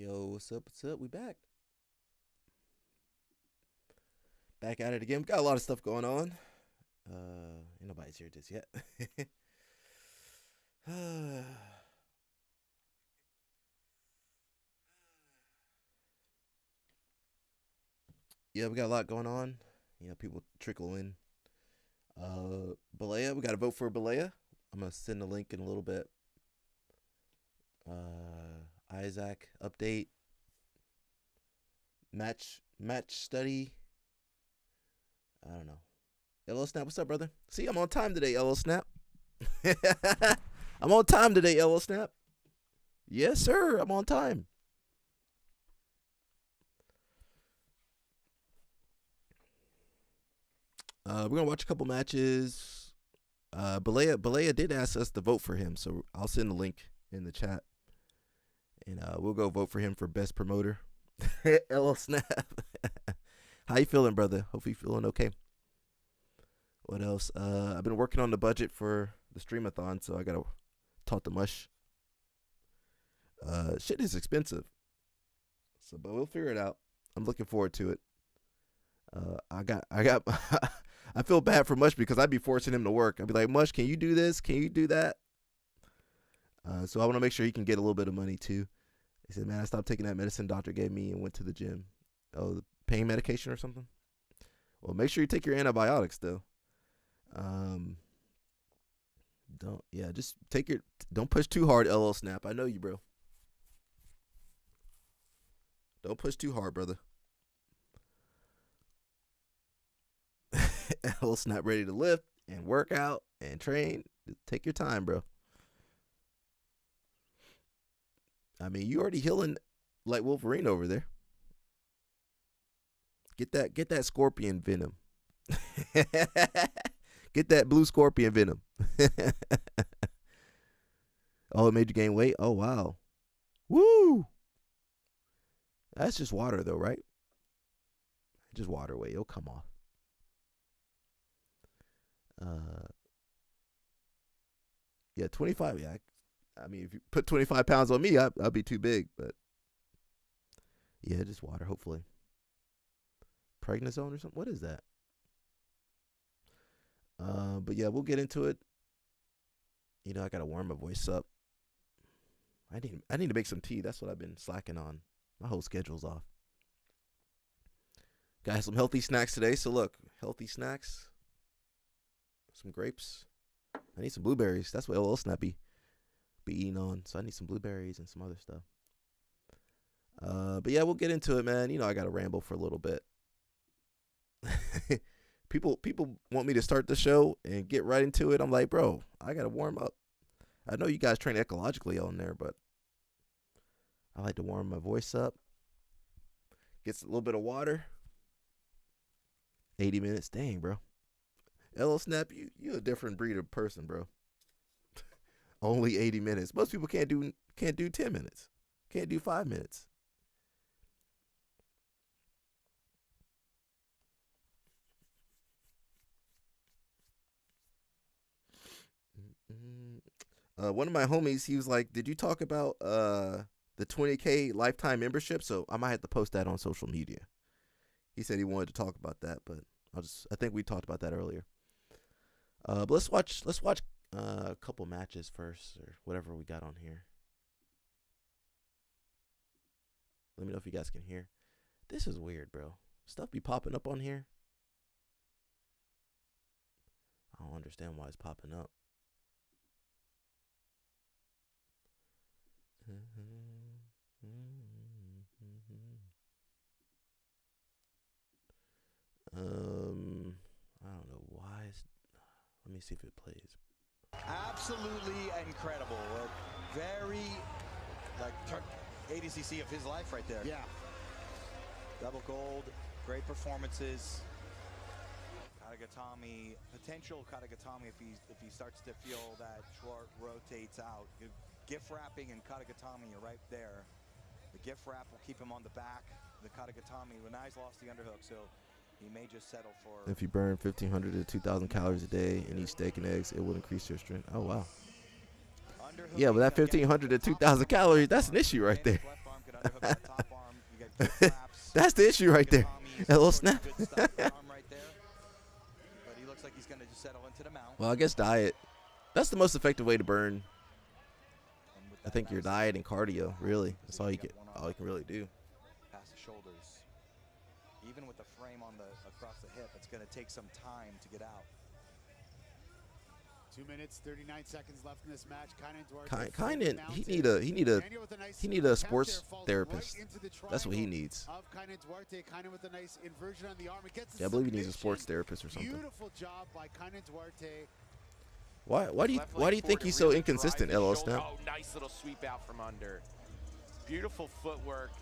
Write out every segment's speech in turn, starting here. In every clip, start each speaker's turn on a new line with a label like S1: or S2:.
S1: Yo, what's up? What's up? We back. Back at it again. We got a lot of stuff going on. Ain't nobody's here just yet. Yeah, we got a lot going on. People trickle in. Balea, we got to vote for Balea. I'm gonna send the link in a little bit. Isaac update. Match study. I don't know. Yellow Snap, what's up, brother? See, I'm on time today, Yellow Snap. I'm on time today, Yellow Snap. Yes, sir. I'm on time. We're gonna watch a couple matches. Balea did ask us to vote for him, so I'll send the link in the chat, and we'll go vote for him for best promoter. Yellow Snap. How you feeling, brother? Hope you feeling okay. What else? I've been working on the budget for the streamathon, so I gotta talk to Mush. Shit is expensive, but we'll figure it out. I'm looking forward to it. I got. I feel bad for Mush because I'd be forcing him to work. I'd be like, Mush, can you do this? Can you do that? So I want to make sure he can get a little bit of money too. He said, man, I stopped taking that medicine doctor gave me and went to the gym. Oh, the pain medication or something? Well, make sure you take your antibiotics though. Don't push too hard, LL Snap. I know you, bro. Don't push too hard, brother. LL Snap ready to lift and work out and train. Take your time, bro. I mean, you already healing like Wolverine over there. Get that scorpion venom. Get that blue scorpion venom. Oh, it made you gain weight? Oh, wow. Woo! That's just water, though, right? Just water weight. It'll come off. Yeah, 25. Yeah, I mean, if you put 25 pounds on me, I'd be too big. But yeah, just water, hopefully. Prednisone or something? What is that? But yeah, we'll get into it. I gotta warm my voice up. I need to make some tea. That's what I've been slacking on. My whole schedule's off. Got some healthy snacks today. So look, healthy snacks. Some grapes. I need some blueberries. That's what LL Snap be eating on. So I need some blueberries and some other stuff. But yeah, we'll get into it, man. I gotta ramble for a little bit. People want me to start the show and get right into it. I'm like, bro, I gotta warm up. I know you guys train ecologically on there, but I like to warm my voice up. Gets a little bit of water. 80 minutes. Dang, bro. LL Snap, you a different breed of person, bro. Only 80 minutes. Most people can't do 10 minutes. Can't do 5 minutes. One of my homies, he was like, "Did you talk about the 20K lifetime membership?" So I might have to post that on social media. He said he wanted to talk about that, but I think we talked about that earlier. But let's watch a couple matches first, or whatever we got on here. Let me know if you guys can hear. This is weird, bro. Stuff be popping up on here. I don't understand why it's popping up. I don't know why. Let me see if it plays.
S2: Absolutely incredible. A very ADCC of his life right there.
S3: Yeah.
S2: Double gold, great performances. Katagatami, potential Katagatami if he starts to feel that Schwartz rotates out. Gift wrapping and Katagatami are right there. The gift wrap will keep him on the back. The Katagatami, Renai's lost the underhook, so he may just settle for...
S1: If you burn 1,500 to 2,000 calories a day and eat steak and eggs, it will increase your strength. Oh, wow. Yeah, but that 1,500 to 2,000 calories, that's an issue right there.
S2: Left arm could underhook on the top arm. You got gift wraps.
S1: That's the issue right there.
S2: Katami's
S1: A little
S2: doing
S1: snap.
S2: good stuff with the arm right there. But he looks like he's going to just settle into the mount.
S1: Well, I guess diet. That's the most effective way to burn.
S2: And with
S1: I
S2: that
S1: think your
S2: nice
S1: diet and cardio, really. That's all you
S2: get
S1: can,
S2: one
S1: all you can really do.
S2: past the shoulders. Even with the frame on the across the hip, it's going to take some time to get out.
S3: 2 minutes, 39 seconds left in this match.
S1: Kynan, he need a sports therapist. That's what he needs. Yeah, I believe he needs a sports therapist or something.
S3: Beautiful job by Kynan Duarte.
S1: Why do you think he's so inconsistent, LL Snap?
S4: Oh, nice little sweep out from under. Beautiful footwork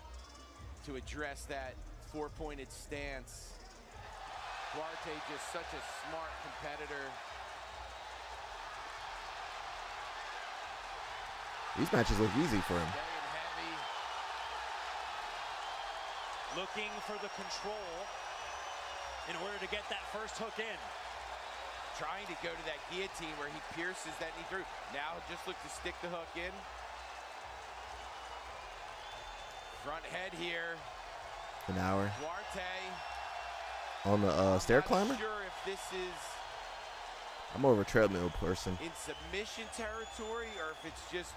S4: to address that four-pointed stance. Duarte just such a smart competitor.
S1: These matches look easy for him.
S4: Very heavy.
S5: Looking for the control in order to get that first hook in.
S4: Trying to go to that guillotine where he pierces that knee through. Now just look to stick the hook in. Front head here.
S1: An hour
S4: Duarte.
S1: on the stair climber.
S4: Not sure if this is
S1: I'm more of a treadmill person.
S4: in submission territory or if it's just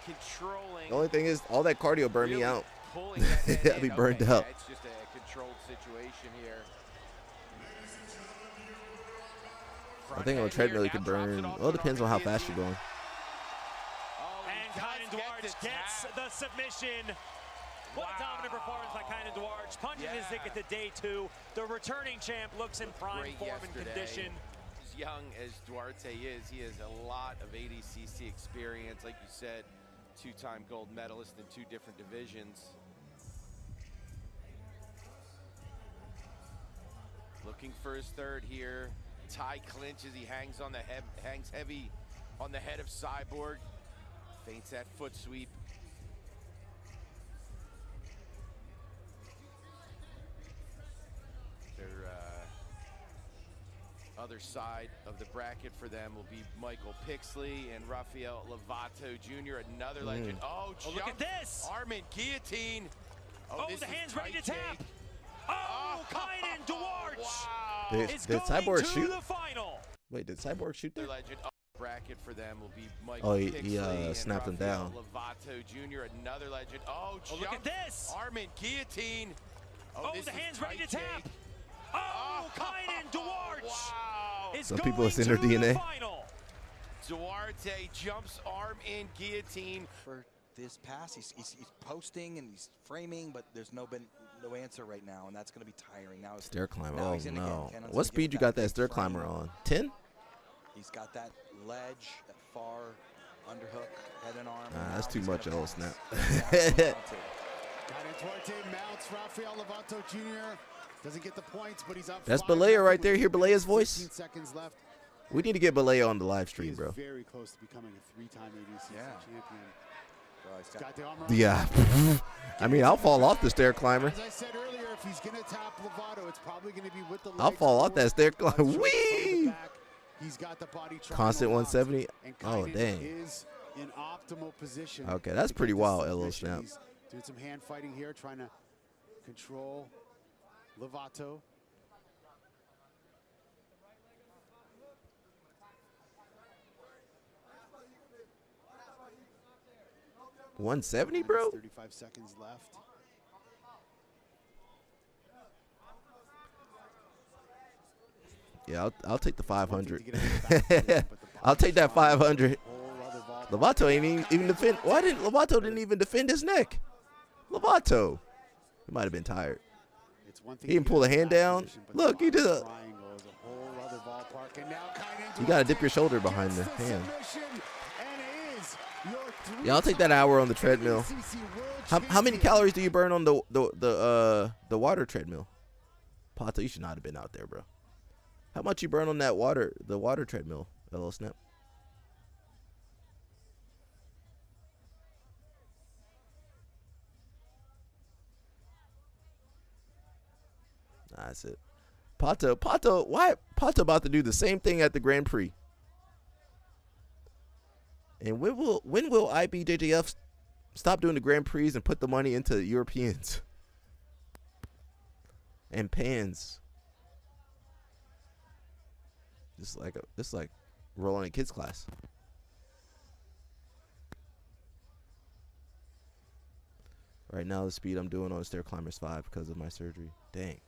S4: controlling.
S1: The only thing is, all that cardio burned me
S4: really
S1: out.
S4: Pulling that head
S1: I'd be
S4: in.
S1: burned
S4: Okay,
S1: out.
S4: yeah, it's just a controlled situation here.
S1: I think on a treadmill you could burn. Well, it depends on how fast you're going.
S4: Oh,
S5: And Kynan Duarte gets the submission. What a dominant performance by Kynan Duarte. Punching his ticket to day 2. The returning champ looks in prime
S4: Great
S5: form and
S4: yesterday.
S5: condition.
S4: As young as Duarte is, he has a lot of ADCC experience. Like you said, 2-time gold medalist in 2 different divisions. Looking for his third here. Tie clinch as he hangs on the hangs heavy on the head of Cyborg. Feints that foot sweep. Their other side of the bracket for them will be Michael Pixley and Rafael Lovato Jr., another legend. Oh,
S5: Oh, look at this.
S4: Arm in guillotine.
S5: Oh,
S4: this
S5: the
S4: is
S5: hands ready to
S4: tight,
S5: tap.
S4: Jake.
S5: Oh, Kynan Duarte
S4: Wow.
S5: is
S1: Did
S5: going
S1: Cyborg
S5: to
S1: shoot?
S5: the final.
S1: Wait, did Cyborg shoot
S4: Their
S1: there?
S4: legend bracket for them will be Michael
S1: Oh, he
S4: Pixley and
S1: snapped him
S4: Rafael
S1: down.
S4: Lovato Jr., another legend. Oh,
S5: Oh, look at this.
S4: Arm in guillotine.
S5: Oh,
S4: this
S5: the
S4: is
S5: hands ready to
S4: tight,
S5: tap.
S4: Jake.
S5: Oh, Kynan Duarte
S4: Wow.
S5: is
S1: Some
S5: going
S1: people it's in
S5: to
S1: their DNA.
S5: the final.
S4: Duarte jumps arm in guillotine.
S2: For this pass, he's posting and he's framing, but there's no answer right now, and that's going to be tiring. Now it's
S1: Stair climber.
S2: Now
S1: Oh
S2: he's in again.
S1: no!
S2: Cannon's
S1: What
S2: gonna
S1: speed
S2: get
S1: you
S2: that
S1: got that
S2: big
S1: stair
S2: frame.
S1: climber on? 10?
S2: He's got that ledge, that far underhook, head and arm.
S1: Nah, that's
S2: Now
S1: too
S2: he's
S1: much,
S2: gonna
S1: old
S2: pass.
S1: snap.
S3: Kynan Duarte mounts Rafael Lovato Jr. Doesn't get the points, but he's up.
S1: That's
S3: 5-0
S1: Balea right there.
S3: with
S1: Hear
S3: 3 minutes,
S1: Balea's voice?
S3: 15 seconds left.
S1: We need to get Balea on the live
S3: He
S1: stream,
S3: is
S1: bro.
S3: very close to becoming a 3-time ADCC
S2: Yeah.
S3: champion.
S2: Bro, he's got
S3: Got the arm around
S1: Yeah. I mean, I'll fall off the stair climber.
S3: As I said earlier, if he's going to tap Lovato, it's probably going to be with the legs.
S1: I'll fall off that stair climber.
S3: Straight from the
S1: Whee!
S3: back. He's got the body
S1: Constant
S3: locked,
S1: 170.
S3: and
S1: Oh,
S3: Kynan
S1: dang.
S3: is in optimal position.
S1: Okay, that's
S3: to
S1: pretty
S3: get this
S1: wild, LO
S3: submission.
S1: Snap.
S3: He's doing some hand fighting here, trying to control Lovato.
S1: $170, bro?
S3: 35 seconds left.
S1: Yeah, I'll take the 500.
S3: To get it back, but the
S1: I'll take that 500.
S3: whole other ball.
S1: Lovato ain't even defend. Why didn't Lovato didn't even defend his neck? Lovato. He might have been tired.
S3: It's one thing
S1: He didn't
S3: to
S1: pull
S3: get
S1: the
S3: in
S1: hand
S3: back
S1: down.
S3: position, but
S1: Look,
S3: the
S1: he did a.
S3: triangle is a whole other ballpark. And now Kynan
S1: You gotta dip
S3: Duarte
S1: your shoulder behind the
S3: gets
S1: hand.
S3: submission, and is your
S1: Yeah, I'll take that hour on the treadmill.
S3: ADCC World
S1: How many
S3: Champion.
S1: calories do you burn on the water treadmill? Pato, you should not have been out there, bro. How much you burn on the water treadmill, LO Snap? Nah, that's it. Pato, why Pato about to do the same thing at the Grand Prix? And when will IBJJF Stop doing the Grand Prix and put the money into Europeans and Pans. This is like rolling a kids class. Right now, the speed I'm doing on Stair Climbers 5 because of my surgery. Dang.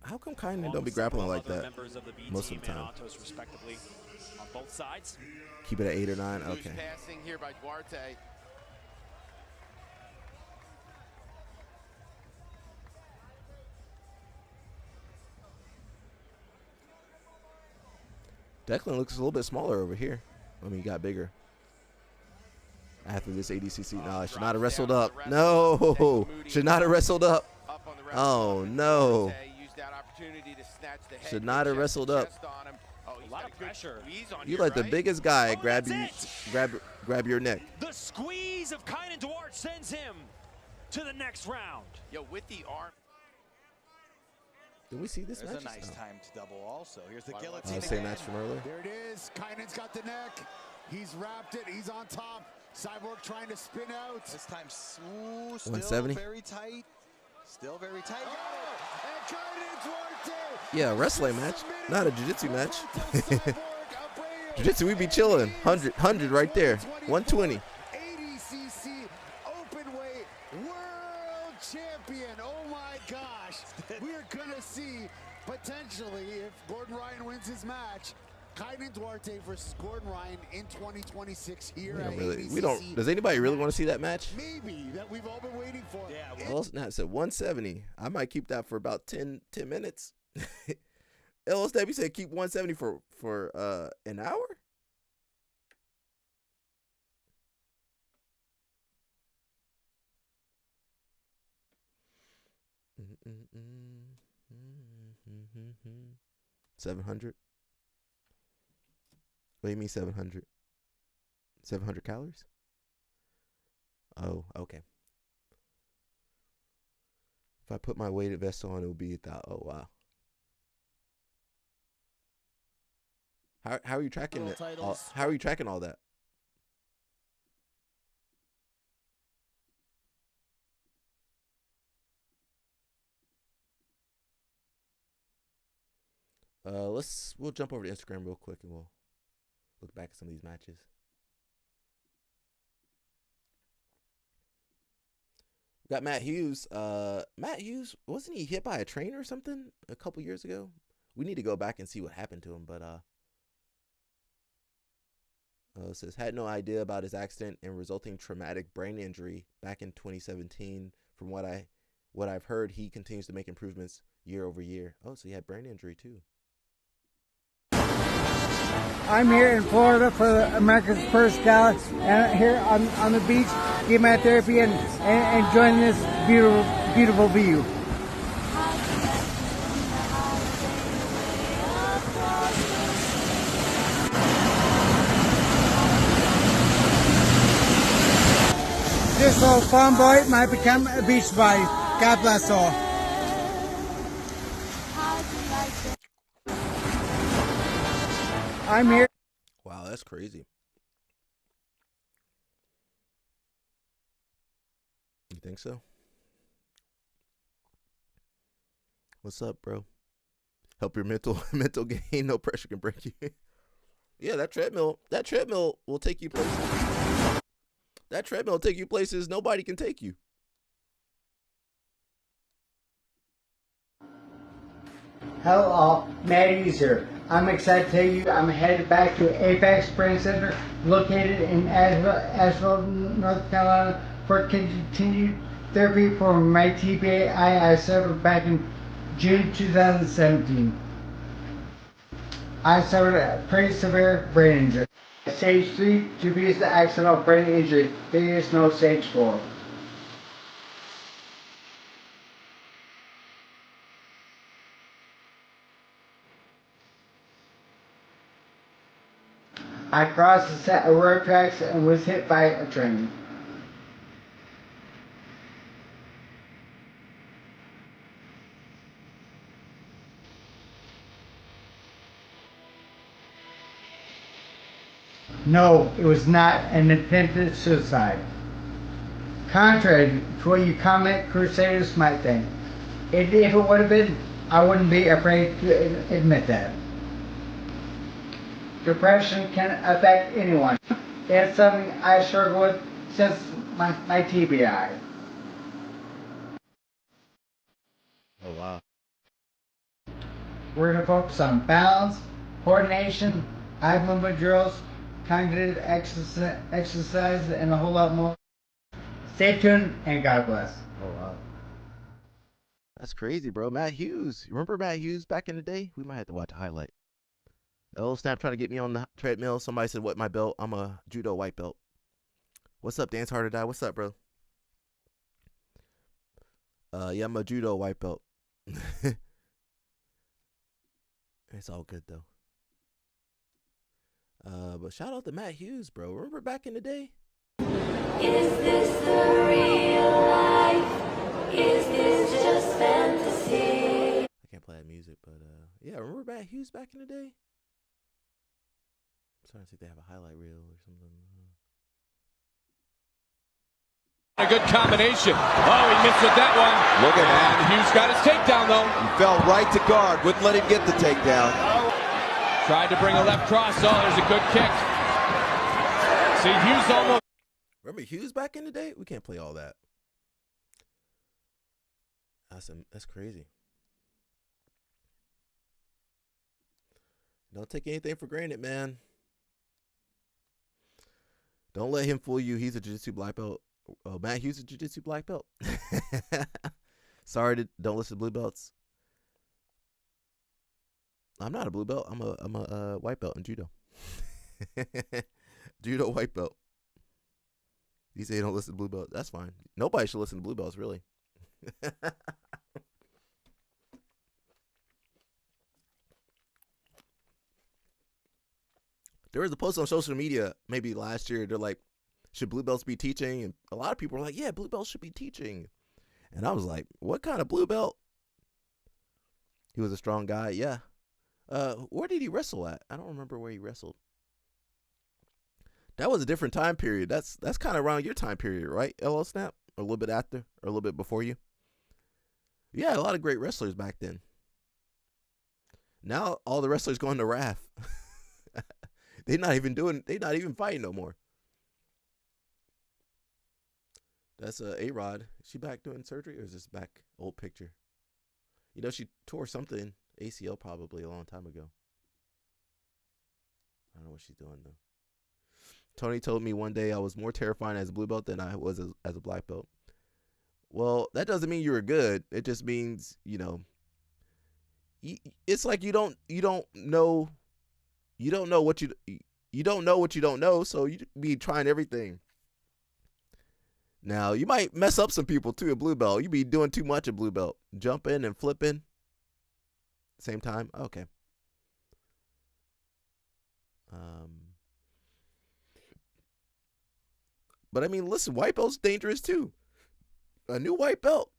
S1: How come Kynan don't be grappling like that most of the time?
S5: Respectively, on both sides.
S1: Keep it at 8 or 9. Okay.
S4: Passing here by Duarte.
S1: Declan looks a little bit smaller over here. I mean, he got bigger. After this ADCC, no, I should not have wrestled up. No, should not have wrestled up. Oh no, should not have wrestled up.
S5: A lot of pressure.
S1: You like the biggest guy grab you, grab your neck.
S5: The squeeze of Kynan Duarte sends him to the next round.
S4: Yo, with the arm.
S1: Did we see this
S2: There's
S1: match?
S2: a nice time to double also. Here's the
S1: Oh,
S2: guillotine.
S1: same match from earlier.
S3: There it is. Kynan's got the neck. He's wrapped it. He's on top. Cyborg trying to spin out.
S2: This time still
S1: 170.
S2: very tight. Still very tight.
S3: Oh, and Kynan Duarte.
S1: Yeah, wrestling match, not a jiu-jitsu match. Jiu-jitsu, we be chilling. 100 right there. 120.
S3: ADCC open-weight world champion. Oh my gosh. We're gonna see potentially, if Gordon Ryan wins his match, Kynan Duarte versus Gordon Ryan in 2026 here at ADCC.
S1: Does anybody really want to see that match?
S3: Maybe that we've all been waiting for.
S5: Yeah.
S1: Well, now it's at 170. I might keep that for about 10 minutes. LSW said keep 170 for an hour. $700. What do you mean 700? 700 calories? Oh, okay. If I put my weighted vest on, it would be oh wow. How are you tracking it? How are you tracking all that? We'll jump over to Instagram real quick and we'll look back at some of these matches. We got Matt Hughes. Matt Hughes, wasn't he hit by a train or something a couple years ago? We need to go back and see what happened to him, but it says had no idea about his accident and resulting traumatic brain injury back in 2017. From what I've heard, he continues to make improvements year over year. Oh, so he had brain injury too.
S6: I'm here in Florida for the America's First Gala, and here on the beach, getting my therapy and enjoying this beautiful view. This little farm boy might become a beach body. God bless all. I'm here.
S1: Wow, that's crazy. You think so? What's up, bro? Help your mental gain. No pressure can break you. Yeah, that treadmill will take you places. That treadmill will take you places nobody can take you.
S6: Hello all, Matt Hughes here. I'm excited to tell you I'm headed back to Apex Brain Center located in Asheville, North Carolina for continued therapy for my TBI I suffered back in June 2017. I suffered a pretty severe brain injury. Stage 3 to be the accidental brain injury. There is no stage 4. I crossed a set of railroad tracks and was hit by a train. No, it was not an attempted suicide. Contrary to what you comment Crusaders might think. If it would have been, I wouldn't be afraid to admit that. Depression can affect anyone. It's something I struggle with since my TBI.
S1: Oh wow.
S6: We're going to focus on balance, coordination, eye movement drills, cognitive exercise, and a whole lot more. Stay tuned and God bless.
S1: Oh wow. That's crazy, bro. Matt Hughes. Remember Matt Hughes back in the day? We might have to watch a highlight. Oh, Snap trying to get me on the treadmill. Somebody said, what my belt? I'm a judo white belt. What's up, Dance Hard or Die? What's up, bro? Yeah, I'm a judo white belt. It's all good though. But shout out to Matt Hughes, bro. Remember back in the day?
S7: Is this the real life? Is this just fantasy?
S1: I can't play that music, but yeah, remember Matt Hughes back in the day? I'm trying to see if they have a highlight reel or something.
S8: A good combination. Oh, he missed with that one.
S9: Look at that.
S8: And Hughes got his takedown, though.
S9: He fell right to guard. Wouldn't let him get the takedown.
S8: Tried to bring a left cross. Oh, there's a good kick. See, Hughes almost.
S1: Remember Hughes back in the day? We can't play all that. That's crazy. Don't take anything for granted, man. Don't let him fool you. He's a jiu-jitsu black belt. Oh, Matt Hughes is a jiu-jitsu black belt. Sorry, don't listen to blue belts. I'm not a blue belt. I'm a white belt in judo. Judo white belt. You say you don't listen to blue belts. That's fine. Nobody should listen to blue belts, really. There was a post on social media maybe last year. They're like, should blue belts be teaching? And a lot of people were like, yeah, blue belts should be teaching. And I was like, what kind of blue belt? He was a strong guy. Yeah. Where did he wrestle at? I don't remember where he wrestled. That was a different time period. That's kind of around your time period, right? LL Snap? Or a little bit after? Or a little bit before you? Yeah, a lot of great wrestlers back then. Now all the wrestlers going to RAF. They're not even fighting no more. That's A-Rod. Is she back doing surgery or is this back old picture? You know, she tore something, ACL probably a long time ago. I don't know what she's doing though. Tony told me one day I was more terrifying as a blue belt than I was as a black belt. Well, that doesn't mean you were good. It just means, you know, it's like you don't know what you don't know, so you be trying everything. Now, you might mess up some people too at blue belt. You be doing too much at blue belt. Jumping and flipping. Same time? Okay. But I mean, listen, white belt's dangerous too. A new white belt.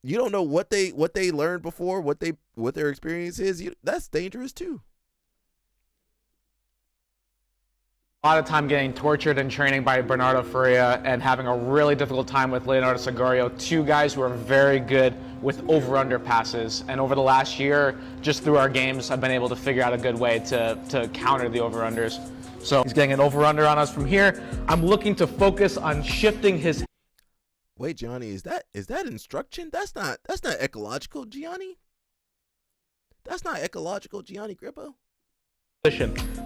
S1: You don't know what they learned before, what their experience is. That's dangerous too.
S10: A lot of time getting tortured in training by Bernardo Faria and having a really difficult time with Leonardo Sagorio, two guys who are very good with over-under passes. And over the last year, just through our games, I've been able to figure out a good way to counter the over-unders. So he's getting an over-under on us from here. I'm looking to focus on shifting his...
S1: Wait, Gianni, is that instruction? That's not ecological, Gianni. That's not ecological, Gianni Grippo.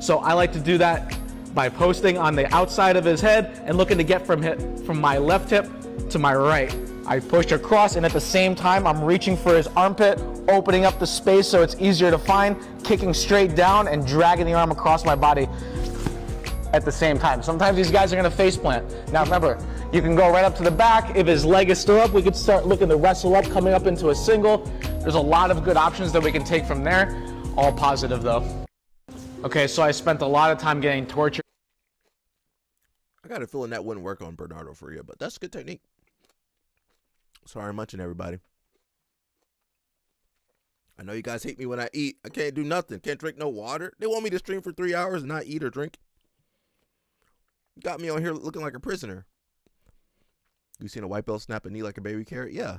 S10: So I like to do that by posting on the outside of his head and looking to get from my left hip to my right. I push across and at the same time I'm reaching for his armpit, opening up the space so it's easier to find, kicking straight down and dragging the arm across my body at the same time. Sometimes these guys are gonna face plant. Now remember, you can go right up to the back. If his leg is still up, we could start looking to wrestle up, coming up into a single. There's a lot of good options that we can take from there. All positive though. Okay, so I spent a lot of time getting tortured.
S1: I got a feeling that wouldn't work on Bernardo Faria, but that's a good technique. Sorry I'm munching, everybody. I know you guys hate me when I eat. I can't do nothing. Can't drink no water. They want me to stream for 3 hours and not eat or drink. Got me on here looking like a prisoner. You seen a white belt snap a knee like a baby carrot? Yeah.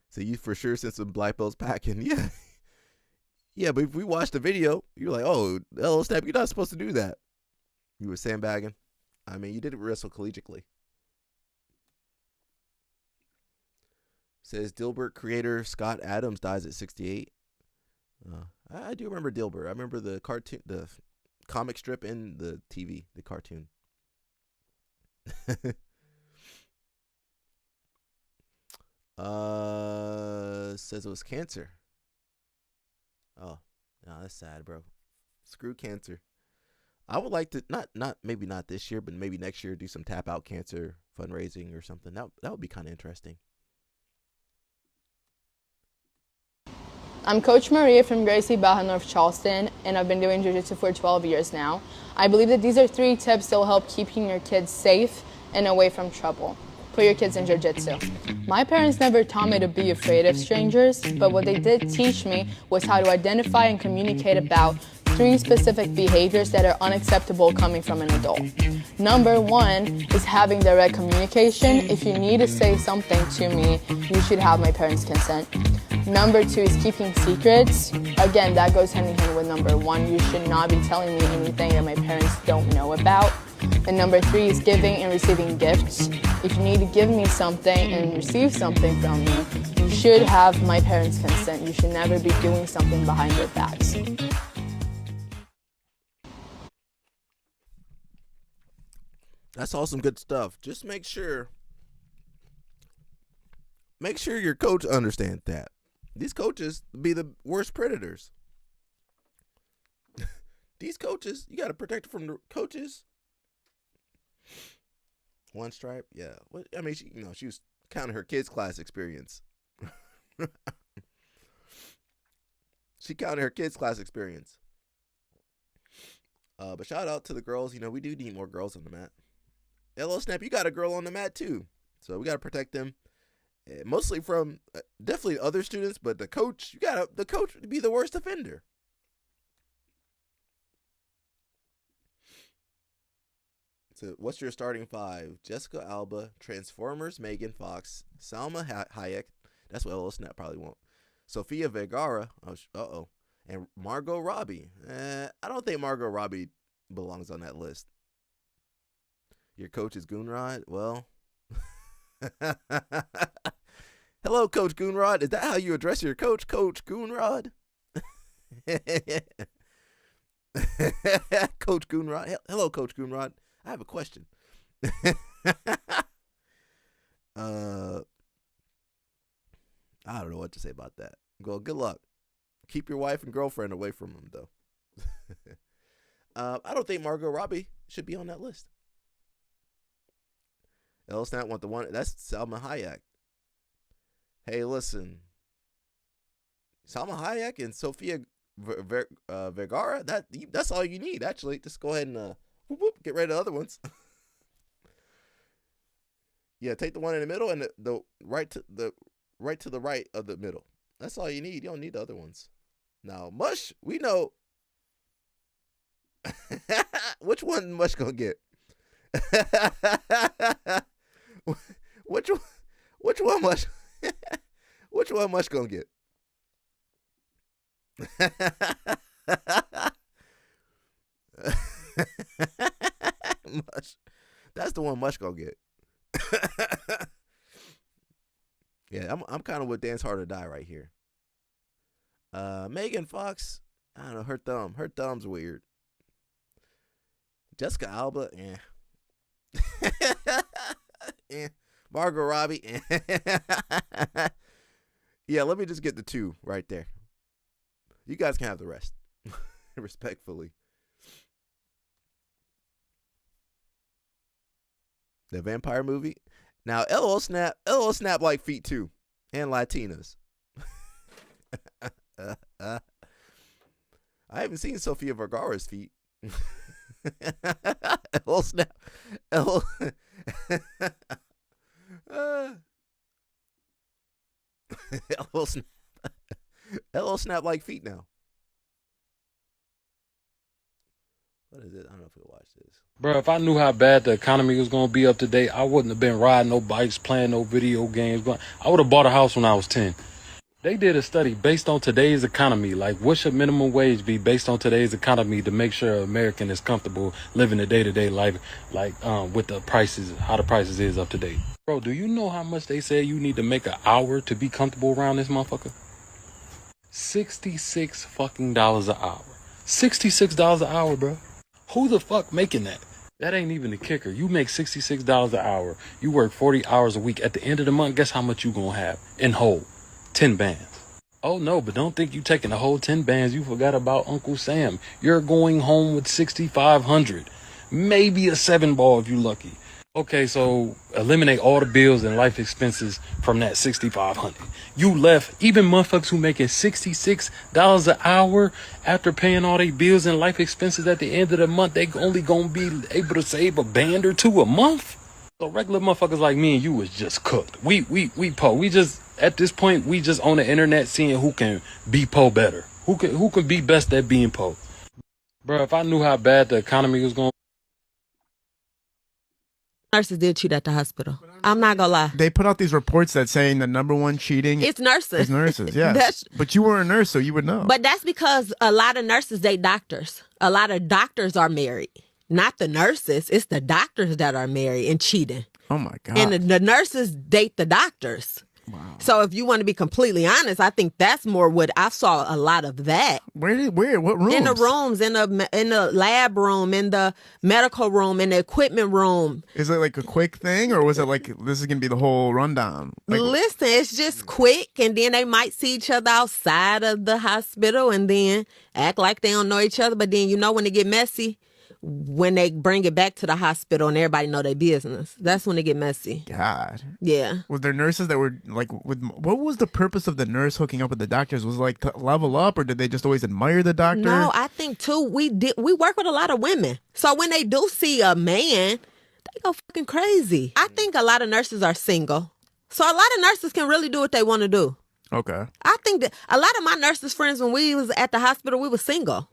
S1: So you for sure sent some black belts packing. Yeah. Yeah, but if we watched the video, you're like, oh, LO Snap, you're not supposed to do that. You were sandbagging. I mean, you didn't wrestle collegiately. Says Dilbert creator Scott Adams dies at 68. I do remember Dilbert. I remember the cartoon, the comic strip, and the TV, the cartoon. Says it was cancer. Oh, no, that's sad, bro. Screw cancer. I would like to maybe not this year, but maybe next year do some tap out cancer fundraising or something. That would be kind of interesting.
S11: I'm Coach Maria from Gracie Baja, North Charleston, and I've been doing jiu-jitsu for 12 years now. I believe that these are 3 tips that will help keeping your kids safe and away from trouble. Put your kids in jiu-jitsu. My parents never taught me to be afraid of strangers, but what they did teach me was how to identify and communicate about 3 specific behaviors that are unacceptable coming from an adult. Number 1 is having direct communication. If you need to say something to me, you should have my parents' consent. Number 2 is keeping secrets. Again, that goes hand in hand with number 1. You should not be telling me anything that my parents don't know about. And number 3 is giving and receiving gifts. If you need to give me something and receive something from me, you should have my parents' consent. You should never be doing something behind their backs.
S1: That's all some good stuff. Just make sure your coach understands that. These coaches be the worst predators. These coaches, you got to protect them from the coaches. 1 stripe, yeah. I mean, she was counting her kids' class experience. She counted her kids' class experience. But shout out to the girls. We do need more girls on the mat. LO Snap, you got a girl on the mat too. So we got to protect them. Mostly from definitely other students, but the coach, the coach would be the worst offender. So what's your starting 5? Jessica Alba, Transformers, Megan Fox, Salma Hayek. That's what LO Snap probably won't. Sofia Vergara. And Margot Robbie. I don't think Margot Robbie belongs on that list. Your coach is Goonrod? Well. Hello, Coach Goonrod. Is that how you address your coach, Coach Goonrod? Coach Goonrod. Hello, Coach Goonrod. I have a question. I don't know what to say about that. Well, good luck. Keep your wife and girlfriend away from him, though. I don't think Margot Robbie should be on that list. LO Snap want the one. That's Salma Hayek. Hey, listen. Salma Hayek and Sofia Vergara. That's all you need. Actually, just go ahead and get rid of the other ones. Yeah, take the one in the middle and the right to the right of the middle. That's all you need. You don't need the other ones. Now, Mush, we know which one Mush gonna get. Which one Mush? Which one Mush gonna get? Mush. That's the one Mush gonna get. Yeah, I'm kind of with Dance Hard or Die right here. Megan Fox, I don't know, her thumb's weird. Jessica Alba, Margot Robbie, Yeah, let me just get the 2 right there. You guys can have the rest. Respectfully. The vampire movie. Now, LO Snap like feet too. And Latinas. I haven't seen Sofia Vergara's feet. LO Snap. LO Snap like feet now. What is it? I don't know if we'll watch this.
S8: Bro, if I knew how bad the economy was going to be up to date, I wouldn't have been riding no bikes, playing no video games. I would have bought a house when I was 10. They did a study based on today's economy. Like, what should minimum wage be based on today's economy to make sure an American is comfortable living a day-to-day life, like with the prices, how the prices is up to date. Bro, do you know how much they say you need to make an hour to be comfortable around this motherfucker? $66 fucking an hour. $66 an hour, bro. Who the fuck making that? That ain't even the kicker. You make $66 an hour. You work 40 hours a week. At the end of the month, guess how much you gonna have in whole? 10 bands. Oh no, but don't think you taking the whole 10 bands. You forgot about Uncle Sam. You're going home with 6,500. Maybe a 7-ball if you lucky. Okay, so eliminate all the bills and life expenses from that 6,500. You left, even motherfuckers who making $66 an hour after paying all their bills and life expenses at the end of the month, they only gonna be able to save a band or two a month. So regular motherfuckers like me and you was just cooked. We po. We just at this point we just on the internet seeing who can be po better. Who can be best at being po. Bro, if I knew how bad the economy was going.
S12: Nurses did cheat at the hospital. I'm not gonna lie.
S13: They put out these reports that saying the number one cheating
S12: It's nurses.
S13: is nurses. Yes, but you were a nurse, so you would know.
S12: But that's because a lot of nurses date doctors. A lot of doctors are married. Not the nurses. It's the doctors that are married and cheating.
S13: Oh my God.
S12: And the nurses date the doctors. Wow. So if you want to be completely honest, I think that's more what I saw a lot of that.
S13: Where? What rooms?
S12: In the rooms, in the lab room, in the medical room, in the equipment room.
S13: Is it like a quick thing, or was it like this is gonna be the whole rundown? Like,
S12: listen, it's just quick, and then they might see each other outside of the hospital, and then act like they don't know each other. But then when it get messy, when they bring it back to the hospital and everybody know their business, that's when it get messy.
S13: God.
S12: Yeah.
S13: Was there nurses that were like, what was the purpose of the nurse hooking up with the doctors? Was it like to level up, or did they just always admire the doctor?
S12: No, I think too, we work with a lot of women. So when they do see a man, they go fucking crazy. I think a lot of nurses are single. So a lot of nurses can really do what they want to do.
S13: Okay.
S12: I think that a lot of my nurses friends, when we was at the hospital, we were single.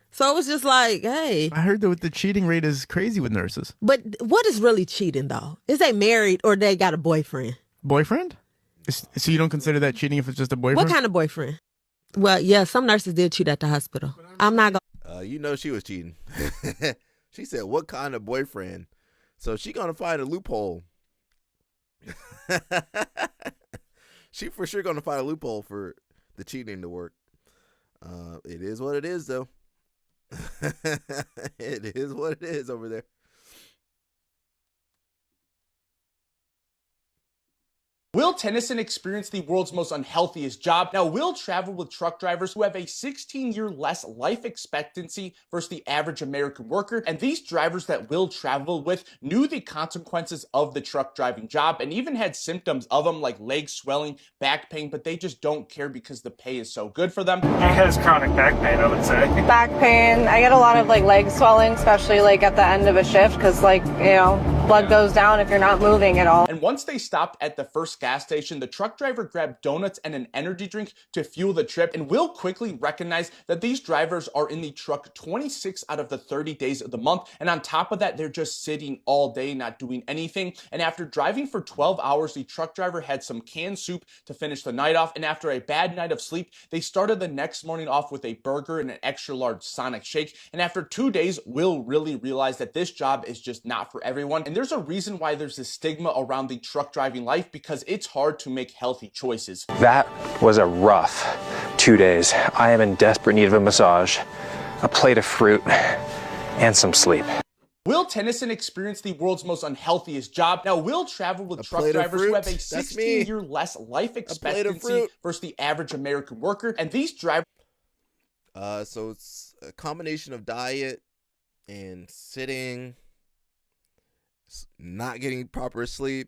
S12: So it was just like, hey.
S13: I heard that the cheating rate is crazy with nurses.
S12: But what is really cheating, though? Is they married or they got a boyfriend?
S13: Boyfriend? So you don't consider that cheating if it's just a boyfriend?
S12: What kind of boyfriend? Well, yeah, some nurses did cheat at the hospital. I'm not going
S1: to. You know she was cheating. She said, what kind of boyfriend? So she going to find a loophole. She for sure going to find a loophole for the cheating to work. It is what it is, though. It is what it is over there.
S10: Will Tennyson experienced the world's most unhealthiest job? Now, Will traveled with truck drivers who have a 16-year less life expectancy versus the average American worker. And these drivers that Will traveled with knew the consequences of the truck driving job and even had symptoms of them like leg swelling, back pain, but they just don't care because the pay is so good for them.
S14: He has chronic back pain, I would say.
S15: Back pain. I get a lot of leg swelling, especially at the end of a shift because blood goes down if you're not moving at all.
S10: And once they stopped at the first gas station, the truck driver grabbed donuts and an energy drink to fuel the trip, and Will quickly recognized that these drivers are in the truck 26 out of the 30 days of the month, and on top of that, they're just sitting all day, not doing anything. And after driving for 12 hours, the truck driver had some canned soup to finish the night off, and after a bad night of sleep, they started the next morning off with a burger and an extra large Sonic shake, and after 2 days, Will really realized that this job is just not for everyone, and there's a reason why there's this stigma around the truck driving life, because it's hard to make healthy choices.
S16: That was a rough 2 days. I am in desperate need of a massage, a plate of fruit, and some sleep.
S10: Will Tennyson experienced the world's most unhealthiest job. Now, Will traveled with truck drivers who have a 16-year less life expectancy versus the average American worker, and these drivers.
S1: So it's a combination of diet and sitting, not getting proper sleep.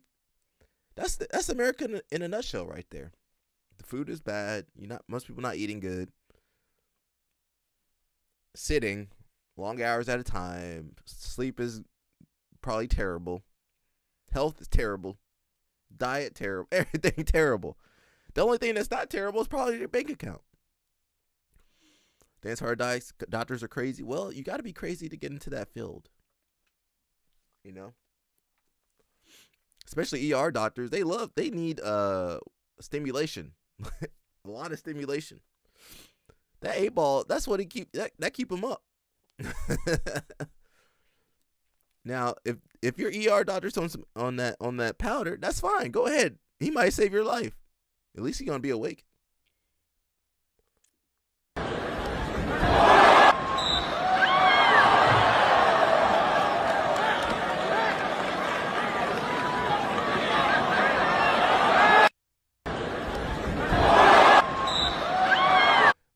S1: That's America in a nutshell right there. The food is bad. Most people not eating good. Sitting long hours at a time. Sleep is probably terrible. Health is terrible. Diet terrible. Everything terrible. The only thing that's not terrible is probably your bank account. Dance hard dice. Doctors are crazy. Well, you got to be crazy to get into that field. You know? Especially ER doctors. They need stimulation. A lot of stimulation. That 8-ball, that's what keep him up. Now, if your ER doctor's on that powder, that's fine. Go ahead. He might save your life. At least he's gonna be awake.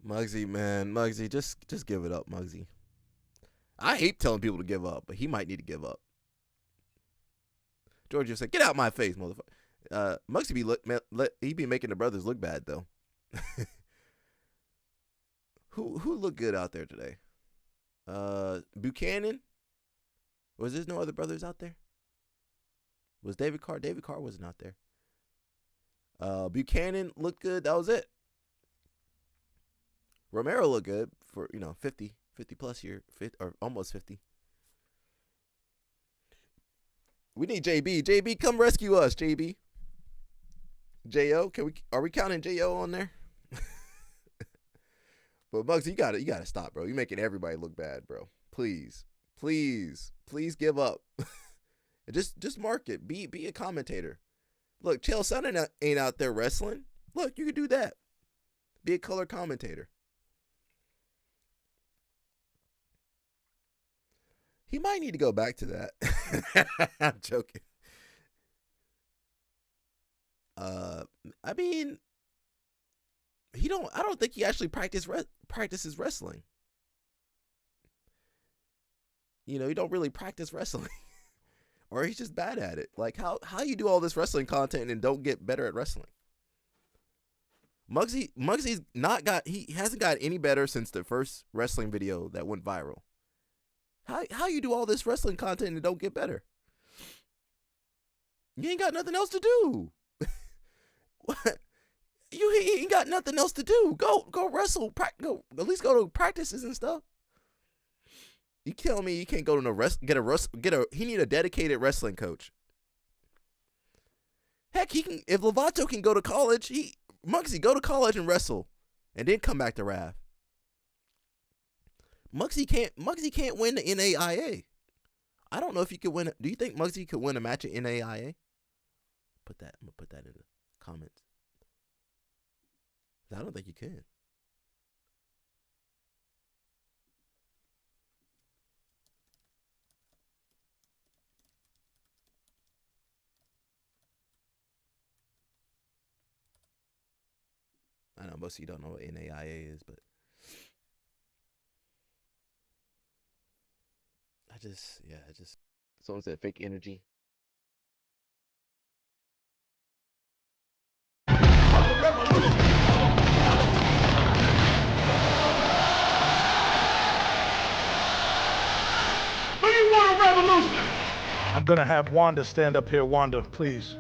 S1: Muggsy, man, Muggsy, just give it up, Muggsy. I hate telling people to give up, but he might need to give up. George just said, "Get out my face, motherfucker." Muggsy he be making the brothers look bad though. Who looked good out there today? Buchanan. Was there no other brothers out there? Was David Carr? David Carr wasn't out there. Buchanan looked good. That was it. Romero looked good for 50 plus year, or almost 50. We need JB. JB, come rescue us, JB. Jo, are we counting Jo on there? But Bugs, you gotta stop, bro. You're making everybody look bad, bro. Please give up. just mark it. Be a commentator. Look, Chael Sonnen ain't out there wrestling. Look, you could do that. Be a color commentator. He might need to go back to that. I'm joking. I mean, I don't think he actually practices wrestling. You don't really practice wrestling. Or he's just bad at it. Like how you do all this wrestling content and don't get better at wrestling? Muggsy's he hasn't got any better since the first wrestling video that went viral. How you do all this wrestling content and don't get better? You ain't got nothing else to do. What? You ain't got nothing else to do. Go wrestle. Go at least go to practices and stuff. You telling me you can't go to he need a dedicated wrestling coach. Heck, he can. If Lovato can go to college, Muggsy go to college and wrestle, and then come back to RAF. Muggsy can't win the NAIA. I don't know if you could win. Do you think Muggsy could win a match at NAIA? I'm gonna put that in the comments. I don't think you can. I know most of you don't know what NAIA is, but someone said fake energy.
S17: Do you want a revolution? I'm gonna have Wanda stand up here. Wanda, please.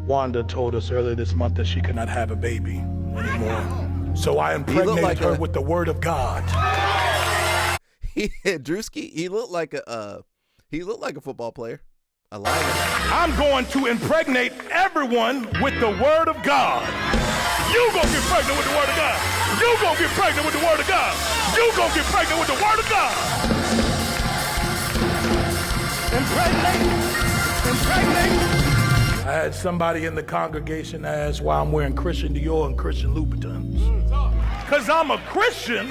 S17: Wanda told us earlier this month that she could not have a baby anymore. So I impregnated her with the word of God.
S1: Drewski, he looked like a football player. A lineman.
S17: I'm going to impregnate everyone with the word of God. You gonna get pregnant with the word of God. You gonna get pregnant with the word of God. You gonna get pregnant with the word of God. Impregnate. I had somebody in the congregation ask why I'm wearing Christian Dior and Christian Louboutins. Because I'm a Christian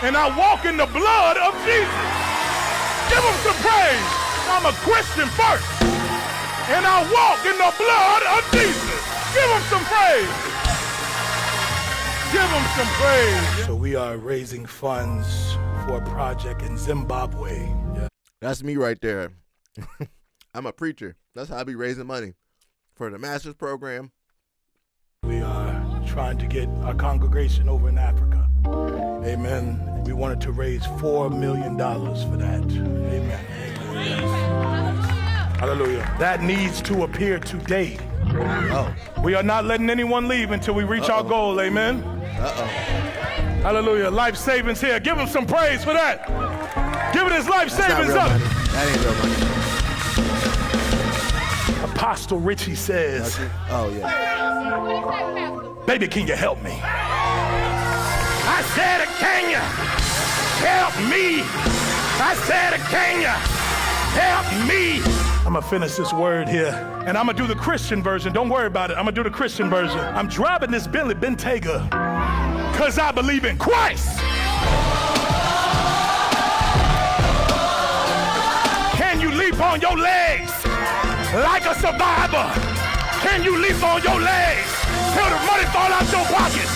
S17: and I walk in the blood of Jesus. Give him some praise. I'm a Christian first and I walk in the blood of Jesus. Give him some praise. Give him some praise. So we are raising funds for a project in Zimbabwe. Yeah.
S1: That's me right there. I'm a preacher. That's how I be raising money for the master's program.
S17: We are trying to get our congregation over in Africa. Amen. We wanted to raise $4 million for that. Amen. Hallelujah. That needs to appear today. We are not letting anyone leave until we reach our goal. Amen. Hallelujah. Life savings here. Give him some praise for that. Give it his life savings up.
S1: Money. That ain't real money.
S17: Apostle Richie says,
S1: oh, yeah.
S17: Baby, can you help me? I said, can you help me? I said, can you help me? I'm going to finish this word here, and I'm going to do the Christian version. Don't worry about it. I'm going to do the Christian version. I'm driving this Bentley Bentayga because I believe in Christ. Can you leap on your legs like a survivor? Can you leap on your legs till the money fall out your pocket?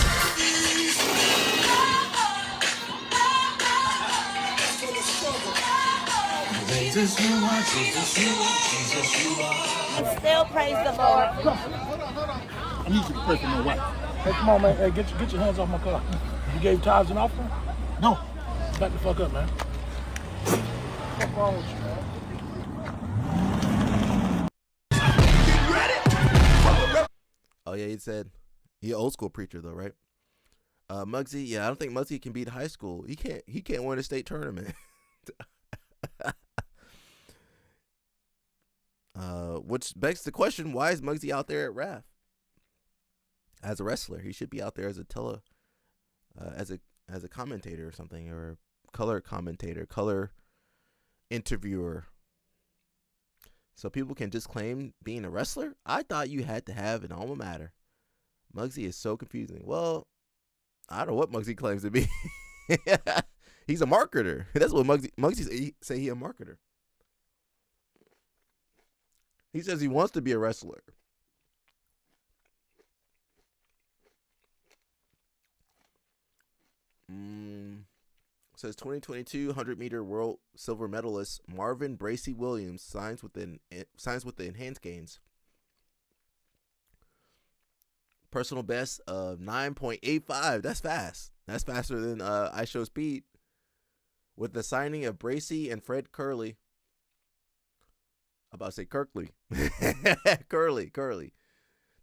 S7: Jesus, you are, Jesus, you are, Jesus, you are.
S15: Still praise the Lord.
S17: I need you to pray for my wife. Hey, come on, man. Hey, get your hands off my car. You gave tithes and offering? No. Back the fuck up, man. What's wrong with you, man?
S1: Oh yeah, he said he an old school preacher though, right? Muggsy, yeah, I don't think Muggsy can beat high school. He can't win a state tournament. Which begs the question: why is Muggsy out there at RAF as a wrestler? He should be out there as a as a commentator or something, or color commentator, color interviewer. So people can just claim being a wrestler? I thought you had to have an alma mater. Muggsy is so confusing. Well, I don't know what Muggsy claims to be. He's a marketer. That's what Muggsy say. He a marketer. He says he wants to be a wrestler. Says 2022 100-meter world silver medalist Marvin Bracey Williams signs with the Enhanced Games. Personal best of 9.85. That's fast. That's faster than I Show Speed. With the signing of Bracey and Fred Curley. I'm about to say Kirkley. Curley.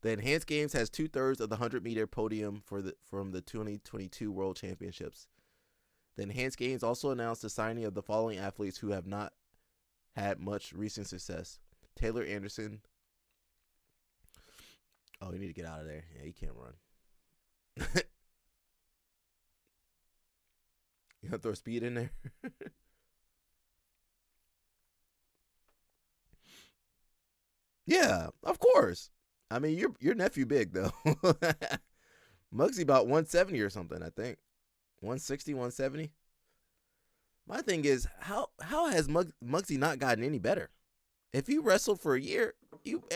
S1: The Enhanced Games has 2/3 of the 100-meter podium from the 2022 World Championships. The Enhanced Games also announced the signing of the following athletes who have not had much recent success. Taylor Anderson. Oh, you need to get out of there. Yeah, he can't run. You gonna throw Speed in there? Yeah, of course. I mean, your nephew big though. Muggsy about 170 or something, I think. 160, 170. My thing is, how has Muggsy not gotten any better? If you wrestled for a year,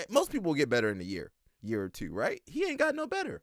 S1: most people will get better in a year or two, right? He ain't got no better.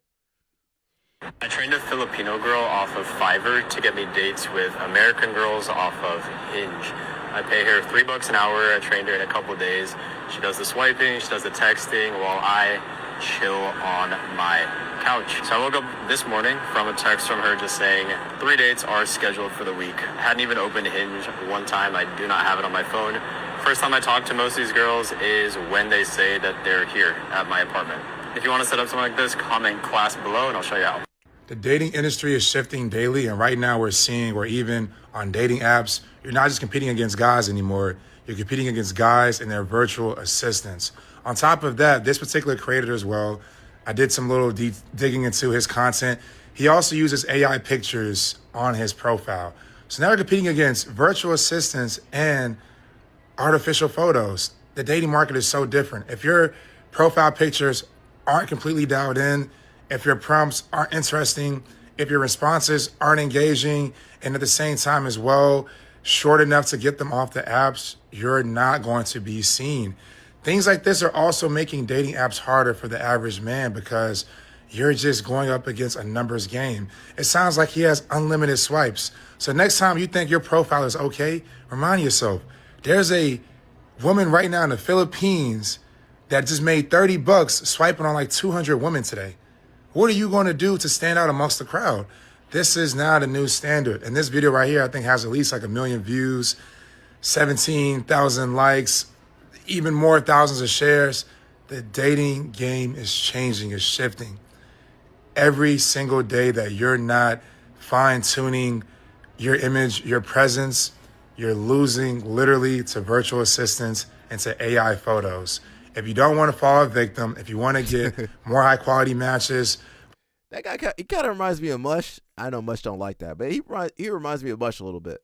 S16: I trained a Filipino girl off of Fiverr to get me dates with American girls off of Hinge. I pay her $3 an hour. I trained her in a couple days. She does the swiping, she does the texting while I chill on my couch. So I woke up this morning from a text from her just saying 3 dates are scheduled for the week. I hadn't even opened Hinge one time. I do not have it on my phone. First time I talk to most of these girls is when they say that they're here at my apartment. If you want to set up something like this, comment class below and I'll show you how.
S18: The dating industry is shifting daily, and right now we're seeing where even on dating apps, you're not just competing against guys anymore, you're competing against guys and their virtual assistants. On top of that, this particular creator as well, I did some little digging into his content. He also uses AI pictures on his profile. So now we're competing against virtual assistants and artificial photos. The dating market is so different. If your profile pictures aren't completely dialed in, if your prompts aren't interesting, if your responses aren't engaging, and at the same time as well, short enough to get them off the apps, you're not going to be seen. Things like this are also making dating apps harder for the average man because you're just going up against a numbers game. It sounds like he has unlimited swipes. So next time you think your profile is okay, remind yourself, there's a woman right now in the Philippines that just made $30 swiping on like 200 women today. What are you going to do to stand out amongst the crowd? This is now the new standard. And this video right here, I think has at least like 1 million views, 17,000 likes, even more thousands of shares. The dating game is changing, is shifting. Every single day that you're not fine-tuning your image, your presence, you're losing literally to virtual assistants and to AI photos. If you don't want to fall a victim, if you want to get more high-quality matches.
S1: That guy, he kind of reminds me of Mush. I know Mush don't like that, but he reminds me of Mush a little bit.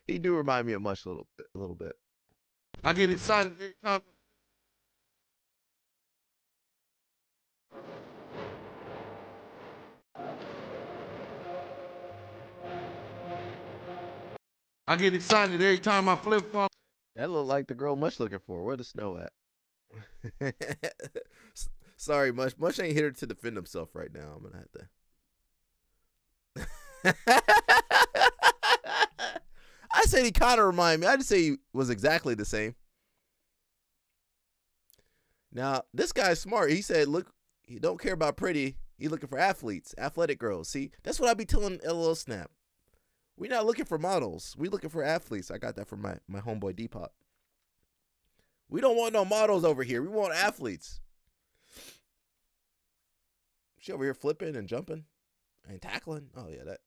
S1: He do remind me of Mush a little bit.
S7: I get excited every time. I get excited every time I flip flop.
S1: That look like the girl Mush looking for. Where the snow at? Sorry, Mush. Mush ain't here to defend himself right now. I'm gonna have to. I said he kind of remind me. I didn't say he was exactly the same. Now this guy's smart. He said, "Look, he don't care about pretty. He looking for athletes, athletic girls." See, that's what I be telling LL Snap. We not looking for models. We looking for athletes. I got that from my homeboy Depop. We don't want no models over here. We want athletes. She over here flipping and jumping and tackling. Oh yeah, that.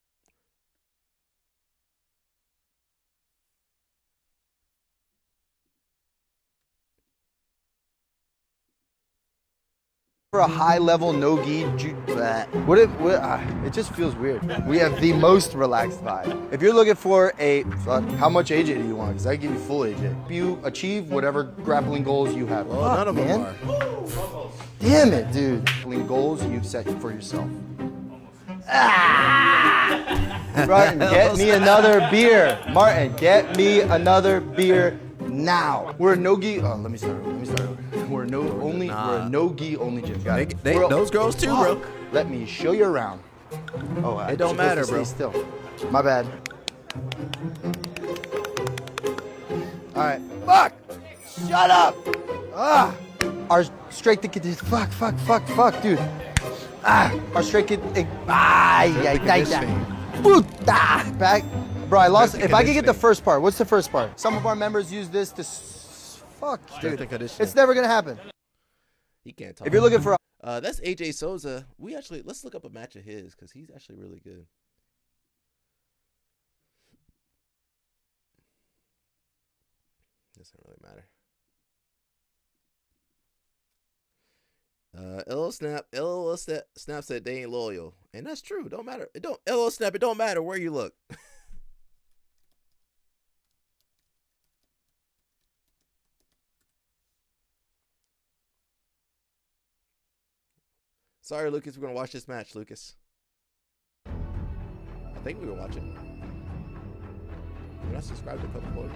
S19: For a high-level no-gi, it just feels weird. We have the most relaxed vibe. If you're looking for how much AJ do you want? Because I give you full AJ. You achieve whatever grappling goals you have.
S1: Well, none of them are.
S19: Damn it, dude. Grappling goals you've set for yourself. Martin, get me another beer. Martin, get me another beer now. We're a no-gi. Oh, let me start over. We're a no-gi only gym. Got it.
S1: Those girls too, bro.
S19: Let me show you around. Oh,
S1: it don't matter, bro.
S19: Still. My bad. All right. Fuck. Shut up. Our straight kick. Fuck, dude. Our straight kick. Back. Bro, I lost. If I could get the first part, what's the first part? Some of our members use this to. Fuck, dude. It's never gonna happen.
S1: He can't talk.
S19: If you're looking for,
S1: that's AJ Souza. Let's look up a match of his because he's actually really good. Doesn't really matter. LL Snap said they ain't loyal, and that's true. Don't matter. LL Snap. It don't matter where you look. Sorry, Lucas. We're gonna watch this match, Lucas. I think we were watching. We're not subscribed to a couple more.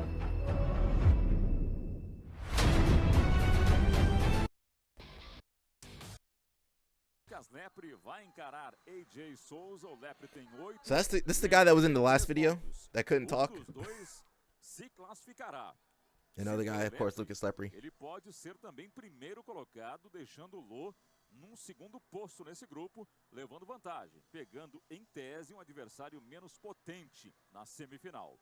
S1: So this is the guy that was in the last video that couldn't talk. Another guy, of course, Lucas Lepre.
S20: Num segundo posto nesse grupo, levando vantagem, pegando em tese adversário menos potente na semifinal.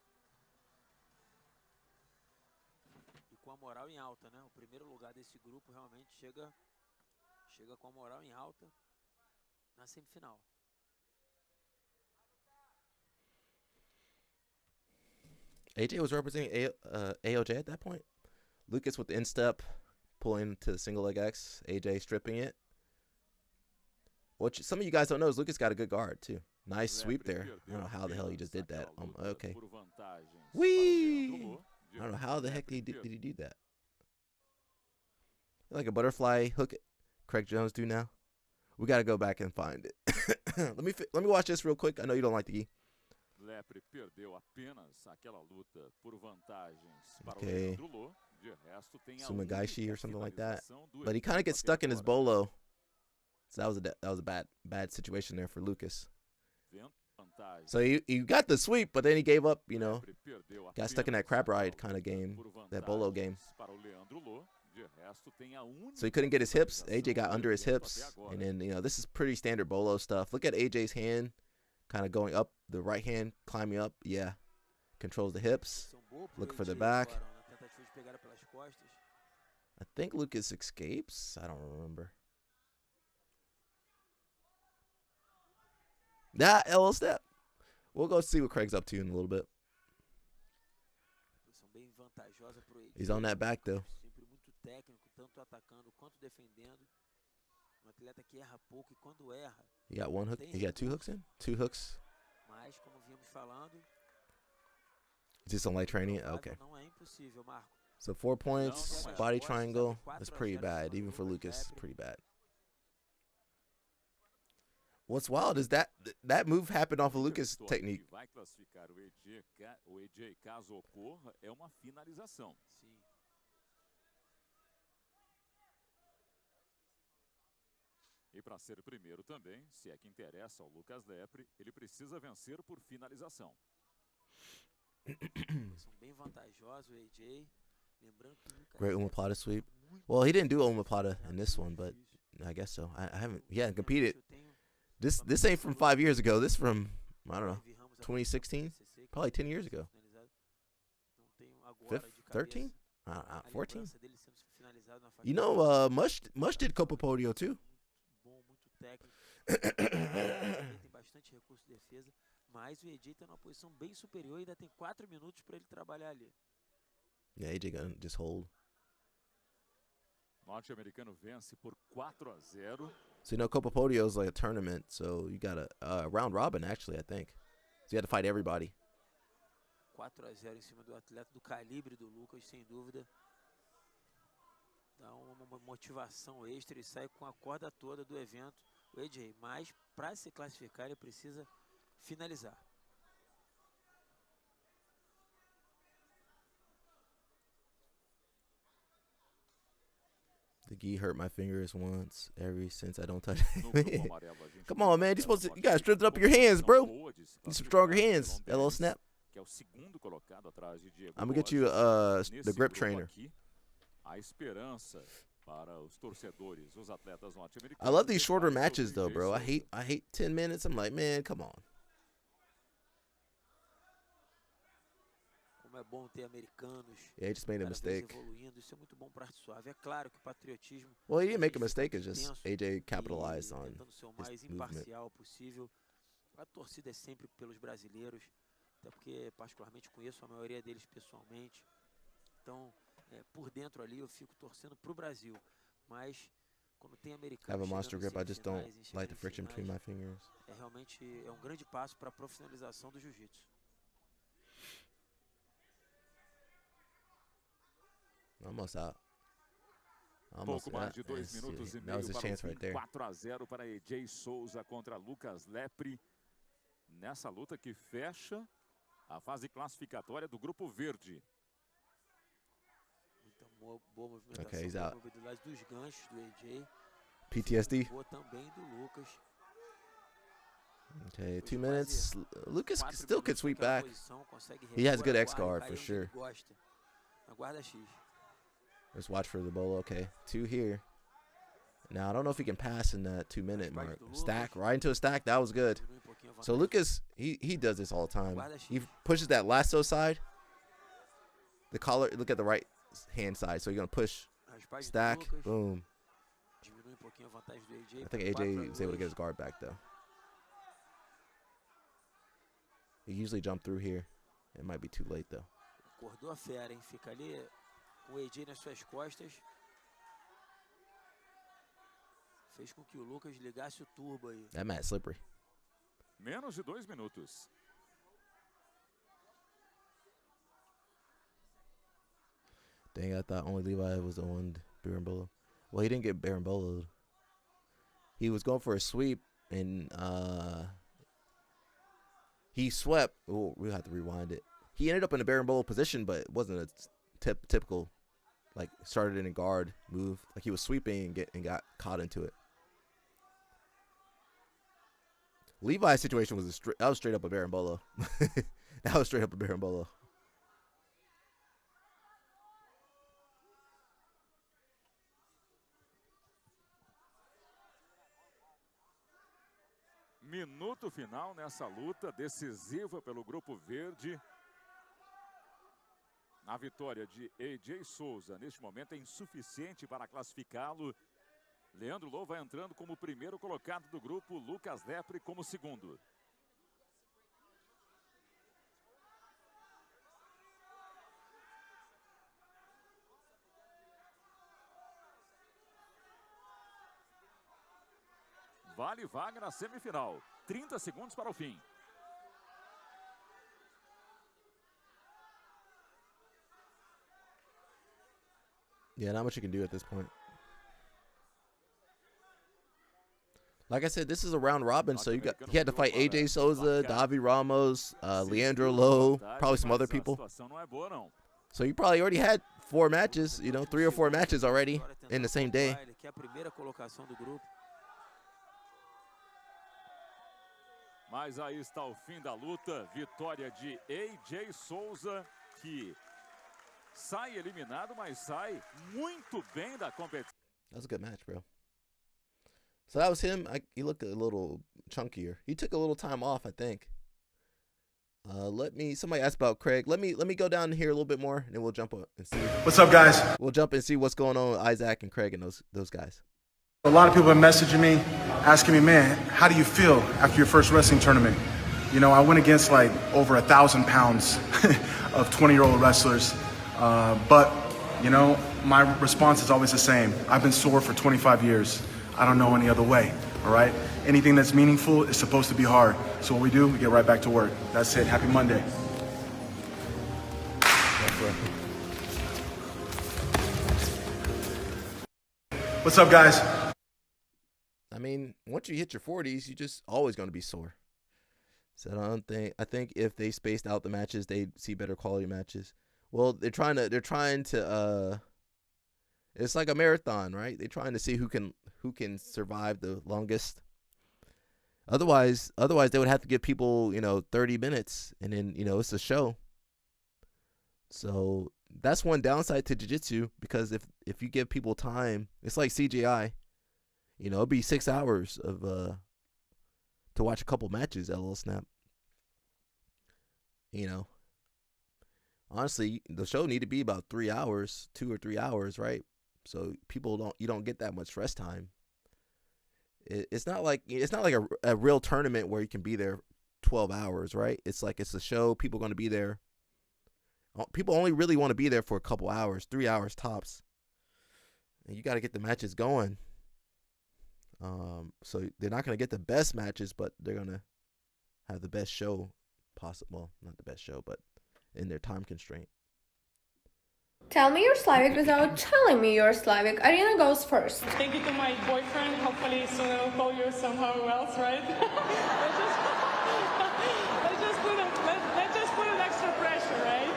S21: E com a moral em alta, né? O primeiro lugar desse grupo realmente chega com a moral em alta na semifinal.
S1: AJ was representing AOJ at that point. Lucas with the instep, pulling to the single leg X. AJ stripping it. What some of you guys don't know is Lucas got a good guard too. Nice sweep there. I don't know how the hell he just did that. Okay. Whee! I don't know how the heck did he do that. Like a butterfly hook it. Craig Jones do now. We got to go back and find it. Let me watch this real quick. I know you don't like the gi.
S20: Lepre perdeu apenas aquela luta por vantagens para
S1: o
S20: Leandro Lô. De resto tem
S1: Sumagaishi or something like that. But he kind of gets stuck in his bolo. So that was a bad situation there for Lucas. So he got the sweep, but then he gave up, got stuck in that crab ride kind of game, that bolo game. So he couldn't get his hips. AJ got under his hips, and then this is pretty standard bolo stuff. Look at AJ's hand, kind of going up, the right hand climbing up. Yeah, controls the hips. Look for the back. I think Lucas escapes. I don't remember. That little step. We'll go see what Craig's up to in a little bit.
S21: Posição bem vantajosa pro AJ.
S1: He's on that back though.
S21: Sempre muito técnico, tanto atacando quanto defendendo. Atleta que erra pouco e quando erra.
S1: He got one hook. He got two hooks in. Two hooks.
S21: Mas como vimos falando.
S1: Is this on light training? Okay.
S21: Não é impossível, Marco.
S1: So 4 points, body triangle. That's pretty bad, even for Lucas. Pretty bad. What's wild is that move happened off of Lucas' technique.
S20: Vai classificar o AJ caso ocorra é uma finalização.
S21: Sim.
S20: E para ser primeiro também, se é que interessa ao Lucas Lepre, ele precisa vencer por finalização.
S21: São bem vantajosos o AJ. Lembrando que Lucas
S1: Great omoplata sweep. Well, he didn't do omoplata in this one, but I guess so. I haven't. He hasn't competed. This ain't from 5 years ago. This from, I don't know, 2016, probably 10 years ago. 13, 14. You know, Mush did Copa Podio too.
S21: Tem bastante recurso de defesa, mas o AJ está numa posição bem superior e ainda tem 4 minutos para ele trabalhar ali.
S1: Yeah, AJ gonna just hold.
S20: Norte-americano vence por 4-0.
S1: So you know, Copa Podio is like a tournament, so you got a round robin actually, I think. So you had to fight everybody.
S21: 4-0 em cima do atleta do calibre do Lucas, sem dúvida. Dá uma motivação extra e sai com a corda toda do evento. O AJ, mas para se classificar ele precisa finalizar.
S1: The gi hurt my fingers once since I don't touch it. Come on, man. You gotta strengthen up your hands, bro. Need some stronger hands. That little snap. I'm gonna get you the grip trainer. I love these shorter matches though, bro. I hate 10 minutes. I'm like, man, come on.
S21: É bom ter americanos.
S1: Yeah, he just made a mistake.
S21: Evoluindo, isso é muito bom para a arte suave. É claro que o patriotismo.
S1: Well, he didn't make a mistake. It's just AJ capitalized on
S21: tentando ser o mais
S1: his
S21: imparcial
S1: movement.
S21: possível. A torcida é sempre pelos brasileiros, até porque particularmente conheço a maioria deles pessoalmente. Então, por dentro ali eu fico torcendo pro Brasil, mas quando tem americanos.
S1: I have a monster grip. I just don't
S21: semifinais,
S1: like the friction between my fingers.
S21: É realmente um grande passo para a profissionalização do jiu-jitsu.
S1: Almost out.
S20: Pouco mais de 2 minutos e meio para o fim, 4-0 para AJ Souza contra Lucas Lepre. Nessa luta que fecha a fase classificatória do Grupo Verde.
S21: Muita boa movimentação,
S1: Okay, he's out.
S21: mobilidade dos ganchos do AJ.
S1: PTSD.
S21: Boa também do Lucas.
S1: Okay, 2 minutes. Lucas still could sweep back. He has good X guard for sure.
S21: Na guarda X.
S1: Let's watch for the bolo. Okay, 2 here. Now I don't know if he can pass in that 2-minute mark. Stack right into a stack. That was good. So Lucas, he does this all the time. He pushes that lasso side. The collar. Look at the right hand side. So you're gonna push, stack, boom. I think AJ was able to get his guard back though. He usually jump through here. It might be too late though.
S21: Acordou a fera, hein? Fica ali com o AJ nas suas costas. Fez com que o Lucas ligasse o turbo aí.
S1: That mat's slippery.
S20: Menos de 2 minutos.
S1: Dang, I thought only Levi was the one berimbolo. Well, he didn't get berimboloed. He was going for a sweep and he swept. Oh, we'll have to rewind it. He ended up in a berimbolo position, but it wasn't a typical, like, started in a guard move. Like, he was sweeping and got caught into it. Levi's situation was that was straight up a berimbolo. That was straight up a berimbolo.
S20: Minuto final nessa luta decisiva pelo Grupo Verde. A vitória de AJ Souza, neste momento, é insuficiente para classificá-lo. Leandro Lou vai entrando como primeiro colocado do grupo, Lucas Lepre como segundo. Vale vaga na semifinal. 30 segundos para o fim.
S1: Yeah, not much you can do at this point. Like I said, this is a round robin, so he had to fight AJ Souza, Davi Ramos, Leandro Lowe, probably some other people. So you probably already had 4 matches, 3 or 4 matches already in the same day.
S20: Mas aí está o fim da luta, vitória de AJ Souza, que sai eliminado, mas sai muito bem da competição.
S1: That was a good match, bro. So that was him. He looked a little chunkier. He took a little time off, I think. Somebody asked about Craig. Let me go down here a little bit more, and then we'll jump up and see.
S4: What's up, guys?
S1: We'll jump and see what's going on with Isaac and Craig and those guys.
S4: A lot of people have messaging me, asking me, man, how do you feel after your first wrestling tournament? I went against like over 1,000 pounds of 20-year-old wrestlers. But my response is always the same. I've been sore for 25 years. I don't know any other way, all right? Anything that's meaningful is supposed to be hard. So what we do, we get right back to work. That's it. Happy Monday. What's up, guys?
S1: I mean, once you hit your 40s, you're just always going to be sore. So I think if they spaced out the matches, they'd see better quality matches. Well, they're trying to it's like a marathon, right? They're trying to see who can survive the longest. Otherwise they would have to give people, 30 minutes, and then, it's a show. So that's one downside to jiu-jitsu, because if you give people time, it's like CGI. It'd be 6 hours of to watch a couple matches at Little Snap. Honestly, the show need to be about 3 hours, 2 or 3 hours, right? So you don't get that much rest time. It's not like a real tournament where you can be there 12 hours, right? It's like it's a show. People are going to be there. People only really want to be there for a couple hours, 3 hours tops. And you got to get the matches going. So they're not going to get the best matches, but they're going to have the best show possible. Well, not the best show, but in their time constraint.
S22: Tell me you're Slavic without telling me you're Slavic. Arena goes first.
S23: Thank you to my boyfriend. Hopefully soon I'll call you somehow else, right? let's just put an extra pressure, right?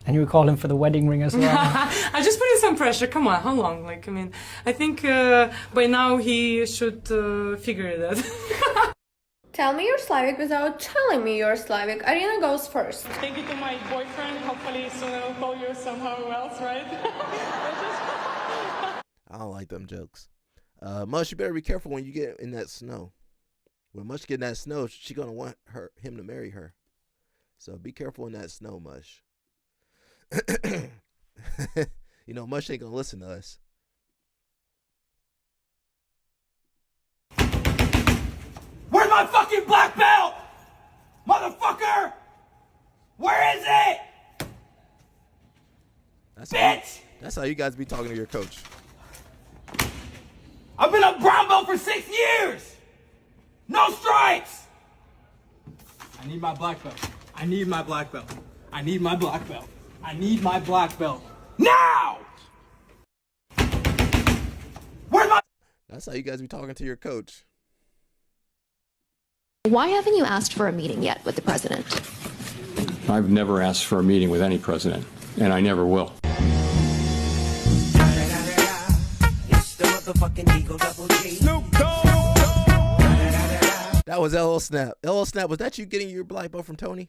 S24: And you were calling for the wedding ring as well.
S23: I just put in some pressure. Come on, how long? I think by now he should figure it out.
S22: Tell me you're Slavic without telling me you're Slavic. Arena goes first.
S23: Thank you to my boyfriend. Hopefully soon I'll call you somehow else, right?
S1: I don't like them jokes. Mush, you better be careful when you get in that snow. When Mush get in that snow, she gonna want him to marry her. So be careful in that snow, Mush. Mush ain't gonna listen to us.
S7: Where's my fucking black belt? Motherfucker! Where is it?
S1: That's how you guys be talking to your coach.
S7: I've been a brown belt for 6 years! No strikes!
S24: I need my black belt. I need my black belt. I need my black belt. I need my black belt.
S7: Now! Where's my...
S1: That's how you guys be talking to your coach.
S25: Why haven't you asked for a meeting yet with the president?
S26: I've never asked for a meeting with any president, and I never will.
S1: That was LL Snap. LL Snap, was that you getting your black belt from Tony?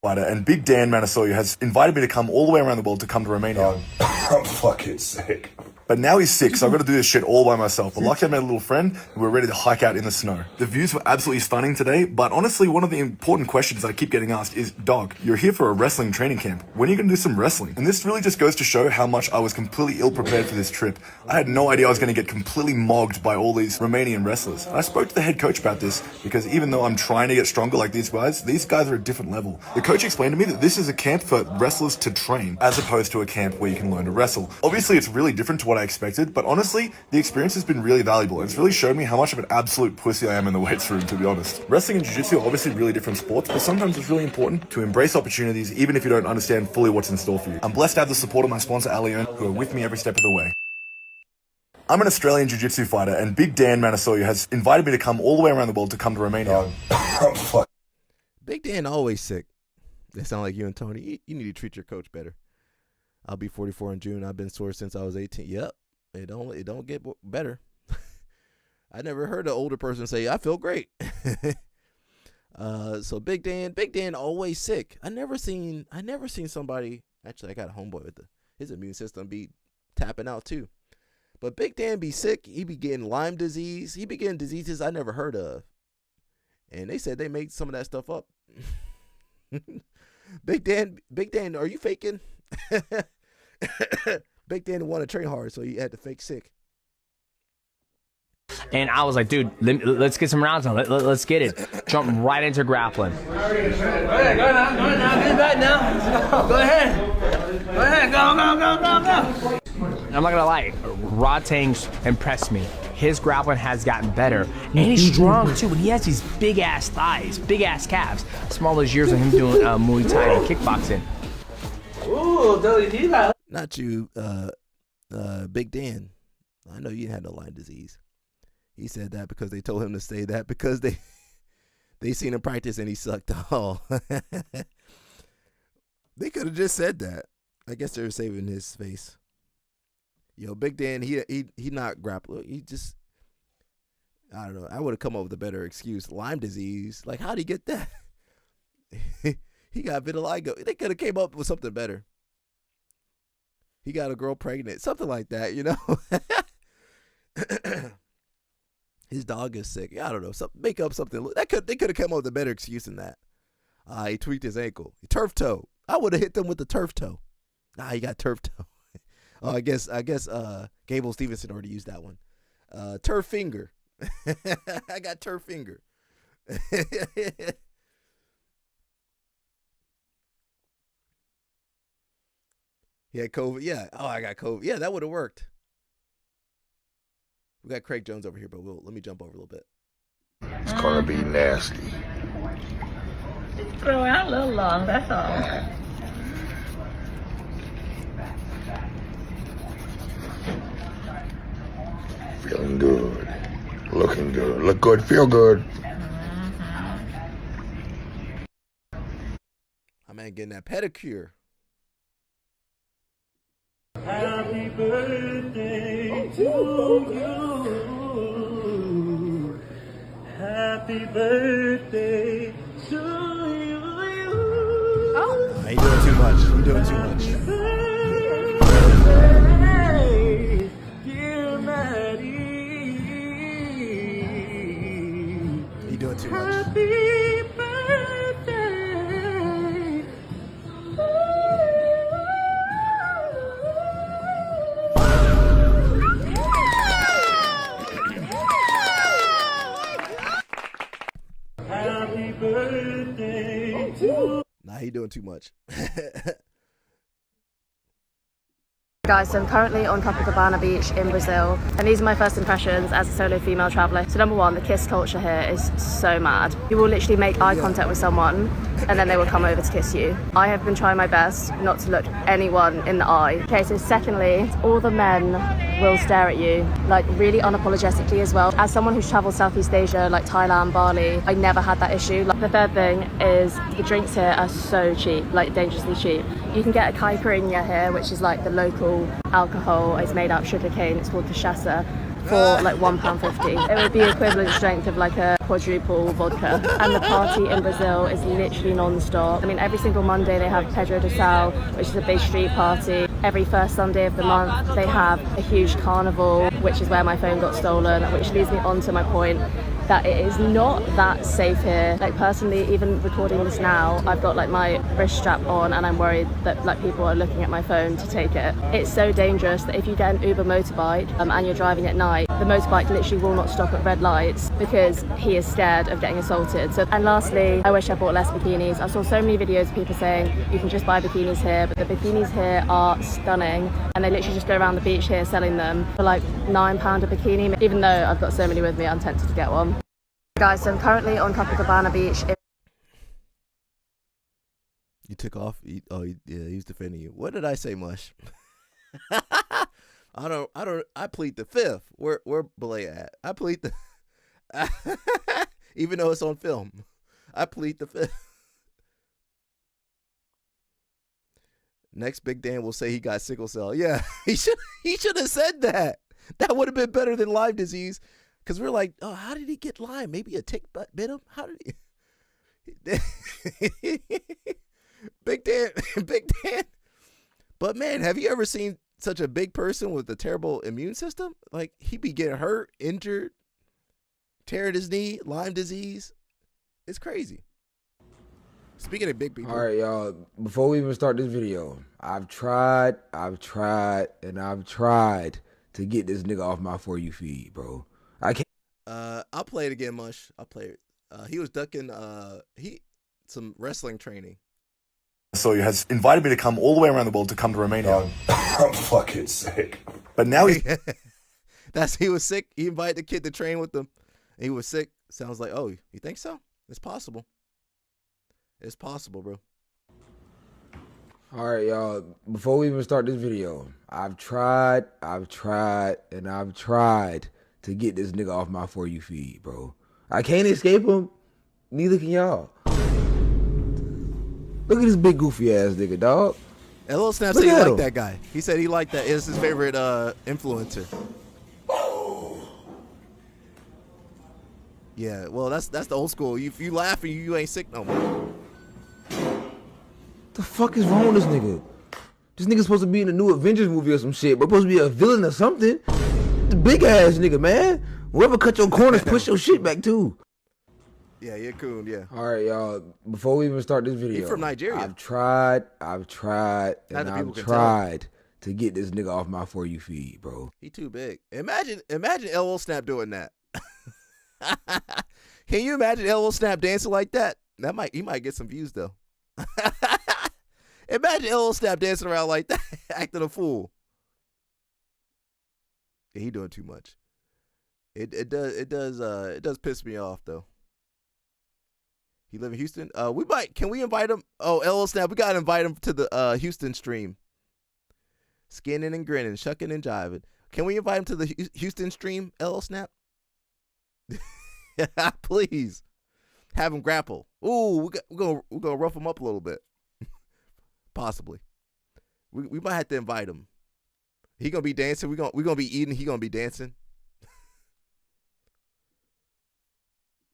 S27: And Big Dan Manasoya has invited me to come all the way around the world to come to Romania. I'm fucking sick. But now he's sick, so I've got to do this shit all by myself. But luckily I made a little friend, and we're ready to hike out in the snow. The views were absolutely stunning today, but honestly, one of the important questions I keep getting asked is, Dog, you're here for a wrestling training camp. When are you going to do some wrestling? And this really just goes to show how much I was completely ill-prepared for this trip. I had no idea I was going to get completely mogged by all these Romanian wrestlers. And I spoke to the head coach about this, because even though I'm trying to get stronger like these guys are a different level. The coach explained to me that this is a camp for wrestlers to train, as opposed to a camp where you can learn to wrestle. Obviously, it's really different to what what I expected, but honestly, the experience has been really valuable. It's really shown me how much of an absolute pussy I am in the weights room, to be honest. Wrestling and jiu-jitsu are obviously really different sports, but sometimes it's really important to embrace opportunities even if you don't understand fully what's in store for you. I'm blessed to have the support of my sponsor, Allione, who are with me every step of the way. I'm an Australian jiu-jitsu fighter, and Big Dan Manasoya has invited me to come all the way around the world to come to Romania.
S1: Big Dan always sick. They sound like you and Tony. You need to treat your coach better. I'll be 44 in June. I've been sore since I was 18. Yep, it don't get better. I never heard an older person say, "I feel great." So Big Dan always sick. I never seen somebody. Actually, I got a homeboy with his immune system be tapping out too. But Big Dan be sick. He be getting Lyme disease. He be getting diseases I never heard of. And they said they made some of that stuff up. Big Dan, are you faking? Big Dan wanted to train hard, so he had to fake sick.
S2: And I was like, dude, let's get some rounds on. Let's get it. Jump right into grappling.
S7: Go ahead, go now. Get back now. Go ahead. Go ahead. Go.
S2: I'm not gonna lie, Rodtang's impressed me. His grappling has gotten better, and he's strong too. But he has these big ass thighs, big ass calves, small as years of him doing Muay Thai and kickboxing.
S7: Ooh, Billy,
S1: not you, Big Dan. I know you had no Lyme disease. He said that because they told him to say that because they seen him practice and he sucked. Oh, they could have just said that. I guess they were saving his face. Yo, Big Dan, he not grappling. He just, I don't know. I would have come up with a better excuse. Lyme disease. Like, how'd he get that? He got vitiligo. They could have came up with something better. He got a girl pregnant. Something like that, you know? His dog is sick. I don't know. Make up something. They could have come up with a better excuse than that. He tweaked his ankle. Turf toe. I would have hit them with the turf toe. Nah, he got turf toe. Oh, I guess Gable Stevenson already used that one. Turf finger. I got turf finger. He had COVID. Yeah. Oh, I got COVID. Yeah, that would have worked. We got Craig Jones over here, but let me jump over a little bit.
S3: It's gonna be nasty.
S5: It's growing out a little long, that's all.
S3: Feeling good. Looking good. Look good, feel good.
S1: My man getting that pedicure.
S7: Happy birthday to you. Happy birthday to you.
S1: Oh. Nah, you doing too much. You doing too much.
S7: Birthday, dear Maddie.
S1: You doing too much.
S7: Happy birthday. Happy birthday to...
S1: Nah, he doing too much.
S15: Guys, so I'm currently on Copacabana Beach in Brazil, and these are my first impressions as a solo female traveller. So number one, the kiss culture here is so mad. You will literally make eye contact with someone, and then they will come over to kiss you. I have been trying my best not to look anyone in the eye. Okay, so secondly, all the men will stare at you, like really unapologetically as well. As someone who's travelled Southeast Asia, like Thailand, Bali, I never had that issue. Like, the third thing is the drinks here are so cheap, like dangerously cheap. You can get a caipirinha here, which is like the local alcohol. It's made out of sugar cane. It's called cachaça, for like £1.50. It would be equivalent strength of like a quadruple vodka. And the party in Brazil is literally non-stop. I mean, every single Monday they have Pedro do Sal, which is a big street party. Every first Sunday of the month they have a huge carnival, which is where my phone got stolen, which leads me on to my point. that it is not that safe here. Like personally, even recording this now, I've got like my wrist strap on and I'm worried that like people are looking at my phone to take it. It's so dangerous that if you get an Uber motorbike and you're driving at night, the motorbike literally will not stop at red lights because he is scared of getting assaulted. So, and lastly, I wish I bought less bikinis. I saw so many videos of people saying you can just buy bikinis here, but the bikinis here are stunning and they literally just go around the beach here selling them for like £9 a bikini. Even though I've got so many with me, I'm tempted to get one. Guys, so I'm currently on Copacabana Beach.
S1: You took off? He's defending you. What did I say, Mush? I plead the fifth. Where Belay at? I plead the even though it's on film. I plead the fifth. Next, Big Dan will say he got sickle cell. Yeah, he should have said that. That would have been better than Lyme disease. Because we're like, oh, how did he get Lyme? Maybe a tick bit him? How did he? Big Dan. But man, have you ever seen such a big person with a terrible immune system? Like, he be getting hurt, injured, tearing his knee, Lyme disease. It's crazy. Speaking of big people.
S6: All right, y'all. Before we even start this video, I've tried to get this nigga off my For You feed, bro. I can't.
S1: I'll play it again, Mush. I'll play it. He was ducking some wrestling training.
S27: So he has invited me to come all the way around the world to come to Romania. I'm fucking sick. But now he's
S1: he was sick. He invited the kid to train with him. He was sick. Sounds like, oh, you think so? It's possible. It's possible, bro.
S6: All right, y'all. Before we even start this video, I've tried to get this nigga off my For You feed, bro. I can't escape him. Neither can y'all. Look at this big goofy ass nigga, dog.
S1: And Lil Snap said he liked that guy. He said he liked that. It's his favorite influencer. Yeah, well, that's the old school. If you laugh and you ain't sick no more.
S6: The fuck is wrong with this nigga? This nigga's supposed to be in a new Avengers movie or some shit, but supposed to be a villain or something. The big ass nigga, man. Whoever cut your corners, push your shit back too.
S1: Yeah, you're cool, yeah.
S6: All right, y'all. Before we even start this video,
S1: He's from Nigeria.
S6: I've tried to get this nigga off my For You feed, bro.
S1: He too big. Imagine LL Snap doing that. Can you imagine LL Snap dancing like that? He might get some views though. Imagine LL Snap dancing around like that, acting a fool. Yeah, he doing too much. It does piss me off though. He live in Houston. Can we invite him? Oh, LL Snap, we gotta invite him to the Houston stream. Skinning and grinning, shucking and jiving. Can we invite him to the Houston stream, LL Snap? Please. Have him grapple. Ooh, we're gonna rough him up a little bit. Possibly. We might have to invite him. He gonna be dancing. We're gonna be eating. He gonna be dancing.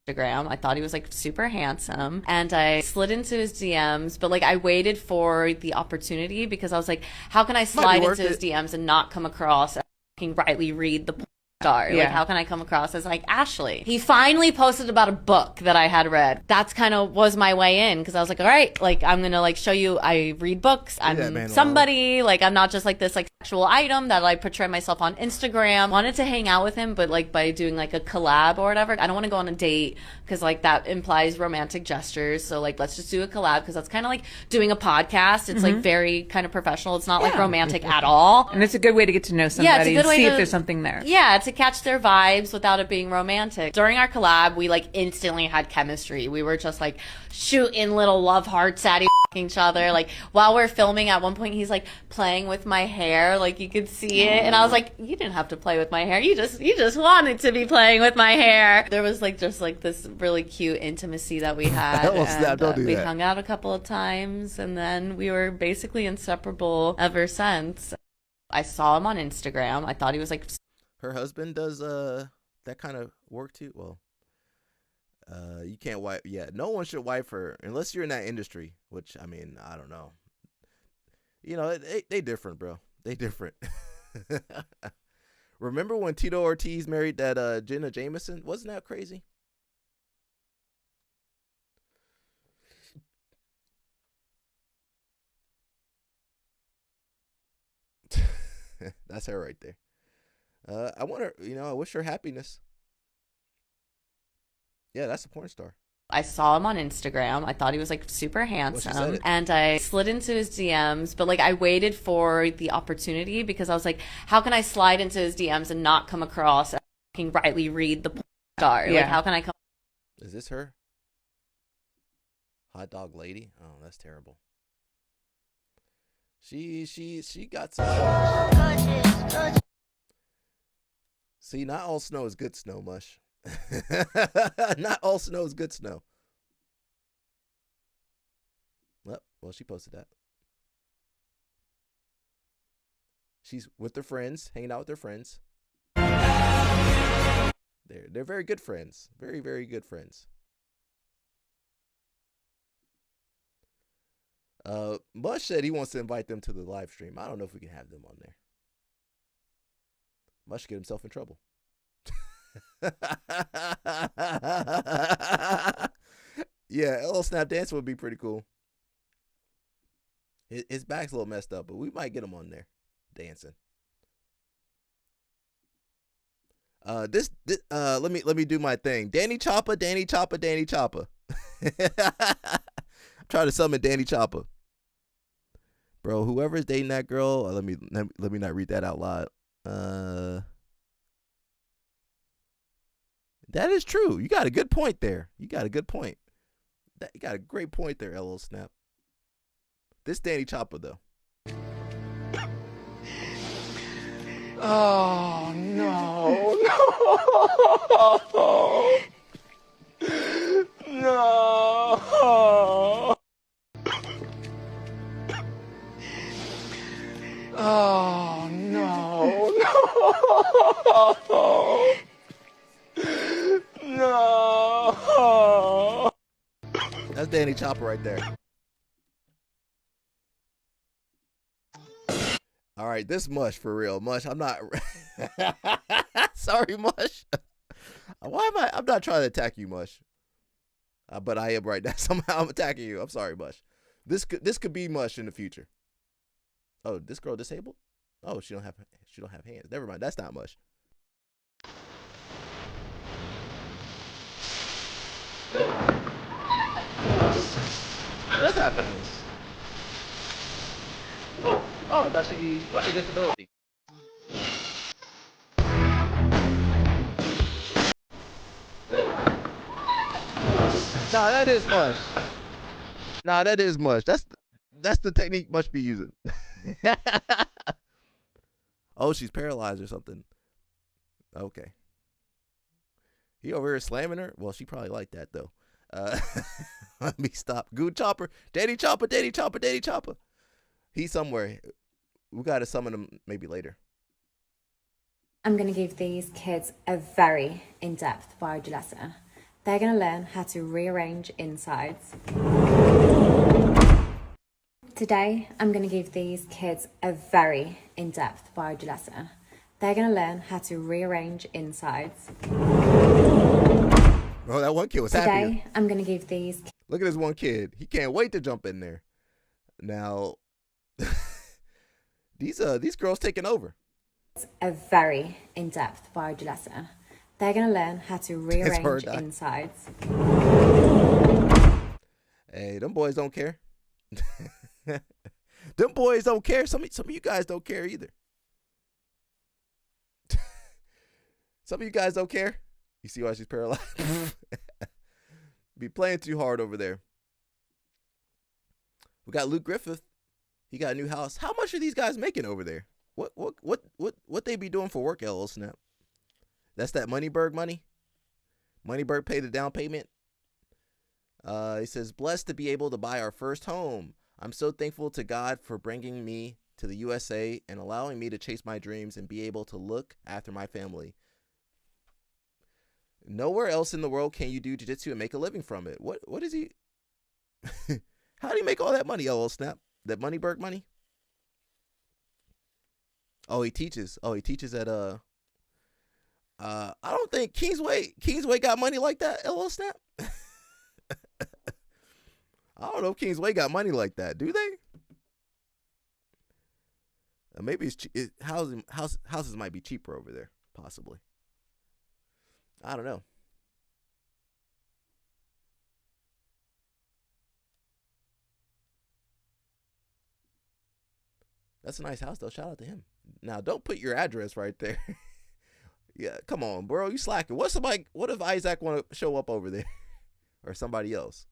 S8: Instagram. I thought he was like super handsome and I slid into his DMs, but like I waited for the opportunity because I was like, how can I slide into his DMs and not come across and fucking rightly read the star? Like, how can I come across as like Ashley? He finally posted about a book that I had read. That's kind of was my way in because I was like, all right, like I'm gonna like show you I read books. I'm somebody, like I'm not just like this like sexual item that I portray myself on Instagram. Wanted to hang out with him, but like by doing like a collab or whatever. I don't want to go on a date because like that implies romantic gestures. So like let's just do a collab because that's kind of like doing a podcast. It's like very kind of professional. It's not like romantic at all.
S9: And it's a good way to get to know somebody and see if there's something there.
S8: Yeah, to catch their vibes without it being romantic. During our collab, we like instantly had chemistry. We were just like shooting little love hearts at each other. Like while we're filming, at one point he's like playing with my hair, like you could see it, and I was like, you didn't have to play with my hair. You just wanted to be playing with my hair. There was like just like this really cute intimacy that we had. We hung out a couple of times, and then we were basically inseparable ever since. I saw him on Instagram. I thought he was like.
S1: Her husband does that kind of work too. Well, you can't wipe. Yeah, no one should wipe her unless you're in that industry. Which I mean, I don't know. You know, they different, bro. They different. Remember when Tito Ortiz married that Jenna Jameson? Wasn't that crazy? That's her right there. I want her, I wish her happiness. Yeah, that's a porn star.
S8: I saw him on Instagram. I thought he was like super handsome, and I slid into his DMs, but like I waited for the opportunity because I was like, how can I slide into his DMs and not come across and fucking rightly read the porn star?
S9: Yeah.
S8: Like, how can I come?
S1: Is this her? Hot dog lady? Oh, that's terrible. She got some. See, not all snow is good snow, Mush. Not all snow is good snow. Well, she posted that. She's with her friends, hanging out with her friends. They're very good friends. Very, very good friends. Mush said he wants to invite them to the live stream. I don't know if we can have them on there. Mush get himself in trouble. Yeah, a little snap dance would be pretty cool. His back's a little messed up, but we might get him on there dancing. Let me do my thing. Danny Choppa. I'm trying to summon Danny Choppa. Bro, whoever's dating that girl, let me not read that out loud. That is true. You got a good point there. You got a great point there, LL Snap. This Danny Choppa though.
S7: Oh no, no. Oh no, no.
S1: That's Danny Choppa right there. All right, this Mush for real. Mush, I'm not. Sorry, Mush. I'm not trying to attack you, Mush. But I am right now. Somehow I'm attacking you. I'm sorry, Mush. This could be Mush in the future. Oh, this girl disabled? Oh, she don't have hands. Never mind. That's not Mush. What's happening? Oh, that's a disability. Nah, that is Mush. Nah, that is Mush. That's the technique Mush be using. Oh, she's paralyzed or something. Okay. He over here slamming her? Well, she probably like that though. Let me stop. Good Chopper. Danny Chopper. He's somewhere. We gotta summon him maybe later.
S10: I'm going to give these kids a very in-depth biology lesson. They're going to learn how to rearrange insides. Today, I'm going to give these kids a very in-depth biology lesson. They're going to learn how to rearrange insides.
S1: Bro, that one kid was happy.
S10: Today, I'm going to give these...
S1: Look at this one kid. He can't wait to jump in there. Now, these girls taking over.
S10: A very in-depth biology lesson. They're going to learn how to rearrange insides.
S1: Hey, them boys don't care. Them boys don't care. Some of you guys don't care either. Some of you guys don't care. You see why she's paralyzed? Be playing too hard over there. We got Luke Griffith. He got a new house. How much are these guys making over there? What they be doing for work, LL Snap? That's that Moneyberg money. Moneyberg paid the down payment. He says, blessed to be able to buy our first home. I'm so thankful to God for bringing me to the USA and allowing me to chase my dreams and be able to look after my family. Nowhere else in the world can you do jiu-jitsu and make a living from it. What is he? How do you make all that money, LL Snap? That Moneyberg money? Oh, he teaches. Oh, he teaches at I don't think Kingsway got money like that, LL Snap. I don't know if Kingsway got money like that. Do they? Maybe houses might be cheaper over there, possibly. I don't know. That's a nice house, though. Shout out to him. Now, don't put your address right there. Yeah, come on, bro. You slacking. What if Isaac want to show up over there? Or somebody else?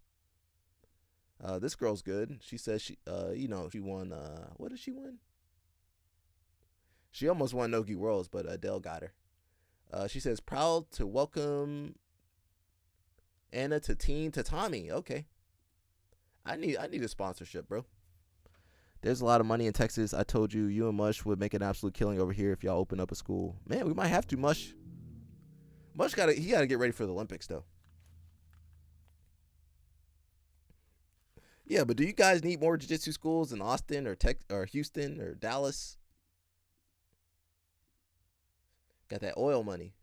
S1: This girl's good. She says she won, what did she win? She almost won Nogi Worlds, but Adele got her. She says, proud to welcome Anna to Team Tatami. Okay. I need a sponsorship, bro. There's a lot of money in Texas. I told you and Mush would make an absolute killing over here if y'all open up a school. Man, we might have to, Mush. Mush gotta get ready for the Olympics, though. Yeah, but do you guys need more jiu-jitsu schools in Austin or Houston or Dallas? Got that oil money.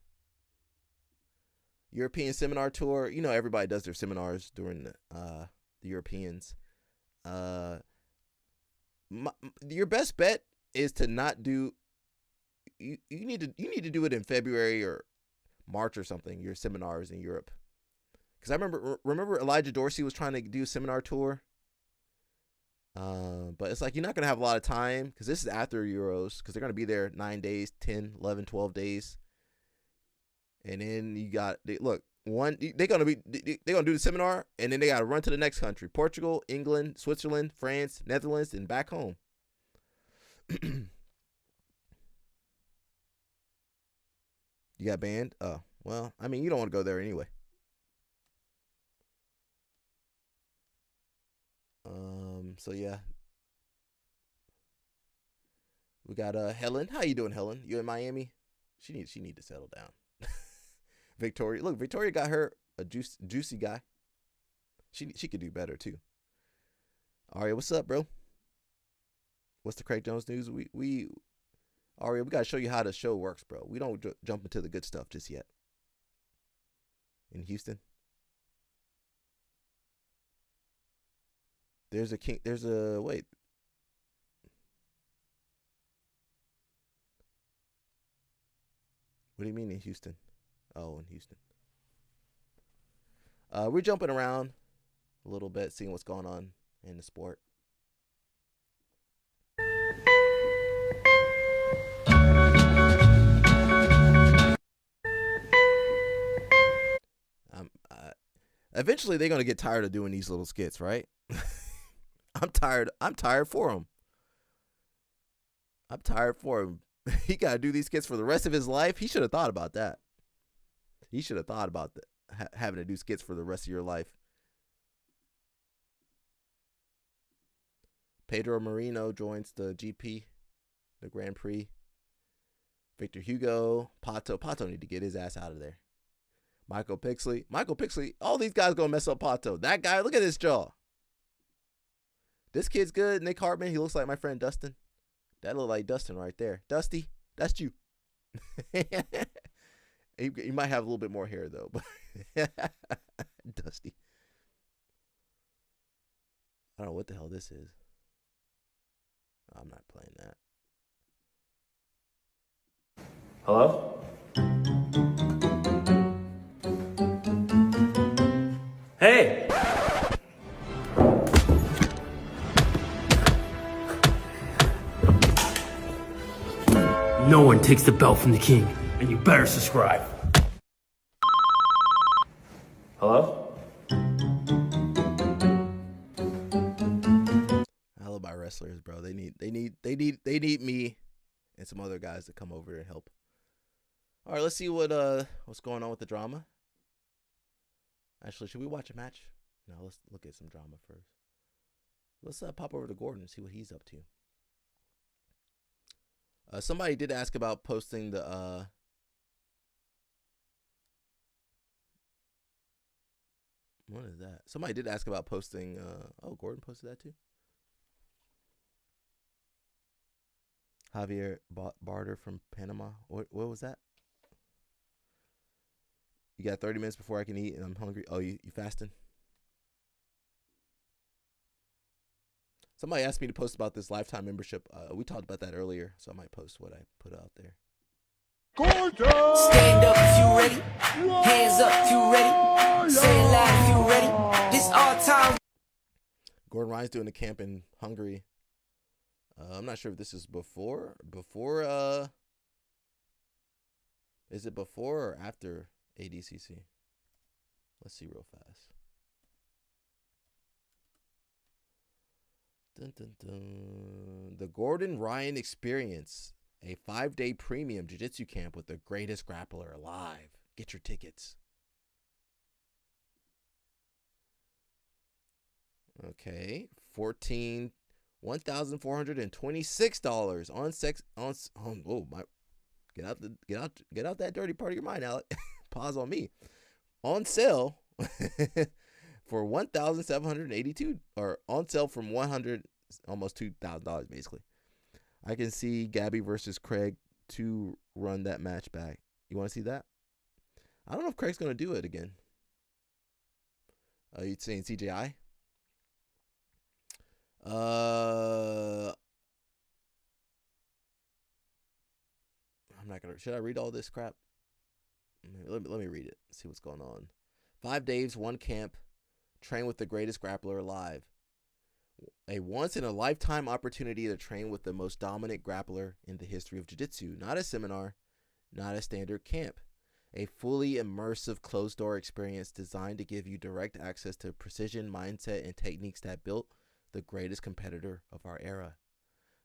S1: European seminar tour. You know everybody does their seminars during the Europeans. Your best bet is to not do. You need to do it in February or March or something. Your seminars in Europe, because I remember Elijah Dorsey was trying to do a seminar tour. But it's like you're not going to have a lot of time because this is after Euros, because they're going to be there 9 days, 10, 11, 12 days. And then you got, they're going to do the seminar, and then they got to run to the next country: Portugal, England, Switzerland, France, Netherlands, and back home. You got banned? Oh, well, I mean, you don't want to go there anyway. So yeah. We got Helen. How you doing, Helen? You in Miami? She need to settle down. Victoria. Look, Victoria got her a juicy guy. She could do better too. Aria, what's up, bro? What's the Craig Jones news? Aria, we gotta show you how the show works, bro. We don't jump into the good stuff just yet. In Houston. Wait. What do you mean in Houston? Oh, in Houston. We're jumping around a little bit, seeing what's going on in the sport. Eventually, they're gonna get tired of doing these little skits, right? I'm tired for him. I'm tired for him. He got to do these skits for the rest of his life. He should have thought about that. He should have thought about having to do skits for the rest of your life. Pedro Marino joins the GP, the Grand Prix. Victor Hugo, Pato need to get his ass out of there. Michael Pixley, all these guys gonna mess up Pato. That guy, look at his jaw. This kid's good. Nick Hartman, he looks like my friend Dustin. That look like Dustin right there. Dusty, that's you. He might have a little bit more hair though, but Dusty. I don't know what the hell this is. I'm not playing that.
S11: Hello? Hey! No one takes the belt from the king, and you better subscribe. Hello?
S1: Alibi wrestlers, bro. They need me and some other guys to come over and help. All right, let's see what's going on with the drama. Actually, should we watch a match? No, let's look at some drama first. Let's pop over to Gordon and see what he's up to. Somebody did ask about posting the what is that? Somebody did ask about posting Gordon posted that too. Javier Barter from Panama. What was that? You got 30 minutes before I can eat and I'm hungry. Oh, you fasting? Somebody asked me to post about this lifetime membership. We talked about that earlier, so I might post what I put out there.
S12: Stand up if you ready. Hands up if you ready. Say it loud if you ready. This all time.
S1: Gordon Ryan's doing a camp in Hungary. I'm not sure if this is before. Is it before or after ADCC? Let's see real fast. Dun, dun, dun. The Gordon Ryan Experience, a 5-day premium jiu-jitsu camp with the greatest grappler alive. Get your tickets. Okay, $1,426 on sex on. Oh my! Get out that dirty part of your mind, Alec. Pause on me. On sale for $1,782, or on sale from $100, almost $2,000 basically. I can see Gabby versus Craig to run that match back. You want to see that? I don't know if Craig's gonna do it again. You saying CJI? I'm not gonna. Should I read all this crap? Let me read it. See what's going on. 5 days, 1 camp. Train with the greatest grappler alive. A once-in-a-lifetime opportunity to train with the most dominant grappler in the history of jiu-jitsu. Not a seminar, not a standard camp. A fully immersive closed-door experience designed to give you direct access to precision, mindset, and techniques that built the greatest competitor of our era.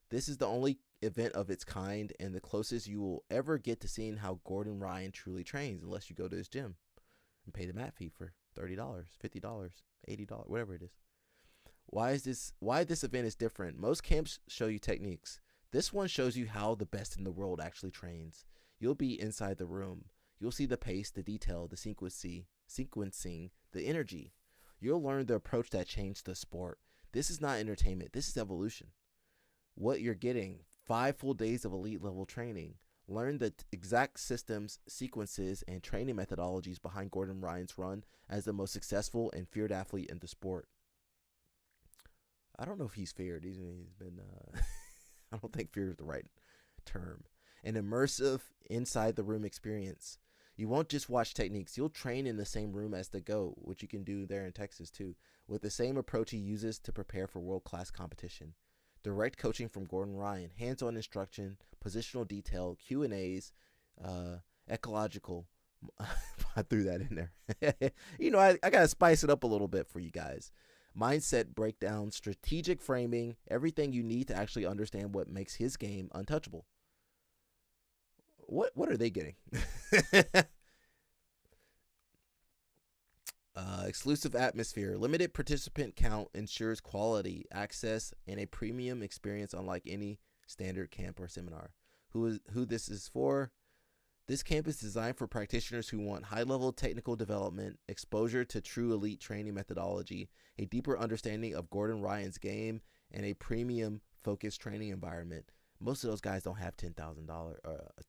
S1: This is the only event of its kind and the closest you will ever get to seeing how Gordon Ryan truly trains, unless you go to his gym and pay the mat fee for $30, $50, $80, whatever it is. Why this event is different? Most camps show you techniques. This one shows you how the best in the world actually trains. You'll be inside the room. You'll see the pace, the detail, the sequencing, the energy. You'll learn the approach that changed the sport. This is not entertainment. This is evolution. What you're getting, 5 full days of elite level training. Learn the exact systems, sequences, and training methodologies behind Gordon Ryan's run as the most successful and feared athlete in the sport. I don't know if he's feared. He's been, I don't think fear is the right term. An immersive, inside-the-room experience. You won't just watch techniques. You'll train in the same room as the GOAT, which you can do there in Texas too, with the same approach he uses to prepare for world-class competition. Direct coaching from Gordon Ryan, hands-on instruction, positional detail, Q&As, ecological. I threw that in there. I got to spice it up a little bit for you guys. Mindset breakdown, strategic framing, everything you need to actually understand what makes his game untouchable. What are they getting? Exclusive atmosphere. Limited participant count ensures quality, access, and a premium experience unlike any standard camp or seminar. Who this is for? This camp is designed for practitioners who want high-level technical development, exposure to true elite training methodology, a deeper understanding of Gordon Ryan's game, and a premium-focused training environment. Most of those guys don't have $10,000 or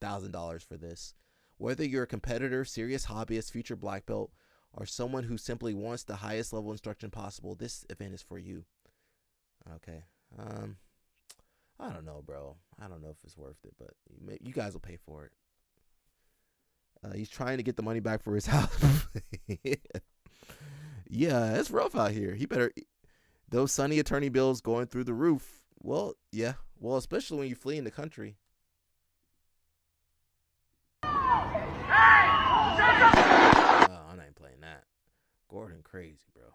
S1: $1,000 for this. Whether you're a competitor, serious hobbyist, future black belt, or someone who simply wants the highest level instruction possible, this event is for you. Okay. I don't know, bro. I don't know if it's worth it, but you guys will pay for it. He's trying to get the money back for his house. Yeah, it's rough out here. He better. Those Sonny attorney bills going through the roof. Well, yeah. Well, especially when you flee in the country. I ain't playing that. Gordon crazy, bro.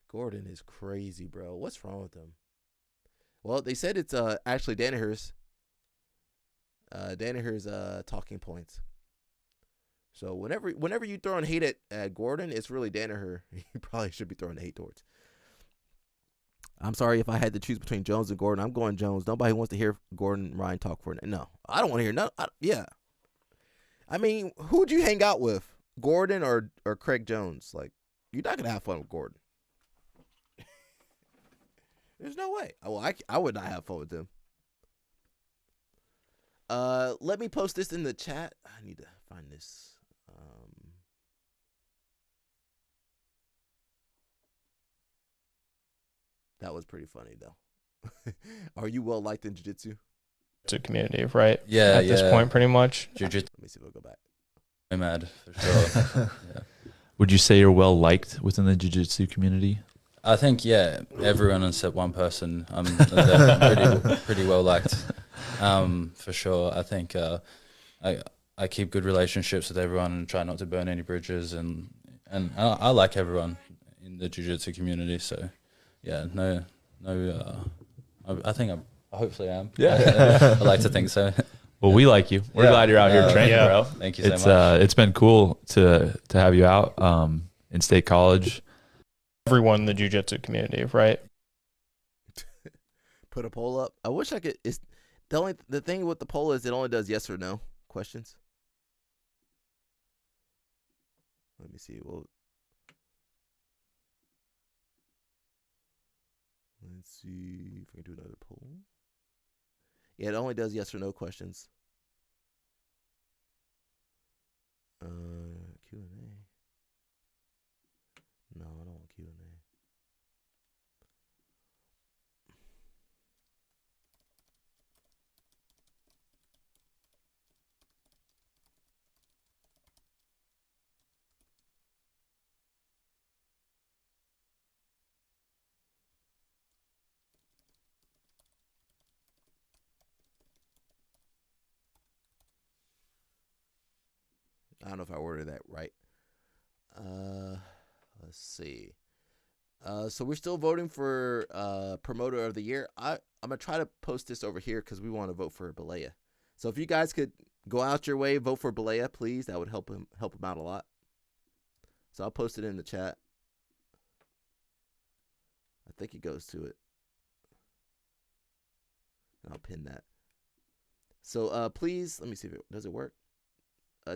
S1: Gordon is crazy, bro. What's wrong with him? Well, they said it's actually Danaher's talking points. So whenever you throwing hate at Gordon, it's really Danaher you probably should be throwing hate towards. I'm sorry if I had to choose between Jones and Gordon. I'm going Jones. Nobody wants to hear Gordon Ryan talk for it. No, I don't want to hear none. Yeah. I mean, who'd you hang out with? Gordon or Craig Jones? Like, you're not going to have fun with Gordon. There's no way. Well, I would not have fun with them. Let me post this in the chat. I need to find this. That was pretty funny though. Are you well liked in jiu-jitsu?
S13: It's a community, right?
S14: Yeah,
S13: At this point, pretty much.
S14: Jiu-jitsu.
S1: Let me see if we'll go back.
S14: I'm mad for sure. Yeah.
S16: Would you say you're well liked within the jiu-jitsu community?
S14: I think everyone except one person. I'm pretty well liked, for sure. I think I keep good relationships with everyone and try not to burn any bridges, and I like everyone in the jiu-jitsu community. So yeah, I think I hopefully am.
S16: Yeah,
S14: I like to think so.
S16: Well, we like you. We're glad you're out here training, bro.
S14: Thank you so much.
S16: It's been cool to have you out in State College.
S13: Everyone in the jiu-jitsu community, right?
S1: Put a poll up. I wish I could. It's the thing with the poll is it only does yes or no questions. Let me see. Well, let's see if we can do another poll. Yeah, it only does yes or no questions. Q&A. No, I don't want Q&A. I don't know if I worded that right. Let's see. So we're still voting for promoter of the year. I'm gonna try to post this over here because we want to vote for Balea. So if you guys could go out your way, vote for Balea, please. That would help him out a lot. So I'll post it in the chat. I think it goes to it. And I'll pin that. So please, let me see if does it work.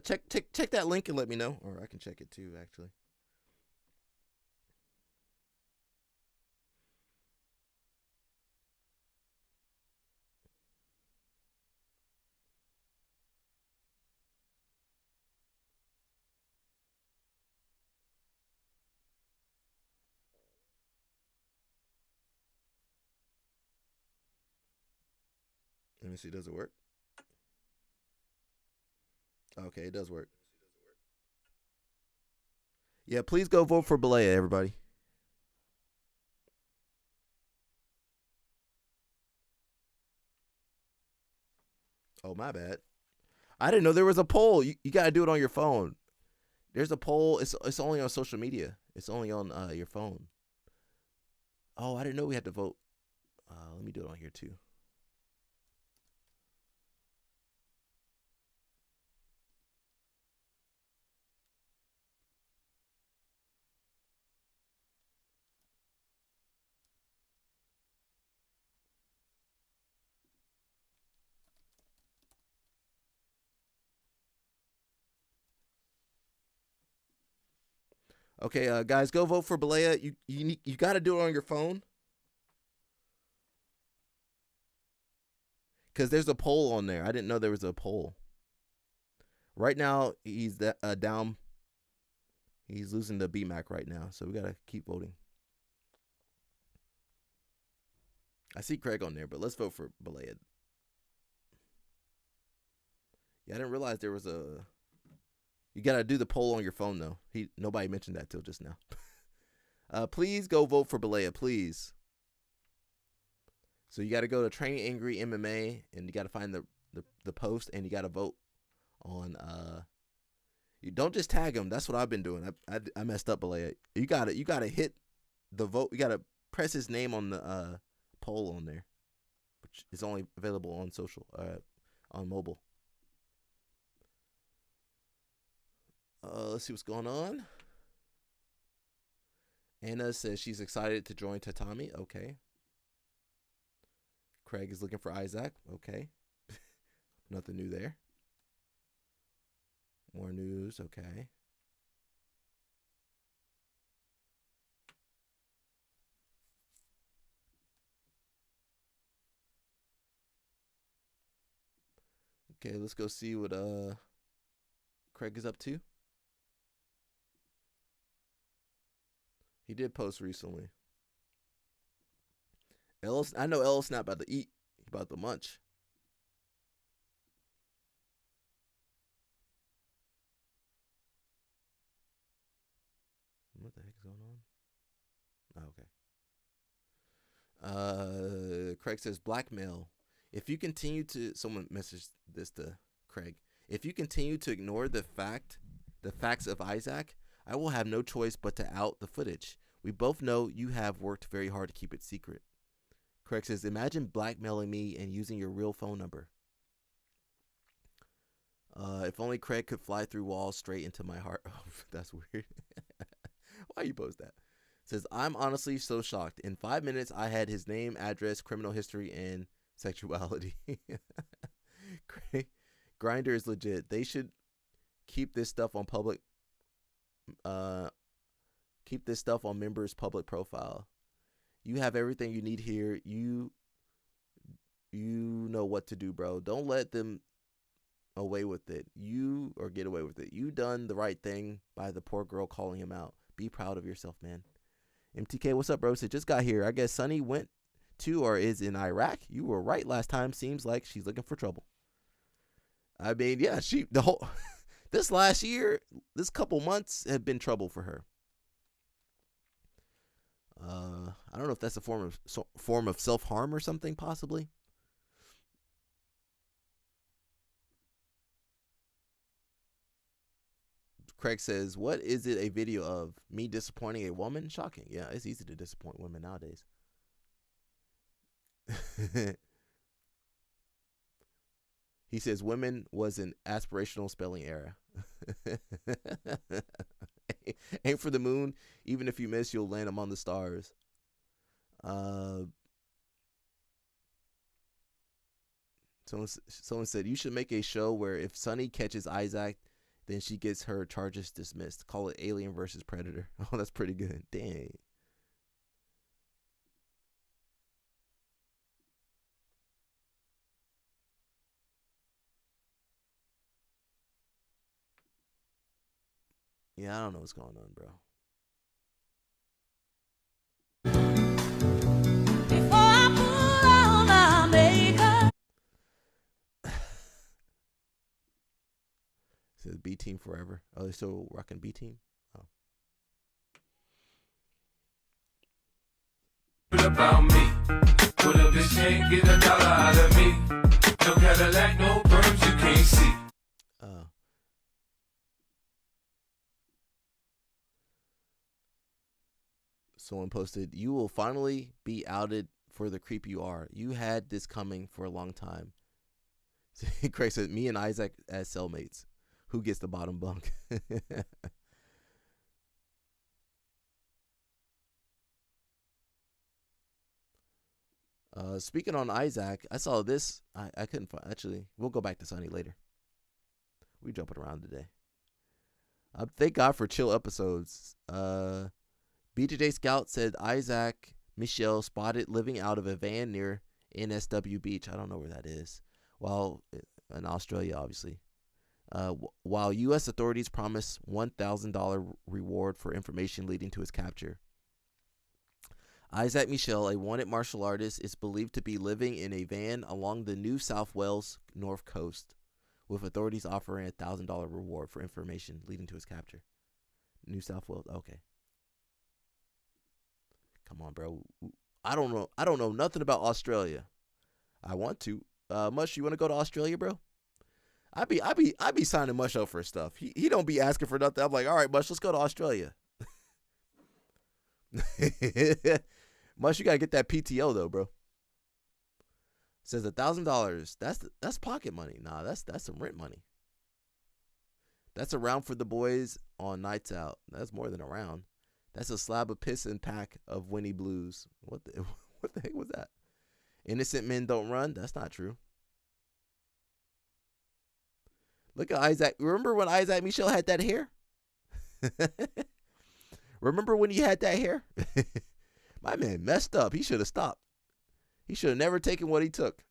S1: Check that link and let me know, or I can check it too, actually. Let me see, does it work? Okay, it does work. Yeah, please go vote for Balea, everybody. Oh, my bad. I didn't know there was a poll. You got to do it on your phone. There's a poll. It's only on social media. It's only on your phone. Oh, I didn't know we had to vote. Let me do it on here too. Okay, guys, go vote for Balea. You got to do it on your phone. Because there's a poll on there. I didn't know there was a poll. Right now, he's down. He's losing to BMAC right now, so we got to keep voting. I see Craig on there, but let's vote for Balea. Yeah, I didn't realize there was a... You got to do the poll on your phone, though. Nobody mentioned that till just now. Please go vote for Balea, please. So you got to go to Training Angry MMA, and you got to find the post, and you got to vote on... You don't just tag him. That's what I've been doing. I messed up, Balea. You got to hit the vote. You got to press his name on the poll on there, which is only available on social, on mobile. Let's see what's going on. Anna says she's excited to join Tatami. Okay. Craig is looking for Isaac. Okay. Nothing new there. More news. Okay. Okay, let's go see what Craig is up to. He did post recently. I know Ellis not about to eat. He about to munch. What the heck is going on? Oh, okay. Craig says blackmail. If you continue to, someone messaged this to Craig. If you continue to ignore the facts of Isaac, I will have no choice but to out the footage. We both know you have worked very hard to keep it secret. Craig says, imagine blackmailing me and using your real phone number. If only Craig could fly through walls straight into my heart. Oh, that's weird. Why you post that? It says, I'm honestly so shocked. In 5 minutes, I had his name, address, criminal history, and sexuality. Grindr is legit. They should keep this stuff on public. Keep this stuff on members' public profile. You have everything you need here. You know what to do, bro. Don't let them away with it. Get away with it. You done the right thing by the poor girl calling him out. Be proud of yourself, man. MTK, what's up, bro? So just got here. I guess Sunny went to or is in Iraq. You were right last time. Seems like she's looking for trouble. I mean, yeah, this last year, this couple months have been trouble for her. I don't know if that's a form of self-harm or something, possibly. Craig says, what is it a video of? Me disappointing a woman? Shocking. Yeah, it's easy to disappoint women nowadays. He says, women was an aspirational spelling era. Aim for the moon. Even if you miss, you'll land among the stars. Someone said, you should make a show where if Sunny catches Isaac, then she gets her charges dismissed. Call it Alien versus Predator. Oh, that's pretty good. Dang. Yeah, I don't know what's going on, bro. Before I put on my makeup. Says B Team forever. Oh, they're still rocking B Team? Oh.
S4: About me. Put up this can't get $1 out of me. No Cadillac, no perms you can't see.
S1: Someone posted, you will finally be outed for the creep you are. You had this coming for a long time. Craig said, me and Isaac as cellmates. Who gets the bottom bunk? Speaking on Isaac, I saw this. I couldn't find. Actually, we'll go back to Sunny later. We jumping around today. Thank God for chill episodes. BJJ Scout said Isaac Michelle spotted living out of a van near NSW Beach. I don't know where that is. While in Australia, obviously. While U.S. authorities promise $1,000 reward for information leading to his capture. Isaac Michelle, a wanted martial artist, is believed to be living in a van along the New South Wales north coast, with authorities offering $1,000 reward for information leading to his capture. New South Wales, okay. Come on, bro. I don't know nothing about Australia. I want to. Mush, you want to go to Australia, bro? I be signing Mush up for stuff. He don't be asking for nothing. I'm like, all right, Mush, let's go to Australia. Mush, you gotta get that PTO though, bro. Says $1,000. That's pocket money. Nah, that's some rent money. That's a round for the boys on nights out. That's more than a round. That's a slab of piss and pack of Winnie Blues. What the heck was that? Innocent men don't run? That's not true. Look at Isaac. Remember when Isaac Michelle had that hair? Remember when he had that hair? My man messed up. He should have stopped. He should have never taken what he took.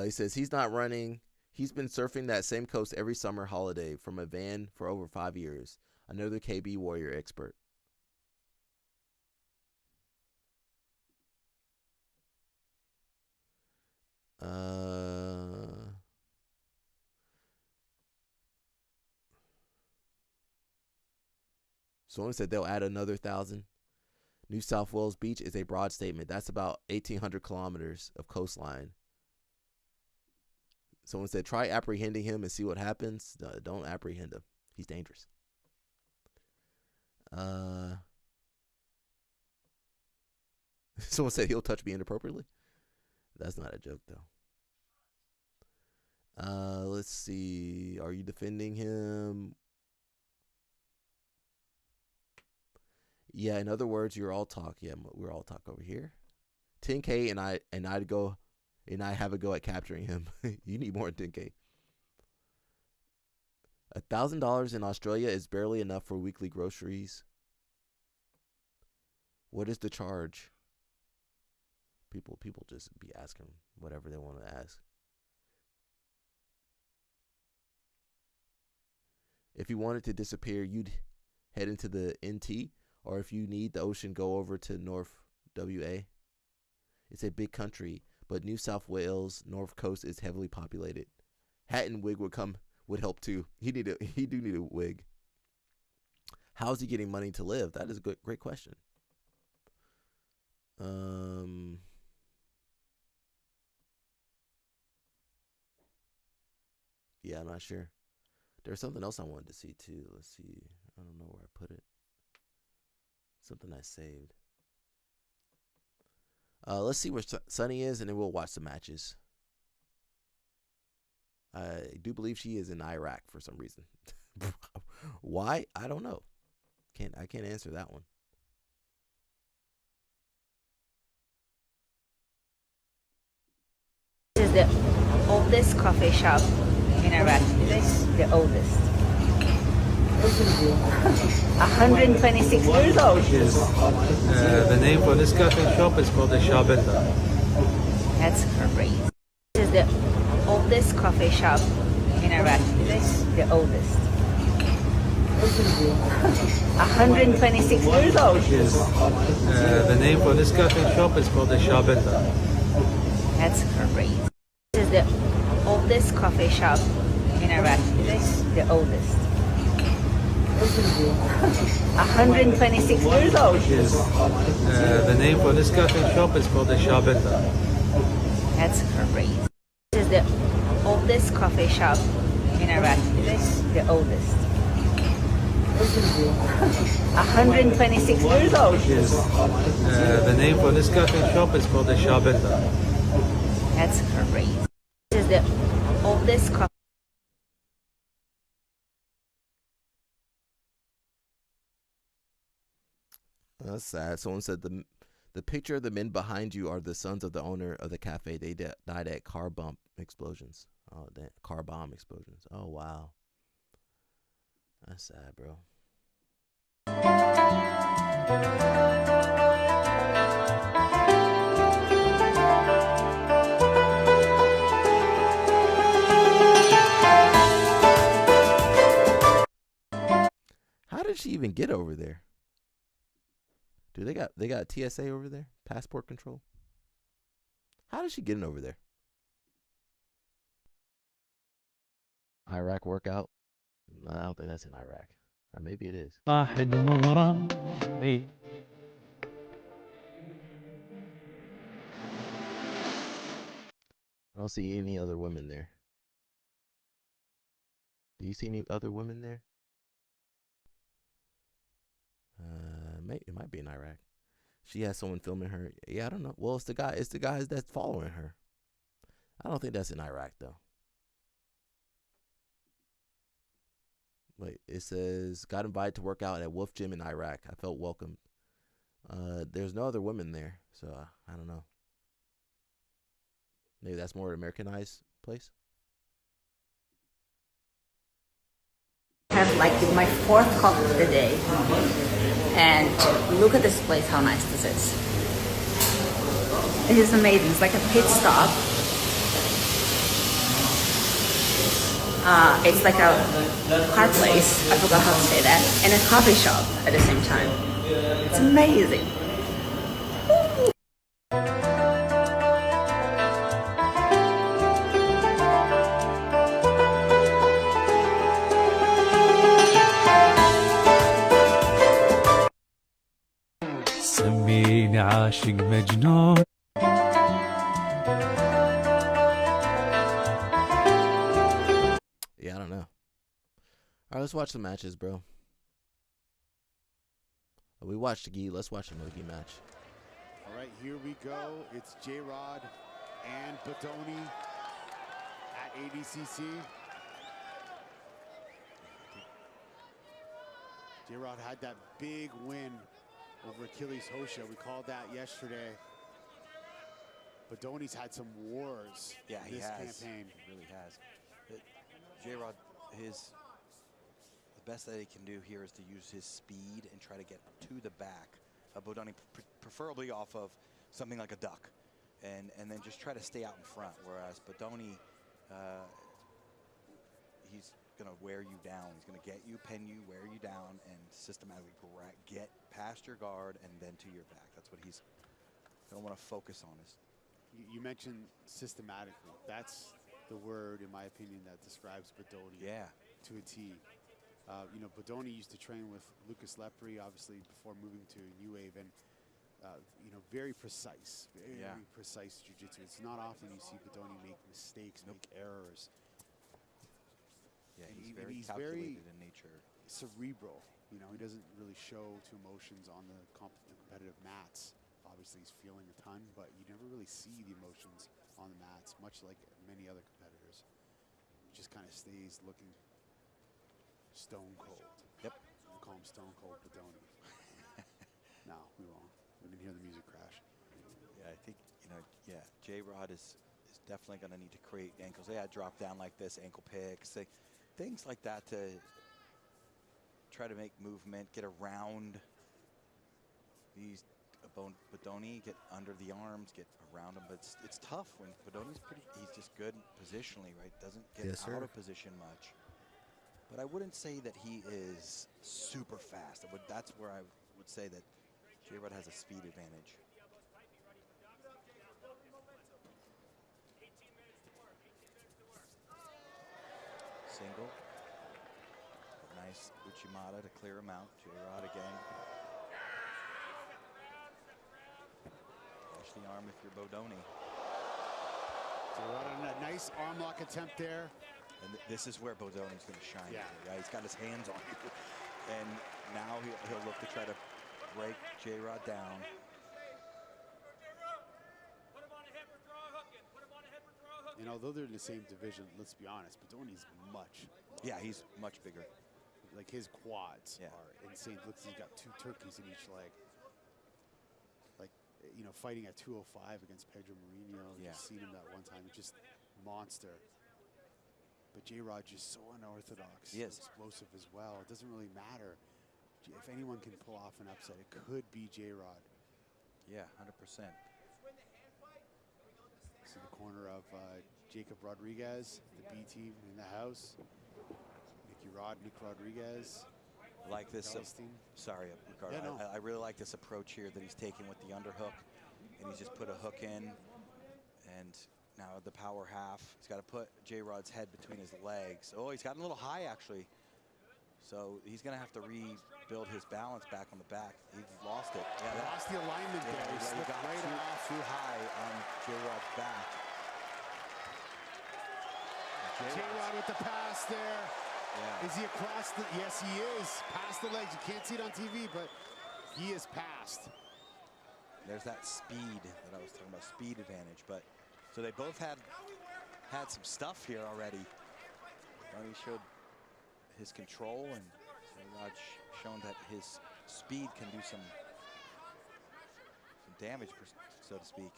S1: He says he's not running. He's been surfing that same coast every summer holiday from a van for over 5 years. Another KB Warrior expert. Someone said they'll add another 1,000. New South Wales beach is a broad statement. That's about 1,800 kilometers of coastline. Someone said try apprehending him and see what happens. Don't apprehend him. He's dangerous. Someone said he'll touch me inappropriately. That's not a joke, though. Let's see. Are you defending him? Yeah, in other words, you're all talk. Yeah, we're all talk over here. 10K and I have a go at capturing him. You need more than 10K. $1,000 in Australia is barely enough for weekly groceries. What is the charge? People just be asking whatever they want to ask. If you wanted to disappear, you'd head into the NT, or if you need the ocean, go over to North WA. It's a big country, but New South Wales North Coast is heavily populated. Hat and wig would help too. He do need a wig. How's he getting money to live? That is a great question. Yeah, I'm not sure. There's something else I wanted to see too. Let's see. I don't know where I put it. Something I saved. Let's see where Sunny is, and then we'll watch the matches. I do believe she is in Iraq for some reason. Why? I don't know. I can't answer that one.
S17: This is the oldest coffee shop in Iraq. This is the oldest. 126 years old.
S18: The name for this coffee shop is called the Shabenda.
S17: That's crazy. This is the oldest coffee shop in Iraq. This is the oldest. 126 years old.
S18: The name for this coffee shop is called the Shabenda.
S17: That's crazy. This is the oldest coffee shop in Iraq. This is the oldest. 126 years old.
S18: The name for this coffee shop is called the Shabenda.
S17: That's crazy. This is the oldest coffee shop in Iraq. This is the oldest. 126 years old.
S18: The name for this coffee shop is called the Shabenda.
S17: That's crazy. This is the oldest coffee.
S1: That's sad. Someone said the picture of the men behind you are the sons of the owner of the cafe. They died at car bomb explosions. Oh, car bomb explosions. Oh, wow. That's sad, bro. How did she even get over there? Dude, they got TSA over there? Passport control? How did she get in over there? Iraq workout? I don't think that's in Iraq. Or maybe it is. I don't see any other women there. Do you see any other women there? It might be in Iraq. She has someone filming her. Yeah, I don't know. Well, it's the guys that's following her. I don't think that's in Iraq though. Wait, it says got invited to work out at Wolf Gym in Iraq. I felt welcomed. There's no other women there, so I don't know. Maybe that's more Americanized place.
S17: Have like my fourth cup of the day, and look at this place, how nice this is. It is amazing. It's like a pit stop It's like a car place, I forgot how to say that, and a coffee shop at the same time. It's amazing.
S18: سميني عاشق مجنون.
S1: Yeah, I don't know. All right, let's watch the matches, bro. We watched the gi. Let's watch the no gi match.
S19: All right, here we go. It's J-Rod and Bodoni at ADCC. J-Rod had that big win over Achilles Hosha. We called that yesterday. Bodoni's had some wars this campaign.
S20: He really has. J-Rod, the best that he can do here is to use his speed and try to get to the back of Bodoni, preferably off of something like a duck, and then just try to stay out in front. Whereas Bodoni, he's going to wear you down. He's going to get you, pin you, wear you down, and systematically get past your guard and then to your back. That's what he's going to want to focus on.
S19: You mentioned systematically. That's the word, in my opinion, that describes Bodoni to a T. You know, Bodoni used to train with Lucas Lepri, obviously, before moving to New Wave, and you know, very precise, very precise jiu-jitsu. It's not often you see Bodoni make mistakes, make errors.
S20: Yeah, he's very calculated in nature.
S19: Cerebral. You know, he doesn't really show to emotions on the competitive mats. Obviously, he's feeling a ton, but you never really see the emotions on the mats, much like many other competitors. He just kind of stays looking stone cold.
S20: Yep.
S19: We'll call him Stone Cold Bodoni. No, we won't. We didn't hear the music crash.
S20: Yeah, I think, you know, J-Rod is definitely going to need to create ankles. Drop down like this, ankle picks, things like that to try to make movement, get around these Bodoni, get under the arms, get around him. But it's tough when Bodoni's he's just good positionally, right? Doesn't get out of position much. But I wouldn't say that he is super fast. That's where I would say that J-Rod has a speed advantage. Single. Nice Uchimata to clear him out. J-Rod again. Dash the arm if you're Bodoni.
S19: J-Rod on a nice arm lock attempt there.
S20: And this is where Bodoni's going to shine. Right? He's got his hands on you. And now he'll look to try to break J-Rod down.
S19: And although they're in the same division, let's be honest, Bodoni's much.
S20: Yeah, he's much bigger.
S19: Like his quads are insane. Looks like he's got 2 turkeys in each leg. Like, you know, fighting at 205 against Pedro Mourinho. You've seen him that one time. He's just monster. But J-Rod just so unorthodox.
S20: He is.
S19: Explosive as well. It doesn't really matter. If anyone can pull off an upset, it could be J-Rod.
S20: Yeah, 100%.
S19: See the corner of Jacob Rodriguez, the B team in the house. Nick Rodriguez.
S20: I like this. Sorry, Ricardo.
S19: Yeah, no.
S20: I really like this approach here that he's taking with the underhook. And he's just put a hook in. And now the power half. He's got to put J-Rod's head between his legs. Oh, he's gotten a little high, actually. So he's going to have to rebuild his balance back on the back. He's lost it.
S19: Yeah, lost the alignment there.
S20: He got too high on J-Rod's back.
S19: J-Rod with the pass there.
S20: Yeah.
S19: Is he across the? Yes, he is. Past the legs. You can't see it on TV, but he is past.
S20: There's that speed that I was talking about, speed advantage. But so they both had some stuff here already. He showed his control, and J-Rod shown that his speed can do some damage, so to speak.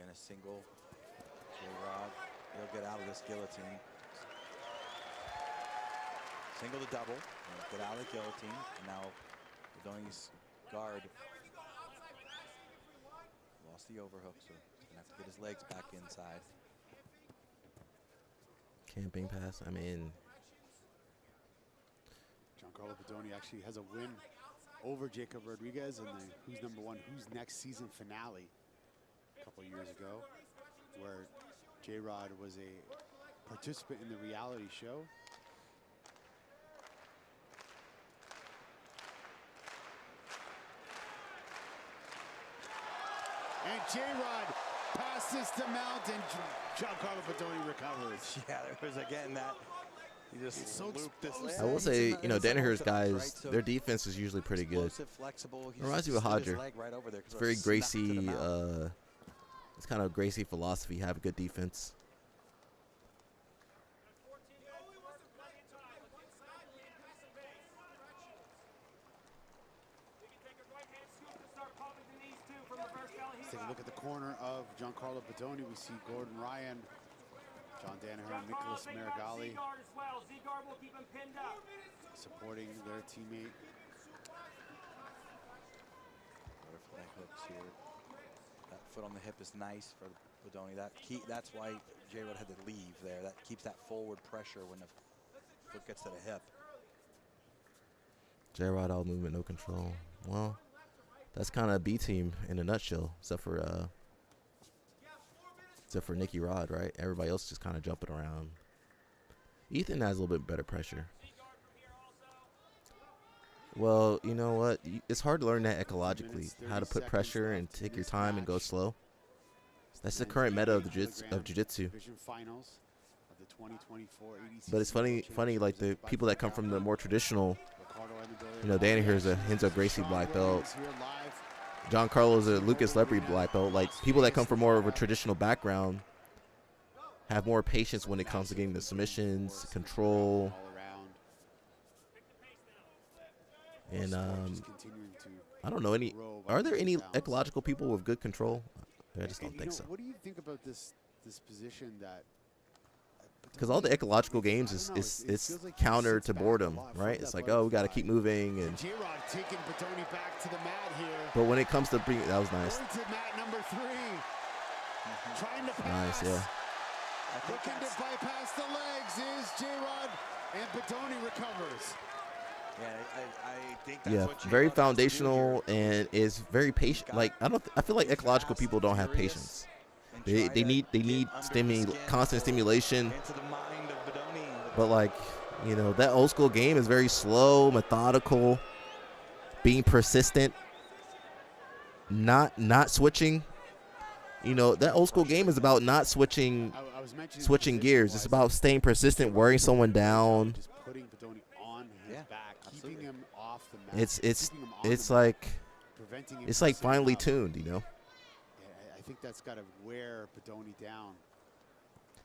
S20: a single. J-Rod, he'll get out of this guillotine. Single to double, and get out of the guillotine. And now Bodoni's guard lost the overhook, so he's gonna have to get his legs back inside.
S1: Camping pass. I mean,
S19: Giancarlo Bodoni actually has a win over Jacob Rodriguez in the Who's Number One, Who's Next season finale a couple years ago, where J-Rod was a participant in the reality show. And J-Rod passes to Mount, and Giancarlo Bodoni recovers.
S20: Yeah, there was again that he just looped this.
S1: I will say, you know, Danaher's guys, their defense is usually pretty good.
S20: Flexible.
S1: Reminds me of Hodger.
S20: Right over there,
S1: It's very Gracie. It's kind of Gracie philosophy. Have a good defense.
S19: Let's take a look at the corner of Giancarlo Bodoni. We see Gordon Ryan, John Danaher, and Nicholas Marigali supporting their teammate.
S20: Butterfly hooks here. That foot on the hip is nice for Bodoni. That's why J-Rod had to leave there. That keeps that forward pressure when the foot gets to the hip.
S1: J-Rod all movement, no control. Well, that's kind of B team in a nutshell, except for Nicky Rod, right? Everybody else just kind of jumping around. Ethan has a little bit better pressure. Well, you know what? It's hard to learn that ecologically, how to put pressure and take your time and go slow. That's the current meta of jiu-jitsu. But it's funny, like the people that come from the more traditional, you know, Danaher's a Renzo Gracie black belt. Giancarlo's a Lucas Lepre black belt. Like, people that come from more of a traditional background have more patience when it comes to getting the submissions, control. And I don't know any. Are there any ecological people with good control? I just don't think so.
S19: What do you think about this position that?
S1: Because all the ecological games is counter to boredom, right? It's like, oh, we got to keep moving, and.
S19: J-Rod taking Bodoni back to the mat here.
S1: But when it comes to bringing, that was nice.
S19: Going to mat number 3. Trying to
S1: Nice,
S19: pass.
S1: yeah.
S19: Looking to bypass the legs is J-Rod, and Bodoni recovers.
S20: Yeah, I think that's what
S1: very
S20: J-Rod
S1: foundational and is very patient. Like, I feel like ecological people don't have patience. They need constant stimulation. But like, you know, that old school game is very slow, methodical, being persistent, not switching. You know, that old school game is about not switching gears. It's about staying persistent, wearing someone down.
S19: Just putting Bodoni on his back, keeping him off the mat.
S1: It's like finely tuned, you know.
S19: I think that's got to wear Bodoni down.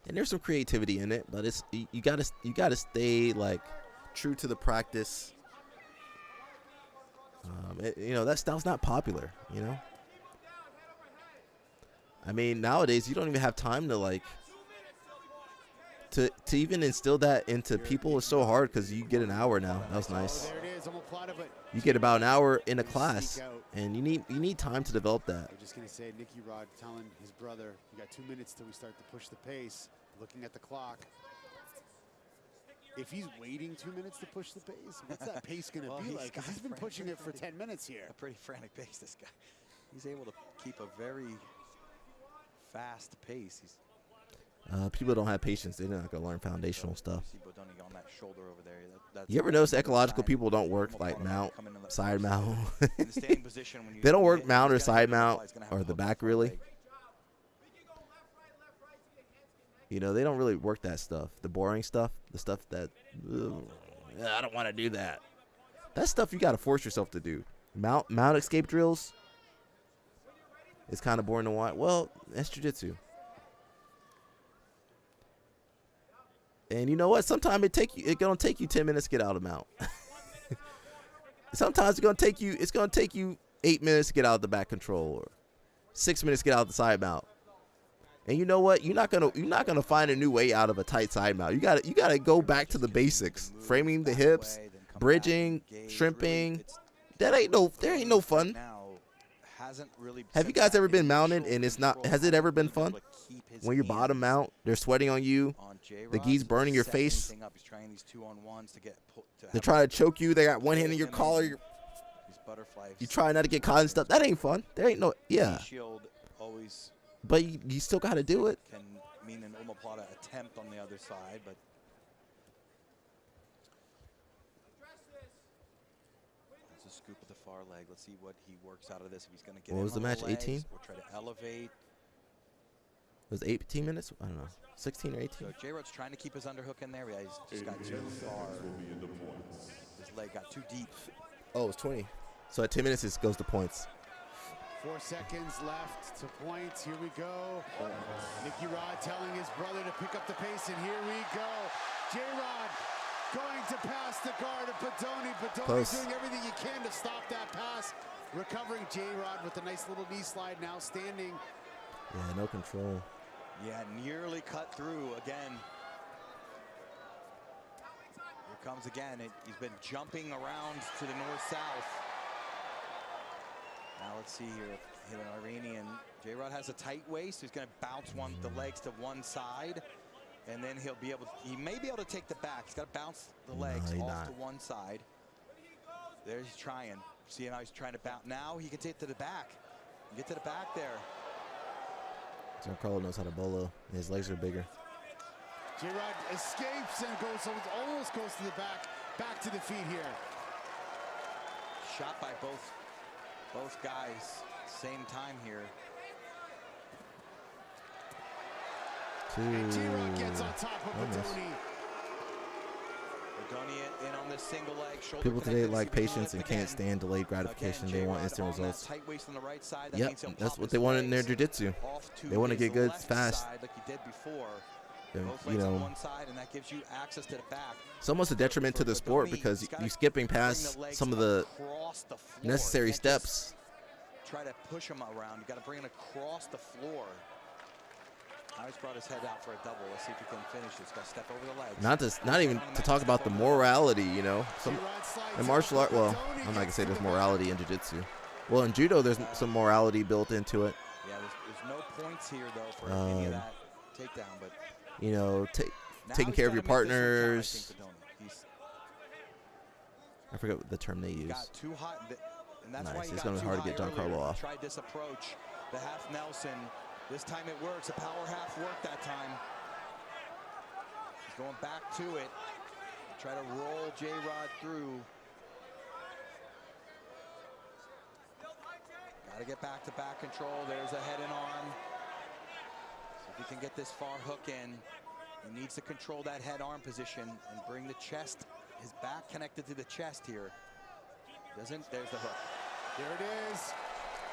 S1: And there's some creativity in it, but it's you gotta stay like true to the practice. You know, that style's not popular, you know. I mean, nowadays you don't even have time to like to even instill that into people. Is so hard because you get an hour now. That was nice. You get about an hour in a class, and you need time to develop that.
S19: I'm just gonna say, Nicky Rod telling his brother, "You got 2 minutes till we start to push the pace." Looking at the clock. If he's waiting 2 minutes to push the pace, what's that pace gonna be like? Because he's been pushing it for 10 minutes here.
S20: A pretty frantic pace, this guy. He's able to keep a very fast pace.
S1: People don't have patience. They're not gonna learn foundational stuff.
S20: See Bodoni on that shoulder over there.
S1: You ever notice ecological people don't work like mount, side mount? They don't work mount or side mount or the back really. You know, they don't really work that stuff. The boring stuff, the stuff that I don't want to do that. That stuff you got to force yourself to do. Mount escape drills. It's kind of boring to watch. Well, that's jiu-jitsu. And you know what? Sometimes it's gonna take you 10 minutes to get out of mount. Sometimes it's gonna take you 8 minutes to get out of the back control, or 6 minutes to get out of the side mount. And you know what? You're not gonna find a new way out of a tight side mount. You gotta go back to the basics. Framing the hips, bridging, shrimping. There ain't no fun. Have you guys ever been mounted and it's not? Has it ever been fun? When your bottom mount, they're sweating on you. The gi's burning your face. They're trying to choke you. They got one hand in your collar. You try not to get caught and stuff. That ain't fun. There ain't no But you still got to do it.
S20: Can mean an omoplata attempt on the other side, but it's a scoop of the far leg. Let's see what he works out of this. If he's going to get.
S1: What was the match? 18.
S20: We'll try to elevate.
S1: It was 18 minutes. I don't know, 16 or 18.
S20: So J-Rod's trying to keep his underhook in there. Yeah, he's just got too far. His leg got too deep.
S1: Oh, it's 20. So at 10 minutes, it goes to points.
S19: 4 seconds left to points. Here we go. Nicky Rod telling his brother to pick up the pace, and here we go. J-Rod going to pass the guard of Bodoni. Bodoni doing everything he can to stop that pass. Recovering J-Rod with a nice little knee slide, now standing.
S1: Yeah, no control.
S20: Yeah, nearly cut through again. Here comes again. He's been jumping around to the north-south. Now let's see here. Hit an Iranian. J-Rod has a tight waist. He's going to bounce the legs to one side, and then he may be able to take the back. He's got to bounce the legs off to one side. There he's trying. See how he's trying to bounce. Now he can take to the back. Get to the back there.
S1: Giancarlo knows how to bolo. His legs are bigger.
S19: J-Rod escapes and almost goes to the back to the feet here.
S20: Shot by both guys, same time here.
S19: And J-Rod gets on top of Bodoni.
S20: Bodoni in on this single leg.
S1: People today like patience and can't stand delayed gratification. They want instant results. Yep, that's what they want in their jiu-jitsu. They want to get good fast.
S20: Like he did before.
S1: And,
S20: both legs on one side, and that gives you access to the back.
S1: It's almost a detriment to the sport because you're skipping past some of the necessary steps.
S20: Try to push him around. You got to bring him across the floor. Now he's brought his head out for a double. Let's see if he can finish this. Got to step over the legs.
S1: Not even to talk about the morality, you know. In martial art, well, I'm not gonna say there's morality in jiu-jitsu. Well, in judo, there's some morality built into it.
S20: Yeah, there's no points here though for any of that takedown, but.
S1: You know, taking care of your partners. I forget what the term they use.
S20: Got too hot, and that's
S1: nice.
S20: Why
S1: It's going to be hard to get Giancarlo off.
S20: Tried this approach, the half Nelson. This time it works. The power half worked that time. He's going back to it. Try to roll J-Rod through. Got to get back-to-back control. There's a head and arm. If he can get this far hook in, he needs to control that head-arm position and bring the chest, his back connected to the chest here. There's the hook.
S19: There it is.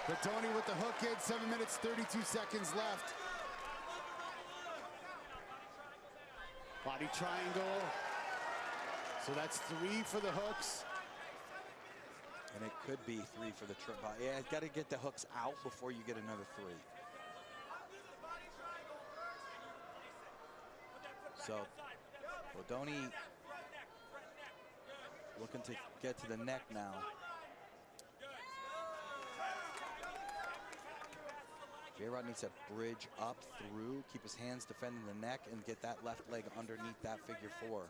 S19: Bodoni with the hook in, 7 minutes, 32 seconds left. Body triangle. So that's 3 for the hooks.
S20: And it could be 3 for the trip. Yeah, you got to get the hooks out before you get another 3. So, Bodoni looking to get to the neck now. J-Rod needs to bridge up through, keep his hands defending the neck, and get that left leg underneath that figure 4.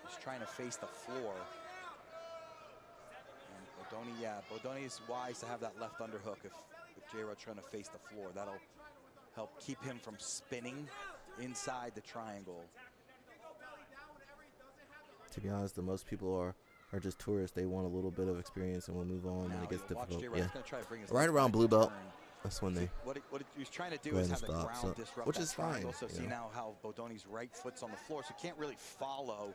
S20: He's trying to face the floor. And Bodoni is wise to have that left underhook if J-Rod's trying to face the floor. That'll help keep him from spinning inside the triangle.
S1: To be honest, the most people are just tourists. They want a little bit of experience and we'll move on when it gets difficult. Yeah. Right around blue belt, that's when they
S20: what he's trying to do is have the ground disrupt,
S1: which is fine.
S20: So see now how Bodoni's right foot's on the floor, so you can't really follow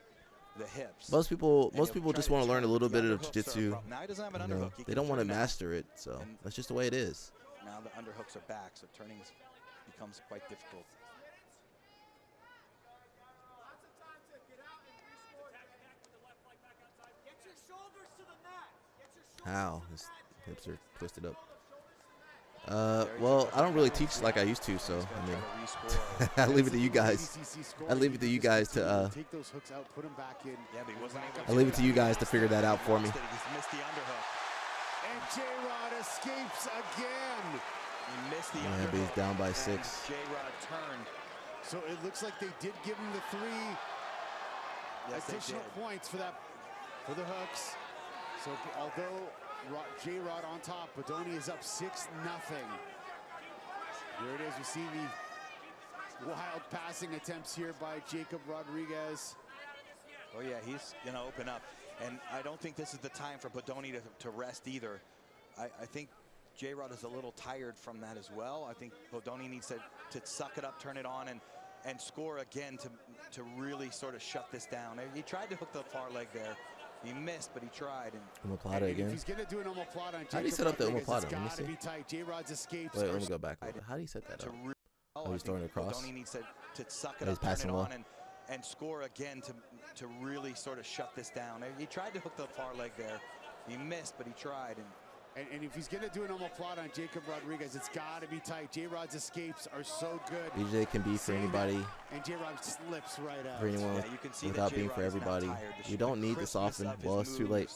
S20: the hips.
S1: Most people just want to learn a little bit of jiu-jitsu.
S20: Now he doesn't have an underhook.
S1: They don't want to master it, so that's just the way it is.
S20: Now the underhooks are back, so turning becomes quite difficult.
S1: How? His hips are twisted up. Well, I don't really teach like I used to, so I mean, I leave it to you guys. I leave it to you guys to
S19: take those hooks out, put them back in.
S20: Yeah, but he wasn't able
S1: I leave it to you guys to figure that out for me.
S20: He missed the underhook.
S19: And J-Rod escapes again.
S20: He missed the
S1: Yeah,
S20: underhook.
S1: but he's down by 6.
S20: J-Rod turned.
S19: So it looks like they did give him the 3 additional points for that, for the hooks. So although J-Rod on top, Bodoni is up 6-0. Here it is. We see the wild passing attempts here by Jacob Rodriguez.
S20: Oh yeah, he's gonna open up. And I don't think this is the time for Bodoni to rest either. I think J-Rod is a little tired from that as well. I think Bodoni needs to suck it up, turn it on, and score again to really sort of shut this down. He tried to hook the far leg there. He missed, but he tried.
S1: Omoplata again.
S19: If he's gonna do an omoplata on Jacob
S1: How do you set up the
S19: Rodriguez,
S1: omoplata?
S19: it's
S1: Let me
S19: gotta
S1: see.
S19: be tight. J-Rod's escapes.
S1: Wait, let me go back. How do you set that up? Oh, he's throwing it across.
S20: Bodoni needs to suck it
S1: He's
S20: up, turn
S1: passing
S20: it
S1: low.
S20: on, and score again to really sort of shut this down. He tried to hook the far leg there. He missed, but he tried.
S19: And if he's gonna do an omoplata on Jacob Rodriguez, it's gotta be tight. J-Rod's escapes are so good.
S1: BJ can be for anybody,
S19: And J-Rod slips right out.
S1: for anyone,
S20: Yeah, you can see
S1: without
S20: that
S1: being for
S20: J-Rod is now
S1: everybody.
S20: tired.
S1: You don't need to soften. Well, it's too late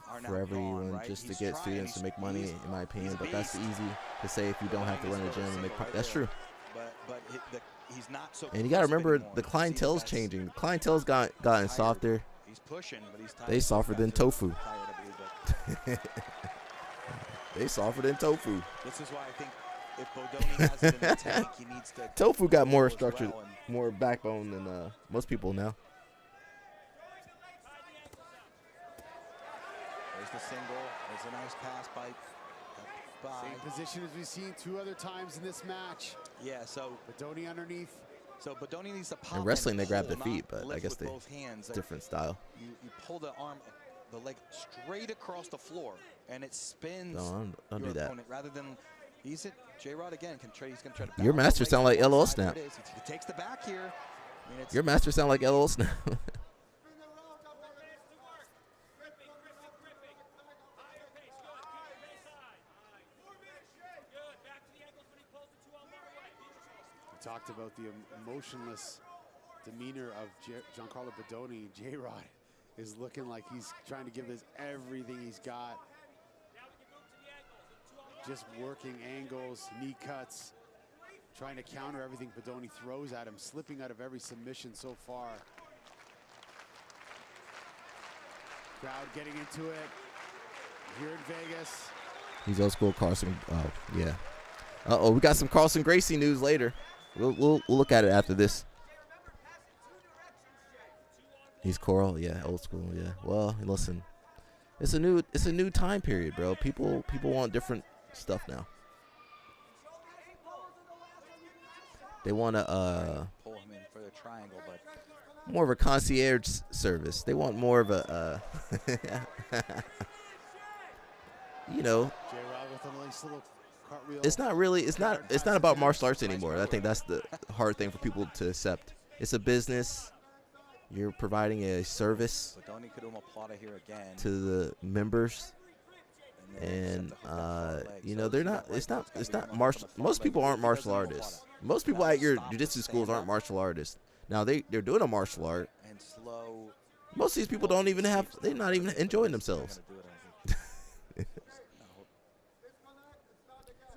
S20: are now
S1: for everyone
S20: gone, right?
S1: just to
S20: He's
S1: get
S20: trying,
S1: students to
S20: he's-
S1: make money,
S20: he's-
S1: in my opinion.
S20: he's a
S1: But that's
S20: beast.
S1: easy to say if you don't have to run a gym and make. That's true.
S20: But he's not so.
S1: And you got to
S20: crisp
S1: remember,
S20: anymore.
S1: the
S20: You see
S1: clientele's
S20: that's
S1: changing. The clientele's gotten softer.
S20: He's pushing, but he's tired.
S1: They softer than tofu.
S20: Tired, I believe, but
S1: They softer than tofu.
S20: this is why I think if Bodoni has it in the tank, he needs to.
S1: Tofu got more
S20: as
S1: structure,
S20: well, and
S1: more backbone than most people now.
S20: There's the single. There's a nice pass by.
S19: Same position as we've seen 2 other times in this match.
S20: Yeah, so
S19: Bodoni underneath.
S20: So Bodoni needs to pop
S1: In wrestling,
S20: and
S1: they grab the
S20: pull, not
S1: feet, but I
S20: lift
S1: guess
S20: with
S1: they
S20: both hands.
S1: different style.
S20: You pull the arm, the leg straight across the floor, and it spins.
S1: No, don't
S20: your
S1: do that.
S20: opponent rather than he's it. J-Rod again can try. He's gonna try to.
S1: Your
S20: balance
S1: master
S20: the
S1: sound
S20: leg
S1: like
S20: to
S1: LOL
S20: one side.
S1: Snap.
S20: There it is. He takes the back here. I mean, it's-
S1: Your master sound like LOL Snap.
S19: We talked about the emotionless demeanor of Giancarlo Bodoni. J-Rod is looking like he's trying to give this everything he's got. Just working angles, knee cuts, trying to counter everything Bodoni throws at him, slipping out of every submission so far. Crowd getting into it here in Vegas.
S1: He's old school Carlson. Oh, yeah. Uh-oh, we got some Carlson Gracie news later. We'll look at it after this. He's Coral, yeah, old school, yeah. Well, listen, it's a new time period, bro. People want different stuff now. They want to
S20: pull him in for the triangle, but
S1: more of a concierge service. They want more of a you know.
S19: J-Rod with a nice little cartwheel.
S1: It's not about martial arts anymore. I think that's the hard thing for people to accept. It's a business. You're providing a service
S20: Bodoni could omoplata here again.
S1: to the members, and you know they're not. It's not martial. Most people aren't martial artists. Most people at your jiu-jitsu schools aren't martial artists. Now they're doing a martial art.
S20: And slow.
S1: Most of these people don't even have. They're not even enjoying themselves.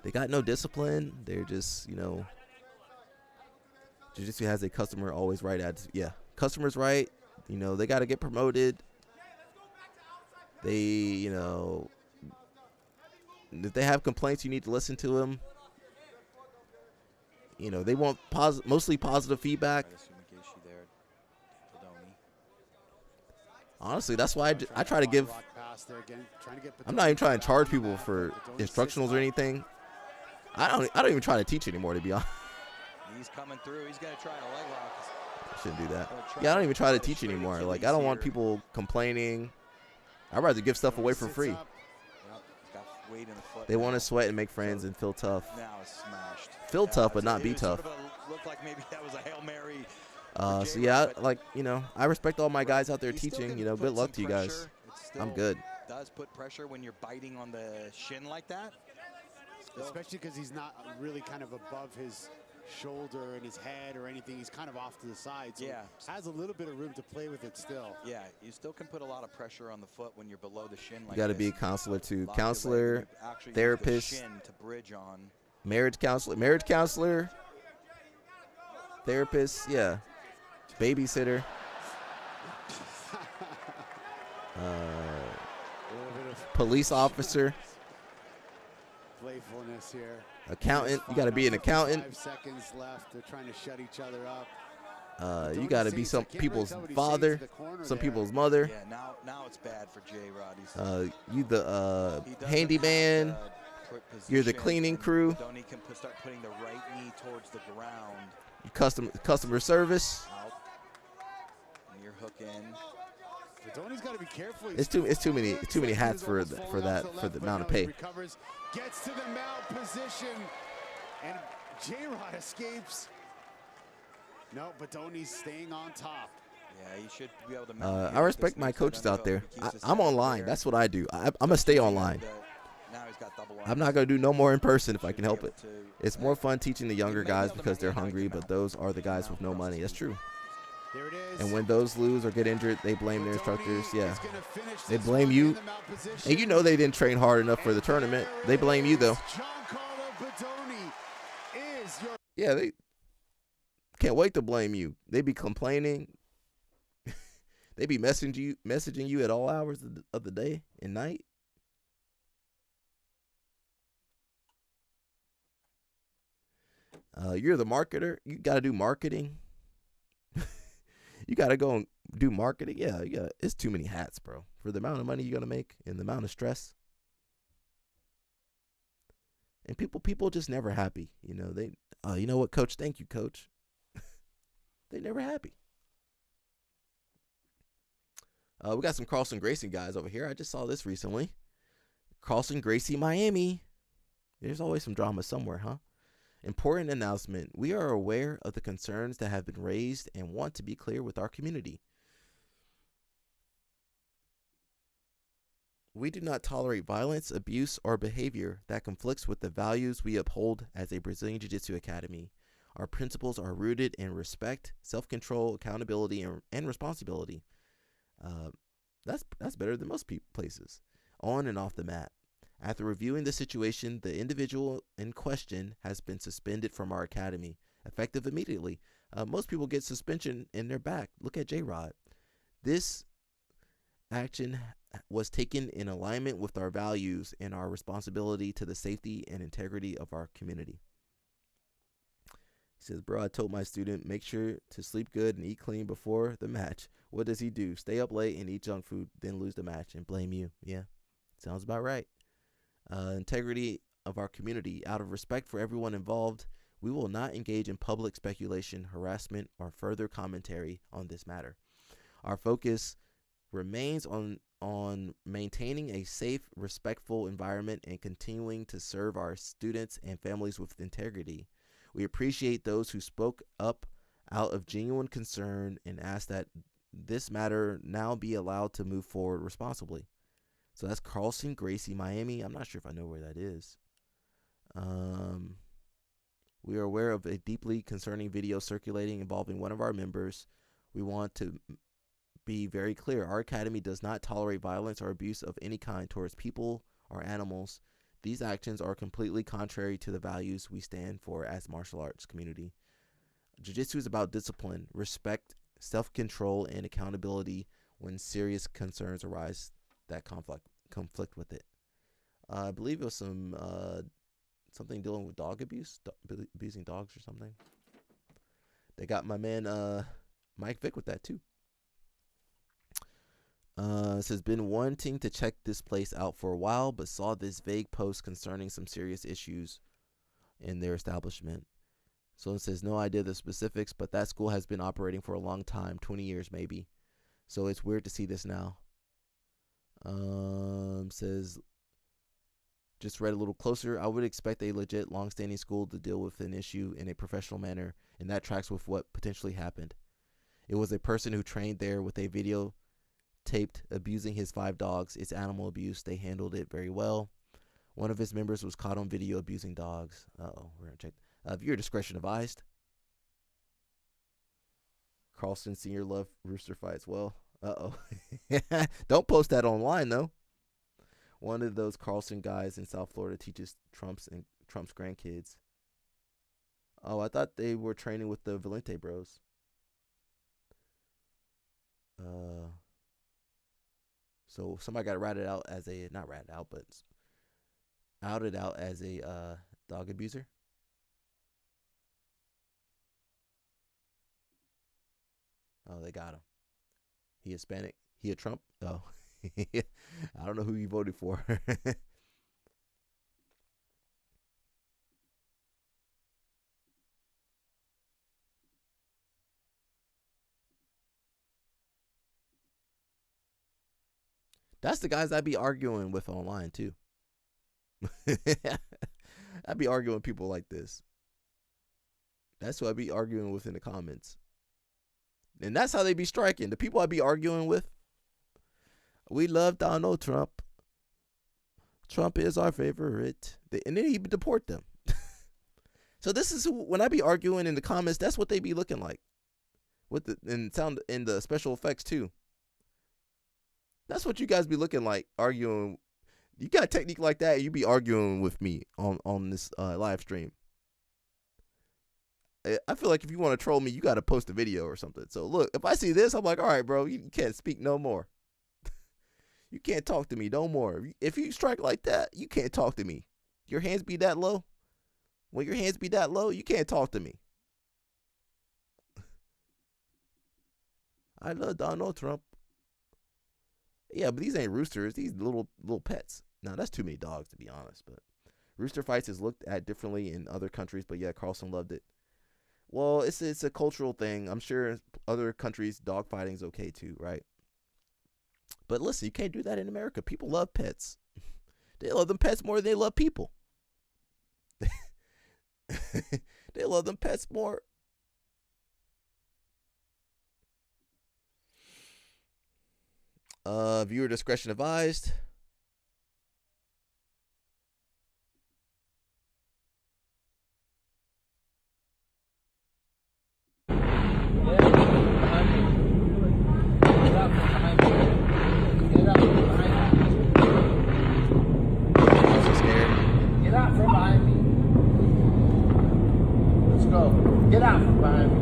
S1: They got no discipline. They're just, you know, jiu-jitsu has a customer always right at, yeah, customer's right. You know, they got to get promoted. They, you know, if they have complaints, you need to listen to them. You know, they want mostly positive feedback. Honestly, that's why I try to give. I'm not even trying to charge people for instructionals or anything. I don't even try to teach anymore, to be honest.
S20: He's coming through. He's gonna try a leg lock.
S1: Shouldn't do that. Yeah, I don't even try to teach anymore. Like, I don't want people complaining. I'd rather give stuff away for free. They want to sweat and make friends and feel tough.
S20: Now it's smashed.
S1: Feel tough, but not be tough.
S20: Looked like maybe that was a Hail Mary.
S1: So yeah, like, you know, I respect all my guys out there teaching. You know, good luck to you guys. I'm good.
S20: Does put pressure when you're biting on the shin like that.
S19: especially because he's not really kind of above his shoulder and his head or anything. He's kind of off to the side, so has a little bit of room to play with it still.
S20: Yeah, you still can put a lot of pressure on the foot when you're below the shin.
S1: You got to be a counselor too. Counselor, therapist,
S20: shin to bridge on.
S1: marriage counselor, therapist, yeah, babysitter. Police officer.
S19: Playfulness here.
S1: Accountant. You got to be an accountant.
S19: 5 seconds left. They're trying to shut each other up.
S1: You got to be some people's father, some people's mother.
S20: Yeah, now it's bad for J-Rod.
S1: You the handyman. You're the cleaning crew.
S20: Donnie can start putting the right knee towards the ground.
S1: Customer service.
S20: Out. And you're hooking.
S19: Donnie's got to be careful.
S1: It's too many hats for the amount of pay.
S19: Recovers, gets to the mount position, and J-Rod escapes. No, but Donnie's staying on top.
S20: Yeah, he should be able to mount.
S1: I respect my coaches out there. I'm online. That's what I do. I'm gonna stay online.
S20: Now he's got double arms.
S1: I'm not gonna do no more in person if I can help it. It's more fun teaching the younger guys because they're hungry, but those are the guys with no money. That's true.
S19: There it is.
S1: And when those lose or get injured, they blame their instructors. Yeah, they blame you. And you know they didn't train hard enough for the tournament. They blame you though. Yeah, they can't wait to blame you. They be complaining. They be messaging you at all hours of the day and night. You're the marketer. You got to do marketing. You got to go and do marketing. Yeah, it's too many hats, bro. For the amount of money you're going to make and the amount of stress. And people just never happy. You know, you know what, coach? Thank you, coach. They never happy. We got some Carlson Gracie guys over here. I just saw this recently. Carlson Gracie, Miami. There's always some drama somewhere, huh? Important announcement. We are aware of the concerns that have been raised and want to be clear with our community. We do not tolerate violence, abuse, or behavior that conflicts with the values we uphold as a Brazilian Jiu-Jitsu Academy. Our principles are rooted in respect, self-control, accountability, and responsibility. That's better than most places, on and off the mat. After reviewing the situation, the individual in question has been suspended from our academy, effective immediately. Most people get suspension in their back. Look at J-Rod. This action was taken in alignment with our values and our responsibility to the safety and integrity of our community. He says, bro, I told my student, make sure to sleep good and eat clean before the match. What does he do? Stay up late and eat junk food, then lose the match and blame you. Yeah, sounds about right. Integrity of our community. Out of respect for everyone involved, we will not engage in public speculation, harassment, or further commentary on this matter. Our focus remains on maintaining a safe, respectful environment and continuing to serve our students and families with integrity. We appreciate those who spoke up out of genuine concern and ask that this matter now be allowed to move forward responsibly. So that's Carlson Gracie, Miami. I'm not sure if I know where that is. We are aware of a deeply concerning video circulating involving one of our members. We want to be very clear. Our academy does not tolerate violence or abuse of any kind towards people or animals. These actions are completely contrary to the values we stand for as martial arts community. Jiu-Jitsu is about discipline, respect, self-control, and accountability when serious concerns arise that conflict with it. I believe it was something dealing with dog abuse, abusing dogs or something. They got my man Mike Vick with that too. It says, been wanting to check this place out for a while, but saw this vague post concerning some serious issues in their establishment. So it says, no idea the specifics, but that school has been operating for a long time, 20 years maybe. So it's weird to see this now. Says, just read a little closer. I would expect a legit long-standing school to deal with an issue in a professional manner, and that tracks with what potentially happened. It was a person who trained there with a video taped abusing his 5 dogs. It's animal abuse. They handled it very well. One of his members was caught on video abusing dogs. Uh-oh, we're going to check. Viewer discretion advised. Carlson Sr. love rooster fights. Well, uh-oh. Don't post that online, though. One of those Carlson guys in South Florida teaches Trump's grandkids. Oh, I thought they were training with the Valente bros. So somebody got ratted out as a, not ratted out, but outed out as a dog abuser. Oh, they got him. He Hispanic. He a Trump? Oh. I don't know who you voted for. That's the guys I'd be arguing with online, too. I'd be arguing with people like this. That's who I'd be arguing with in the comments. And that's how they be striking. The people I'd be arguing with. We love Donald Trump. Trump is our favorite. And then he deport them. So this is when I be arguing in the comments, that's what they be looking like. With the and sound in the special effects too. That's what you guys be looking like, arguing. You got a technique like that, you be arguing with me on this live stream. I feel like if you want to troll me, you got to post a video or something. So look, if I see this, I'm like, all right, bro, you can't speak no more. You can't talk to me no more. If you strike like that, you can't talk to me. Your hands be that low. When your hands be that low, you can't talk to me. I love Donald Trump. Yeah, but these ain't roosters. These little pets. Now, that's too many dogs, to be honest. But rooster fights is looked at differently in other countries. But yeah, Carlson loved it. Well, it's a cultural thing. I'm sure other countries, dog fighting is okay too, right? But listen, you can't do that in America. People love pets. They love them pets more than they love people. They love them pets more. Viewer discretion advised.
S7: Get out from behind me. Let's go. Get out from behind me.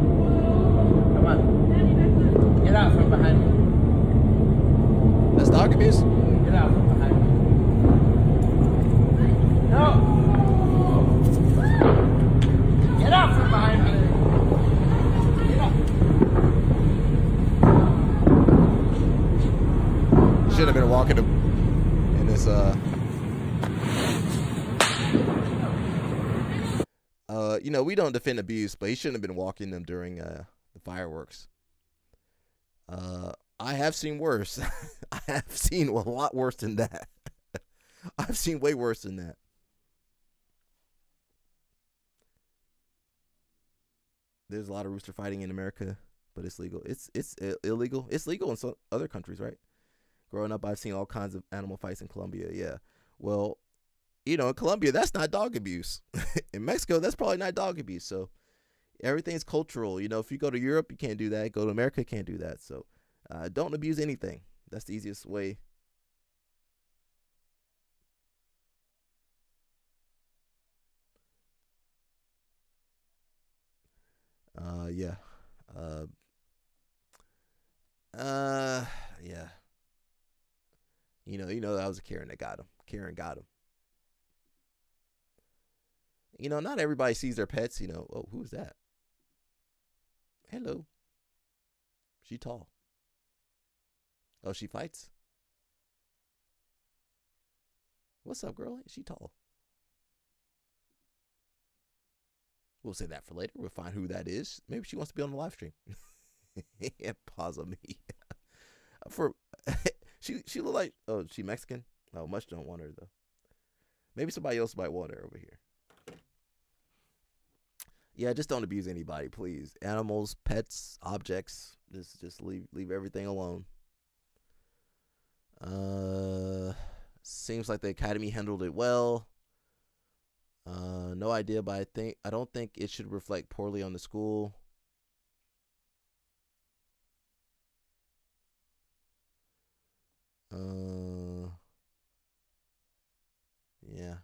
S7: Come on. Get out from behind me.
S1: That's dog abuse?
S7: Get out from behind me. No. Get out from behind me. Get out.
S1: Should have been walking in this we don't defend abuse, but he shouldn't have been walking them during the fireworks. I have seen worse. I have seen a lot worse than that. I've seen way worse than that. There's a lot of rooster fighting in America, but it's legal. It's illegal. It's legal in some other countries, right? Growing up, I've seen all kinds of animal fights in Colombia. Yeah. Well, in Colombia, that's not dog abuse. In Mexico, that's probably not dog abuse. So everything's cultural. If you go to Europe, you can't do that. Go to America, you can't do that. So don't abuse anything. That's the easiest way. Yeah. Yeah. That was Karen that got him. Karen got him. Not everybody sees their pets. Oh, who's that? Hello. She tall. Oh, she fights? What's up, girl? She tall. We'll say that for later. We'll find who that is. Maybe she wants to be on the live stream. Pause on me. She look like, oh, she Mexican? Oh, much don't want her though. Maybe somebody else might want her over here. Yeah, just don't abuse anybody, please. Animals, pets, objects. Just leave everything alone. Seems like the academy handled it well. No idea, but I don't think it should reflect poorly on the school. Yeah.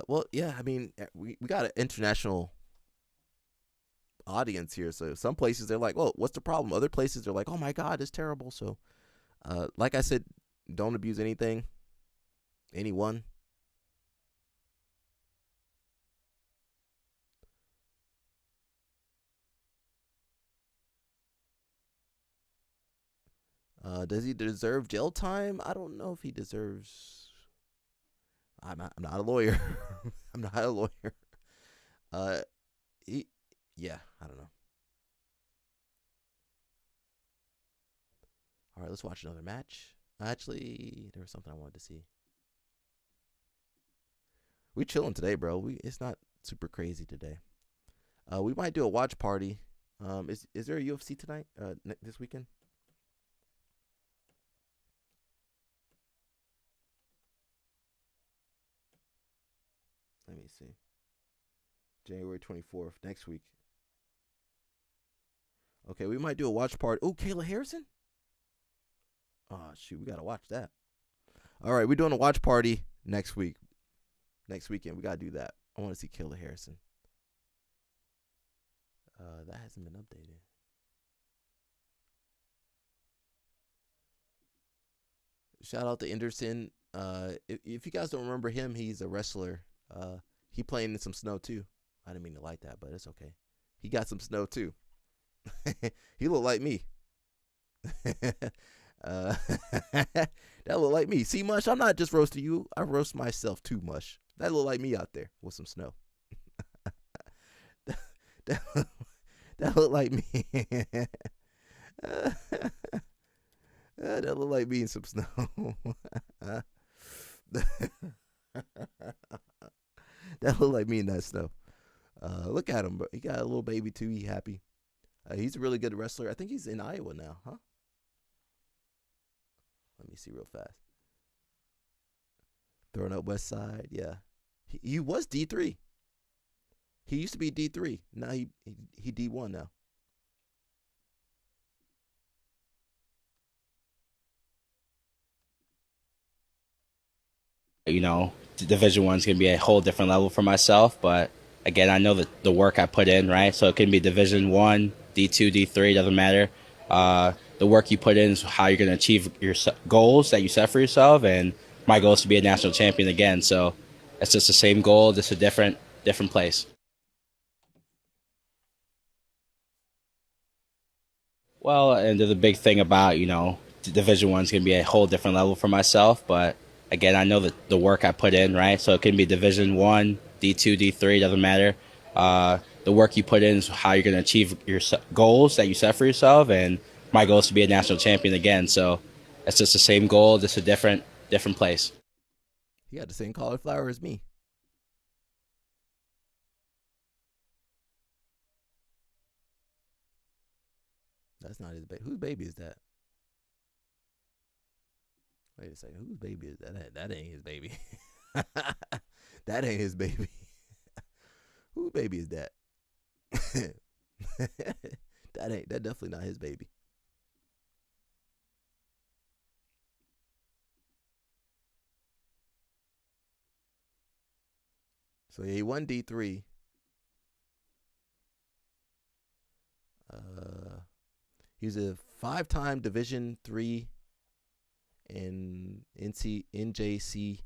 S1: Well, yeah. I mean, we got an international audience here, so some places they're like, "Well, what's the problem?" Other places they're like, "Oh my God, it's terrible." So, like I said, don't abuse anything, anyone. Does he deserve jail time? I don't know if he deserves. I'm not a lawyer. I'm not a lawyer. Uh, yeah, I don't know. All right, let's watch another match. Actually, there was something I wanted to see. We chilling today, bro. It's not super crazy today. We might do a watch party. Is there a UFC tonight? This weekend? Let me see. January 24th, next week. Okay, we might do a watch party. Oh, Kayla Harrison? Oh, shoot, we got to watch that. All right, we're doing a watch party next week. Next weekend, we got to do that. I want to see Kayla Harrison. That hasn't been updated. Shout out to Anderson. If you guys don't remember him, he's a wrestler. He playing in some snow too. I didn't mean to like that, but it's okay. He got some snow too. He look like me. That look like me. See, Mush, I'm not just roasting you. I roast myself too, Mush. That look like me out there with some snow. that look like me. That look like me in some snow. That look like me in that snow. Look at him, bro. He got a little baby too. He happy. He's a really good wrestler. I think he's in Iowa now, huh? Let me see real fast. Throwing up West Side, yeah. He was D3. He used to be D3. Now he D1 now.
S2: You know, Division One's gonna be a whole different level for myself, but again, I know that the work I put in, right? So it can be Division One, D2, D3, doesn't matter. The work you put in is how you're gonna achieve your goals that you set for yourself, and my goal is to be a national champion again. So it's just the same goal, just a different place. Well, and the big thing about, you know, Division One's gonna be a whole different level for myself, but again, I know that the work I put in, right? So it can be Division One, D2, D3, doesn't matter. The work you put in is how you're gonna achieve your goals that you set for yourself, and my goal is to be a national champion again. So it's just the same goal, just a different place.
S1: He got the same cauliflower as me. That's not his baby. Whose baby is that? Wait a second. Whose baby is that? That ain't his baby. That ain't his baby. Whose baby is that? That definitely not his baby. So yeah, he won D3. He's a 5-time Division 3 and NJCAA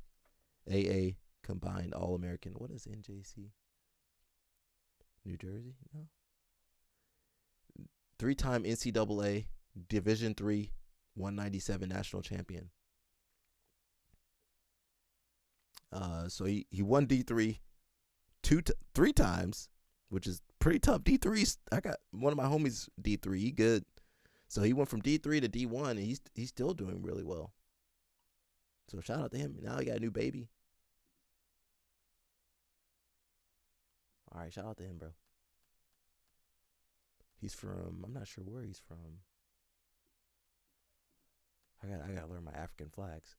S1: combined All-American. What is NJC? New Jersey? No. 3-time NCAA Division 3 197 national champion. So he won D3 3 times, which is pretty tough. D3, I got one of my homies D3. He good. So he went from D3 to D1, and he's still doing really well. So shout out to him. Now he got a new baby. All right, shout out to him, bro. He's from, I'm not sure where he's from. I gotta learn my African flags.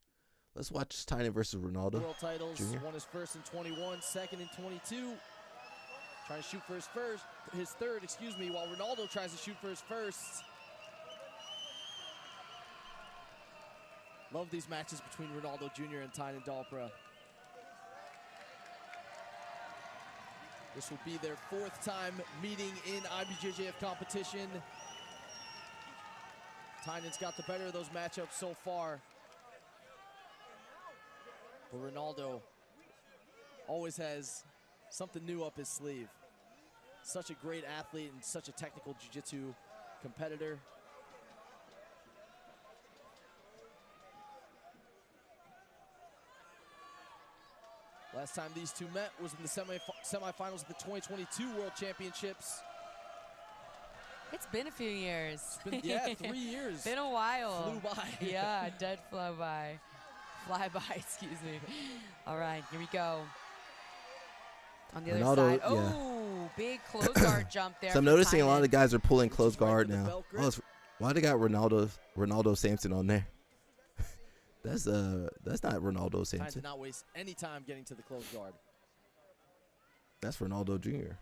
S1: Let's watch Tynan versus Ronaldo.
S5: World titles.
S1: Jr.
S5: Won his first in 21, second in 22. Trying to shoot for his third, while Ronaldo tries to shoot for his first. Love these matches between Ronaldo Jr. and Tynan Dalpra. This will be their 4th time meeting in IBJJF competition. Tynan's got the better of those matchups so far. But Ronaldo always has something new up his sleeve. Such a great athlete and such a technical jiu-jitsu competitor. Last time these two met was in the semifinals of the 2022 World Championships.
S21: It's been a few years.
S5: It's been, 3 years.
S21: Been a while.
S5: Flew by.
S21: Yeah, dead fly by. Fly by, excuse me. All right, here we go. On the
S1: Ronaldo,
S21: other side.
S1: yeah.
S21: Oh, big close guard jump there.
S1: So I'm noticing a lot of guys are pulling close guard now. Why they got Ronaldo Sampson on there? That's not Ronaldo
S5: Trying to
S1: Sampson.
S5: not waste any time getting to the close guard.
S1: That's Ronaldo Jr.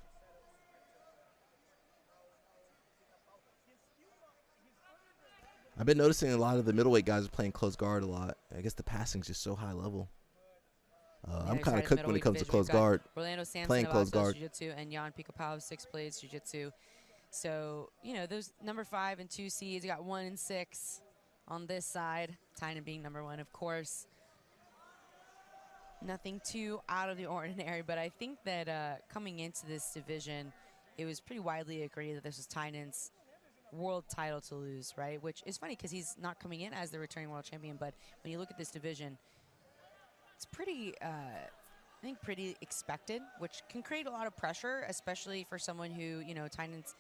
S1: I've been noticing a lot of the middleweight guys are playing close guard a lot. I guess the passing's just so high level. I'm kind of cooked when it comes to close guard.
S21: Orlando Sampson
S1: Playing close guard.
S21: Jiu-Jitsu and Jan Pikapau, 6 blades Jiu-Jitsu. So, those number 5 and 2 seeds, you got 1 and 6 on this side. Tynan being number 1, of course. Nothing too out of the ordinary, but I think that coming into this division, it was pretty widely agreed that this was Tynan's world title to lose, right? Which is funny because he's not coming in as the returning world champion, but when you look at this division, it's pretty, I think, pretty expected, which can create a lot of pressure, especially for someone who, Tynan's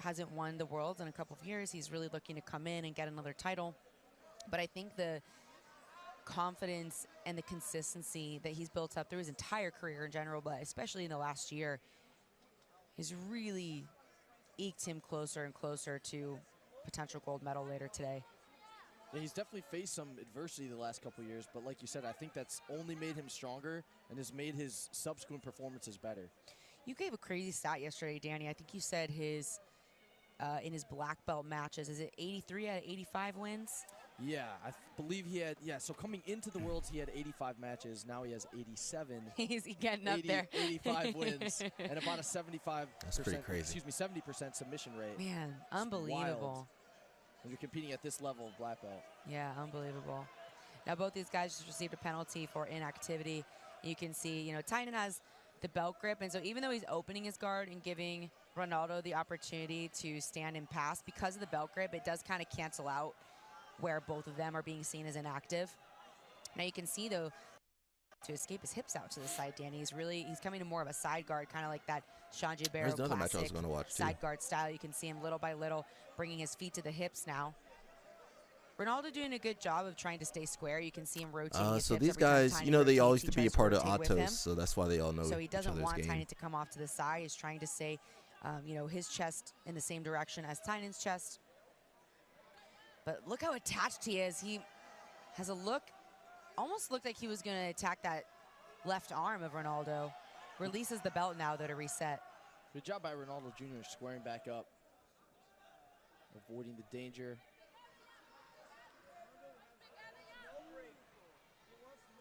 S21: hasn't won the world in a couple of years. He's really looking to come in and get another title. But I think the confidence and the consistency that he's built up through his entire career in general, but especially in the last year, has really eked him closer and closer to potential gold medal later today.
S5: Yeah, he's definitely faced some adversity the last couple of years, but like you said, I think that's only made him stronger and has made his subsequent performances better.
S21: You gave a crazy stat yesterday, Danny. I think you said his in his black belt matches, is it 83 out of 85 wins?
S5: Yeah, I believe he had, so coming into the Worlds, he had 85 matches. Now he has 87.
S21: He's getting up there.
S5: 85 wins and about a 75%,
S1: That's pretty crazy.
S5: 70% submission rate.
S21: Man,
S5: It's
S21: unbelievable.
S5: wild when you're competing at this level of black belt.
S21: Yeah, unbelievable. Now, both these guys just received a penalty for inactivity. You can see, Tynan has the belt grip, and so even though he's opening his guard and giving Ronaldo the opportunity to stand and pass, because of the belt grip, it does kind of cancel out where both of them are being seen as inactive. Now you can see, though, to escape his hips out to the side, Danny, he's coming to more of a side guard, kind of like that Sanjay Barrow
S1: There's another match I was
S21: classic
S1: gonna watch, too.
S21: side guard style. You can see him little by little bringing his feet to the hips now. Ronaldo doing a good job of trying to stay sure. You can see him rotating his
S1: So
S21: hips
S1: these
S21: every time
S1: guys,
S21: Tynan
S1: they all
S21: rotates,
S1: used to
S21: he
S1: be a
S21: tries
S1: part of
S21: rotate with him.
S1: Atos, so that's why they all know
S21: So he
S1: each
S21: doesn't
S1: other's
S21: want
S1: game.
S21: Tynan to come off to the side. He's trying to stay, his chest in the same direction as Tynan's chest. But look how attached he is. He has a look, almost looked like he was going to attack that left arm of Ronaldo. Releases the belt now, though, to reset.
S5: Good job by Ronaldo Jr. squaring back up, avoiding the danger.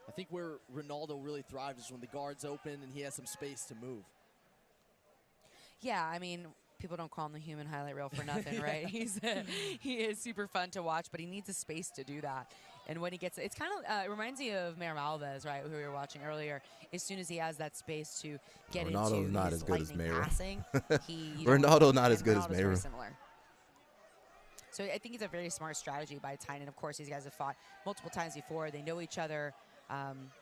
S5: I think where Ronaldo really thrives is when the guard's open and he has some space to move.
S21: Yeah, I mean, people don't call him the human highlight reel for nothing, right? He is super fun to watch, but he needs a space to do that. And when he gets it's kind of it reminds me of Mayor Alves, right, who we were watching earlier. As soon as he has that space to get
S1: Ronaldo's
S21: into
S1: not
S21: his
S1: as good as
S21: lightning
S1: Mayor.
S21: passing,
S1: Ronaldo not as good as
S21: Ronaldo's
S1: Mayor.
S21: very similar. So I think it's a very smart strategy by Tynan. Of course, these guys have fought multiple times before. They know each other.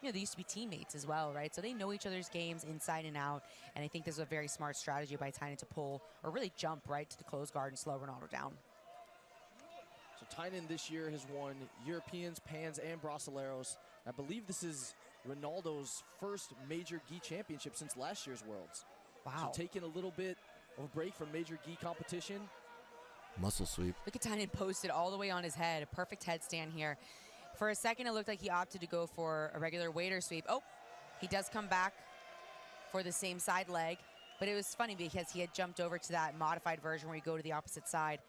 S21: They used to be teammates as well, right? So they know each other's games inside and out. And I think this is a very smart strategy by Tynan to pull or really jump right to the closed guard and slow Ronaldo down.
S5: So Tynan this year has won Europeans, Pans, and Brasileiros. I believe this is Ronaldo's first major gi championship since last year's Worlds.
S21: Wow.
S5: So taking a little bit of a break from major gi competition.
S1: Muscle sweep.
S21: Look at Tynan posted all the way on his head. A perfect headstand here. For a second, it looked like he opted to go for a regular waiter sweep. Oh, he does come back for the same side leg. But it was funny because he had jumped over to that modified version where you go to the opposite side.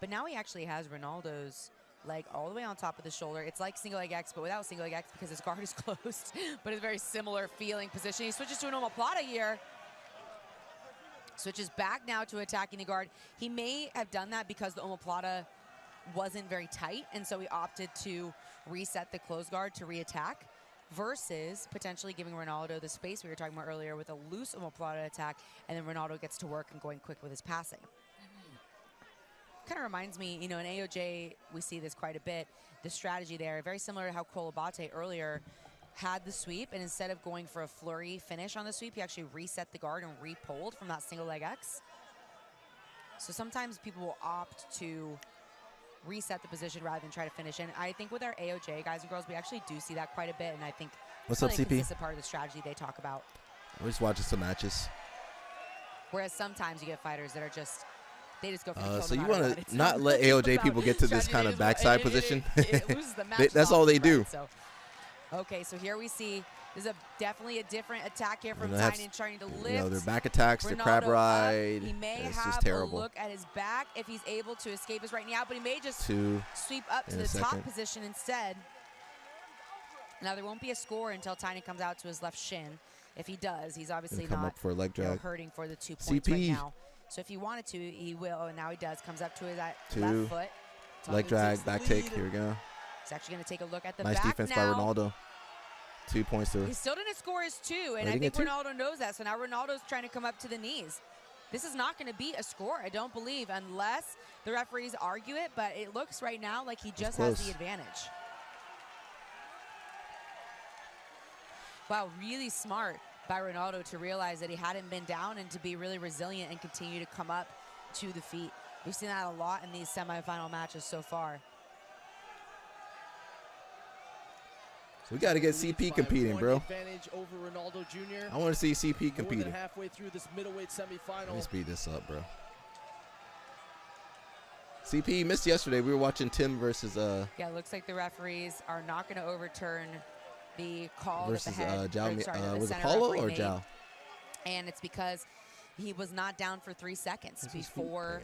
S21: But now he actually has Ronaldo's leg all the way on top of the shoulder. It's like single leg X, but without single leg X because his guard is closed. But it's a very similar feeling position. He switches to an omoplata here. Switches back now to attacking the guard. He may have done that because the omoplata wasn't very tight, and so he opted to reset the closed guard to re-attack, versus potentially giving Ronaldo the space we were talking about earlier with a loose omoplata attack, and then Ronaldo gets to work and going quick with his passing. Kind of reminds me, you know, in AOJ, we see this quite a bit. The strategy there, very similar to how Kolobate earlier had the sweep, and instead of going for a flurry finish on the sweep, he actually reset the guard and re-pulled from that single leg X. So sometimes people will opt to reset the position rather than try to finish. And I think with our AOJ guys and girls, we actually do see that quite a bit. And I think
S1: What's
S21: it's
S1: up,
S21: really
S1: CP?
S21: a consistent part of the strategy they talk about.
S1: We're just watching some matches.
S21: Whereas sometimes you get fighters that are just, they just go for the kill.
S1: So
S21: no
S1: you
S21: matter
S1: want
S21: what.
S1: to not let AOJ people get to this kind of backside position?
S21: It loses the match
S1: That's all they do.
S21: right? So, okay, so here we see there's definitely a different attack here from Tynan trying to lift.
S1: You know, their back attacks, their crab
S21: Ronaldo up.
S1: ride.
S21: He may
S1: it's
S21: have
S1: just terrible.
S21: a look at his back if he's able to escape his right knee out, but he may just
S1: Two
S21: sweep up to
S1: in
S21: the
S1: a
S21: top
S1: second.
S21: position instead. Now, there won't be a score until Tynan comes out to his left shin. If he does, he's obviously
S1: come
S21: not
S1: up for a leg
S21: you know,
S1: drag.
S21: hurting for the 2 points right
S1: CP.
S21: now. So if he wanted to, he will, and now he does. Comes up to his left
S1: Two.
S21: foot.
S1: Leg
S21: Tynan
S1: drag,
S21: takes the
S1: back
S21: lead.
S1: take. Here we go.
S21: He's actually going to take a look at the
S1: Nice
S21: back
S1: defense
S21: now.
S1: by Ronaldo. 2 points to
S21: He still didn't score his two, and I
S1: Rating
S21: think
S1: at two?
S21: Ronaldo knows that. So now Ronaldo's trying to come up to the knees. This is not going to be a score, I don't believe, unless the referees argue it, but it looks right now like he just has
S1: close.
S21: the advantage. Wow, really smart by Ronaldo to realize that he hadn't been down and to be really resilient and continue to come up to the feet. We've seen that a lot in these semifinal matches so far.
S1: So we got to get CP competing, bro.
S5: Advantage over Ronaldo Jr.
S1: I want to see CP
S5: More than
S1: competing.
S5: halfway through this middleweight semifinal.
S1: Let me speed this up, bro. CP, you missed yesterday. We were watching Tim versus
S21: Yeah, it looks like the referees are not going to overturn the call
S1: versus
S21: that the head,
S1: was it
S21: center
S1: Paulo
S21: referee
S1: or
S21: made.
S1: Zhao?
S21: And it's because he was not down for 3 seconds before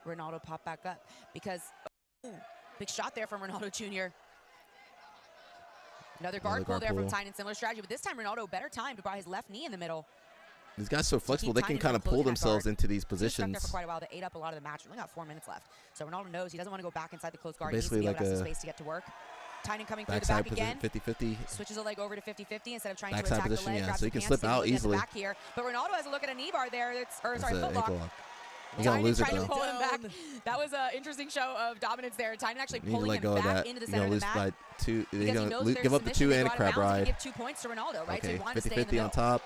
S21: Ronaldo popped back up. Because, big shot there from Ronaldo Jr. Another guard pull there from Tynan, similar strategy. But this time Ronaldo better timed by his left knee in the middle.
S1: These guys so flexible. They can
S21: Tynan
S1: kind of
S21: from
S1: pull
S21: closing that
S1: themselves
S21: guard.
S1: into these
S21: He was stuck there
S1: positions.
S21: for quite a while. They ate up a lot of the match. We only got 4 minutes left. So Ronaldo knows he doesn't want to go back inside the closed guard.
S1: Basically
S21: he needs to be able
S1: like
S21: to have
S1: a
S21: some space to get to work. Tynan coming through the
S1: Backside
S21: back again.
S1: position, 50-50.
S21: Switches a leg over to 50-50 instead of trying
S1: Backside
S21: to attack
S1: position,
S21: the leg.
S1: yeah,
S21: grabs
S1: so
S21: the
S1: he can
S21: pants,
S1: slip
S21: takes a
S1: out
S21: look at the
S1: easily.
S21: back here. But Ronaldo has a look at a knee bar there.
S1: That's
S21: Sorry,
S1: an
S21: foot
S1: ankle
S21: lock.
S1: lock. He's gonna lose it
S21: trying
S1: though.
S21: to pull him back. That was an interesting show of dominance there. Tynan actually
S1: You need to
S21: pulling
S1: let
S21: him
S1: go of
S21: back
S1: that.
S21: into the
S1: You're
S21: center
S1: gonna
S21: of the
S1: lose
S21: mat.
S1: by 2. You're
S21: Because he
S1: gonna
S21: knows there's
S1: give up the
S21: submission,
S1: 2
S21: they
S1: and a
S21: go out of
S1: crab
S21: bounds and
S1: ride.
S21: give 2 points to Ronaldo, right? So
S1: Okay,
S21: he wanted to stay in the
S1: 50-50 on
S21: middle.
S1: top.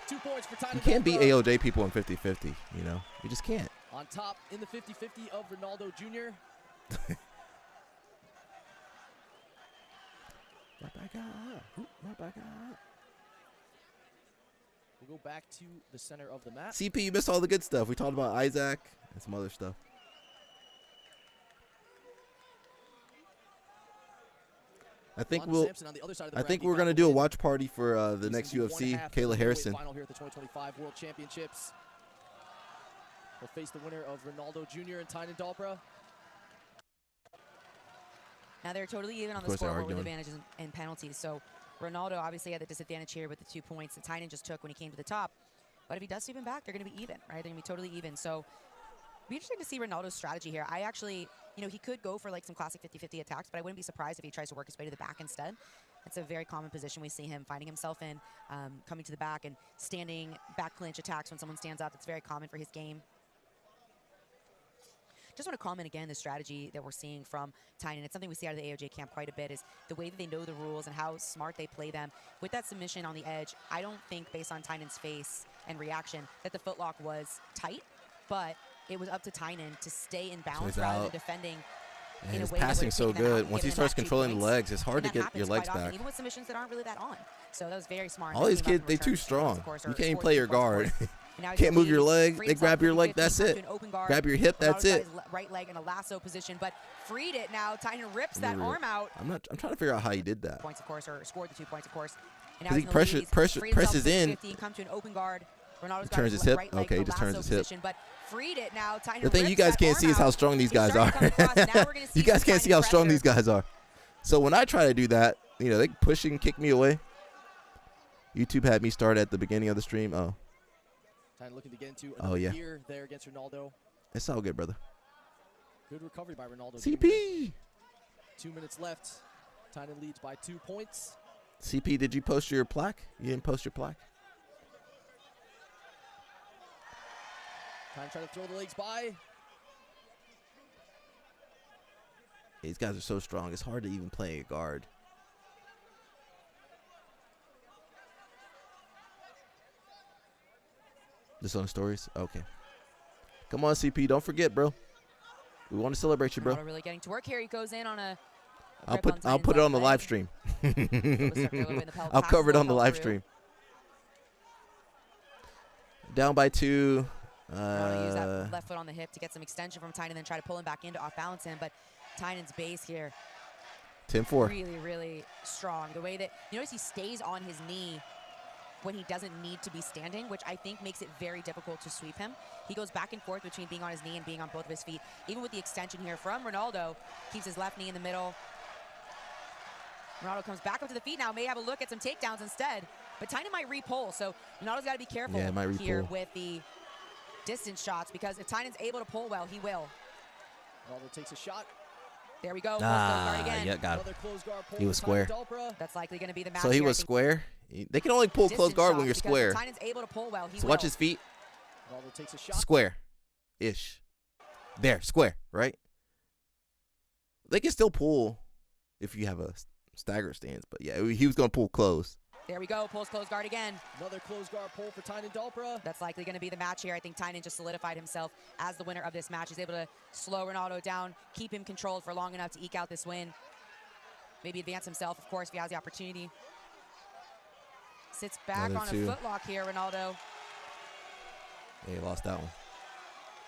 S5: 2 points for Tynan.
S1: You can't beat AOJ people in 50-50. You know, you just can't.
S5: On top in the 50-50 of Ronaldo Jr.
S1: My back up. My back up.
S5: We'll go back to the center of the mat.
S1: CP, you missed all the good stuff. We talked about Isaac and some other stuff. I think
S5: London
S1: we'll.
S5: Sampson on the other side of the
S1: I
S5: bracket
S1: think we're
S5: got
S1: gonna
S5: the
S1: do a
S5: win.
S1: watch party for the
S5: He's
S1: next
S5: gonna be one
S1: UFC.
S5: half of the
S1: Kayla
S5: middleweight
S1: Harrison.
S5: Final here at the 2025 World Championships. He'll face the winner of Ronaldo Jr. and Tynan Dalbra.
S21: Now they're totally even on
S1: Of
S21: the
S1: course they're
S21: scoreboard with
S1: arguing.
S21: advantages and penalties. So Ronaldo obviously had the disadvantage here with the 2 points that Tynan just took when he came to the top. But if he does sweep him back, they're going to be even, right? They're going to be totally even. So it'll be interesting to see Ronaldo's strategy here. I actually, you know, he could go for like some classic 50-50 attacks, but I wouldn't be surprised if he tries to work his way to the back instead. It's a very common position we see him finding himself in, coming to the back and standing back clinch attacks when someone stands up. It's very common for his game. Just want to comment again, the strategy that we're seeing from Tynan. It's something we see out of the AOJ camp quite a bit, is the way that they know the rules and how smart they play them. With that submission on the edge, I don't think, based on Tynan's face and reaction, that the footlock was tight, but it was up to Tynan to stay in bounds
S1: he's
S21: rather
S1: out.
S21: than defending
S1: And
S21: in
S1: his
S21: a way that
S1: passing
S21: would've
S1: so
S21: taken them out
S1: good.
S21: and
S1: Once he
S21: given them
S1: starts
S21: back 2
S1: controlling the
S21: points.
S1: legs, it's hard
S21: And
S1: to
S21: that
S1: get your
S21: happens quite
S1: legs
S21: often,
S1: back.
S21: even with submissions that aren't really that on. So that was very smart.
S1: All
S21: That
S1: these
S21: came out
S1: kids,
S21: in
S1: they
S21: return,
S1: too strong.
S21: of course,
S1: You
S21: or
S1: can't even
S21: fourth
S1: play your
S21: and fourth
S1: guard.
S21: course. And now he's
S1: Can't move your
S21: lead,
S1: leg.
S21: free
S1: They
S21: himself
S1: grab your
S21: from
S1: leg.
S21: 50,
S1: That's
S21: comes
S1: it.
S21: to an open guard.
S1: Grab your hip. That's
S21: Ronaldo's
S1: it.
S21: got right leg in a lasso position, but freed it now. Tynan rips that arm out.
S1: I'm trying to figure out how he did that.
S21: Points, of course, or scored the 2 points, of course. And
S1: He presses in.
S21: Come to an open guard. Ronaldo's
S1: Turns his hip.
S21: Right leg
S1: Okay,
S21: in
S1: he
S21: a
S1: just turns
S21: lasso
S1: his hip.
S21: position, but freed it now. Tynan
S1: The thing you
S21: rips
S1: guys
S21: that
S1: can't
S21: arm
S1: see is how
S21: out.
S1: strong these
S21: He's
S1: guys
S21: starting
S1: are.
S21: to come across. Now we're gonna see
S1: You guys
S21: some
S1: can't see how
S21: Tynan
S1: strong
S21: pressure.
S1: these guys are. So when I try to do that, you know, they push and kick me away. YouTube had me start at the beginning of the stream. Oh.
S5: Tynan looking to get into another
S1: yeah.
S5: gear there against Ronaldo.
S1: It's all good, brother.
S5: Good recovery by Ronaldo.
S1: CP.
S5: 2 minutes left. Tynan leads by 2 points.
S1: CP, did you post your plaque? You didn't post your plaque?
S5: Tynan trying to throw the legs by.
S1: These guys are so strong. It's hard to even play a guard. This on the stories? Okay. Come on, CP. Don't forget, bro. We want to celebrate you, bro.
S21: Ronaldo really getting to work here. He goes in on a
S1: I'll put it on the live stream. I'll cover it on the live stream. Down by 2.
S21: Use that left foot on the hip to get some extension from Tynan, then try to pull him back in to off-balance him. But Tynan's base here,
S1: 10-4.
S21: really, really strong. The way that, you notice he stays on his knee when he doesn't need to be standing, which I think makes it very difficult to sweep him. He goes back and forth between being on his knee and being on both of his feet. Even with the extension here from Ronaldo, keeps his left knee in the middle. Ronaldo comes back up to the feet now, may have a look at some takedowns instead. But Tynan might re-pull, so Ronaldo's got to be careful here with the distance shots, because if Tynan's able to pull well, he will.
S5: Ronaldo takes a shot.
S21: There we go.
S1: Yeah, got him. He was square.
S21: That's likely going to be the match.
S1: So he was square. They can only pull close guard when you're square.
S21: Tynan's able to pull well, he
S1: so
S21: will.
S1: watch his feet.
S5: Ronaldo takes a shot.
S1: Square-ish. There, square, right? They can still pull if you have a stagger stance, but yeah, he was going to pull close.
S21: There we go, pulls close guard again.
S5: Another close guard pull for Tynan Dalpra.
S21: That's likely going to be the match here. I think Tynan just solidified himself as the winner of this match. He's able to slow Ronaldo down, keep him controlled for long enough to eke out this win. Maybe advance himself, of course, if he has the opportunity. Sits back on a footlock here, Ronaldo.
S1: Yeah, he lost that one.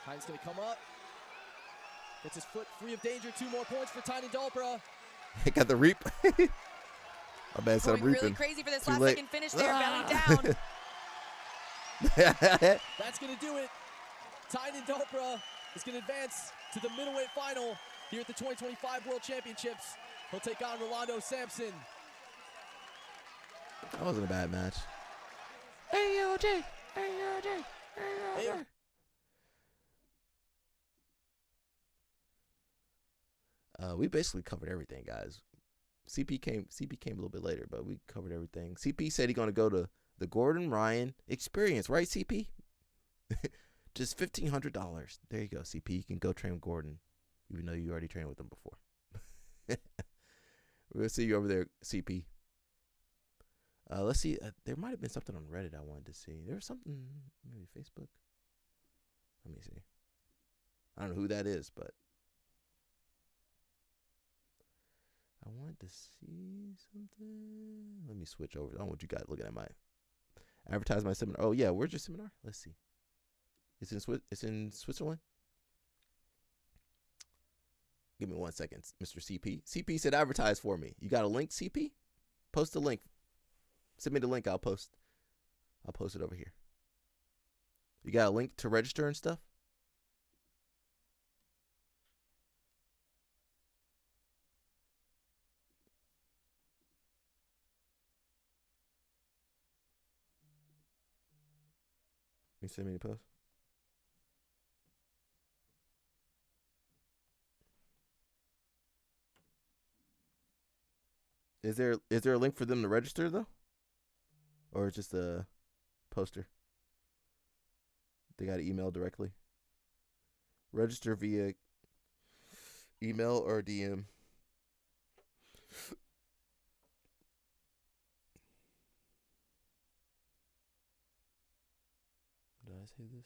S5: Tynan's going to come up. Gets his foot free of danger. 2 more points for Tynan Dalpra.
S1: He got the reap. My bad, said I'm reaping.
S21: Really crazy for this
S1: Too
S21: last
S1: late.
S21: second finish there, belly down.
S5: That's going to do it. Tynan Dalpra is going to advance to the middleweight final here at the 2025 World Championships. He'll take on Rolando Sampson.
S1: That wasn't a bad match. AOJ, AOJ, AOJ. We basically covered everything, guys. CP came a little bit later, but we covered everything. CP said he's going to go to the Gordon Ryan Experience, right, CP? Just $1,500. There you go, CP. You can go train with Gordon, even though you already trained with him before. We're going to see you over there, CP. Let's see. There might have been something on Reddit I wanted to see. There was something, maybe Facebook. Let me see. I don't know who that is, but I wanted to see something. Let me switch over. I don't want you guys looking at my advertise my seminar. Oh yeah, where's your seminar? Let's see. It's in Switzerland. Give me 1 second, Mr. CP. CP said advertise for me. You got a link, CP? Post a link. Send me the link. I'll post it over here. You got a link to register and stuff? Can you send me the post? Is there a link for them to register though? Or just a poster? They got to email directly. Register via email or DM. Did I say this?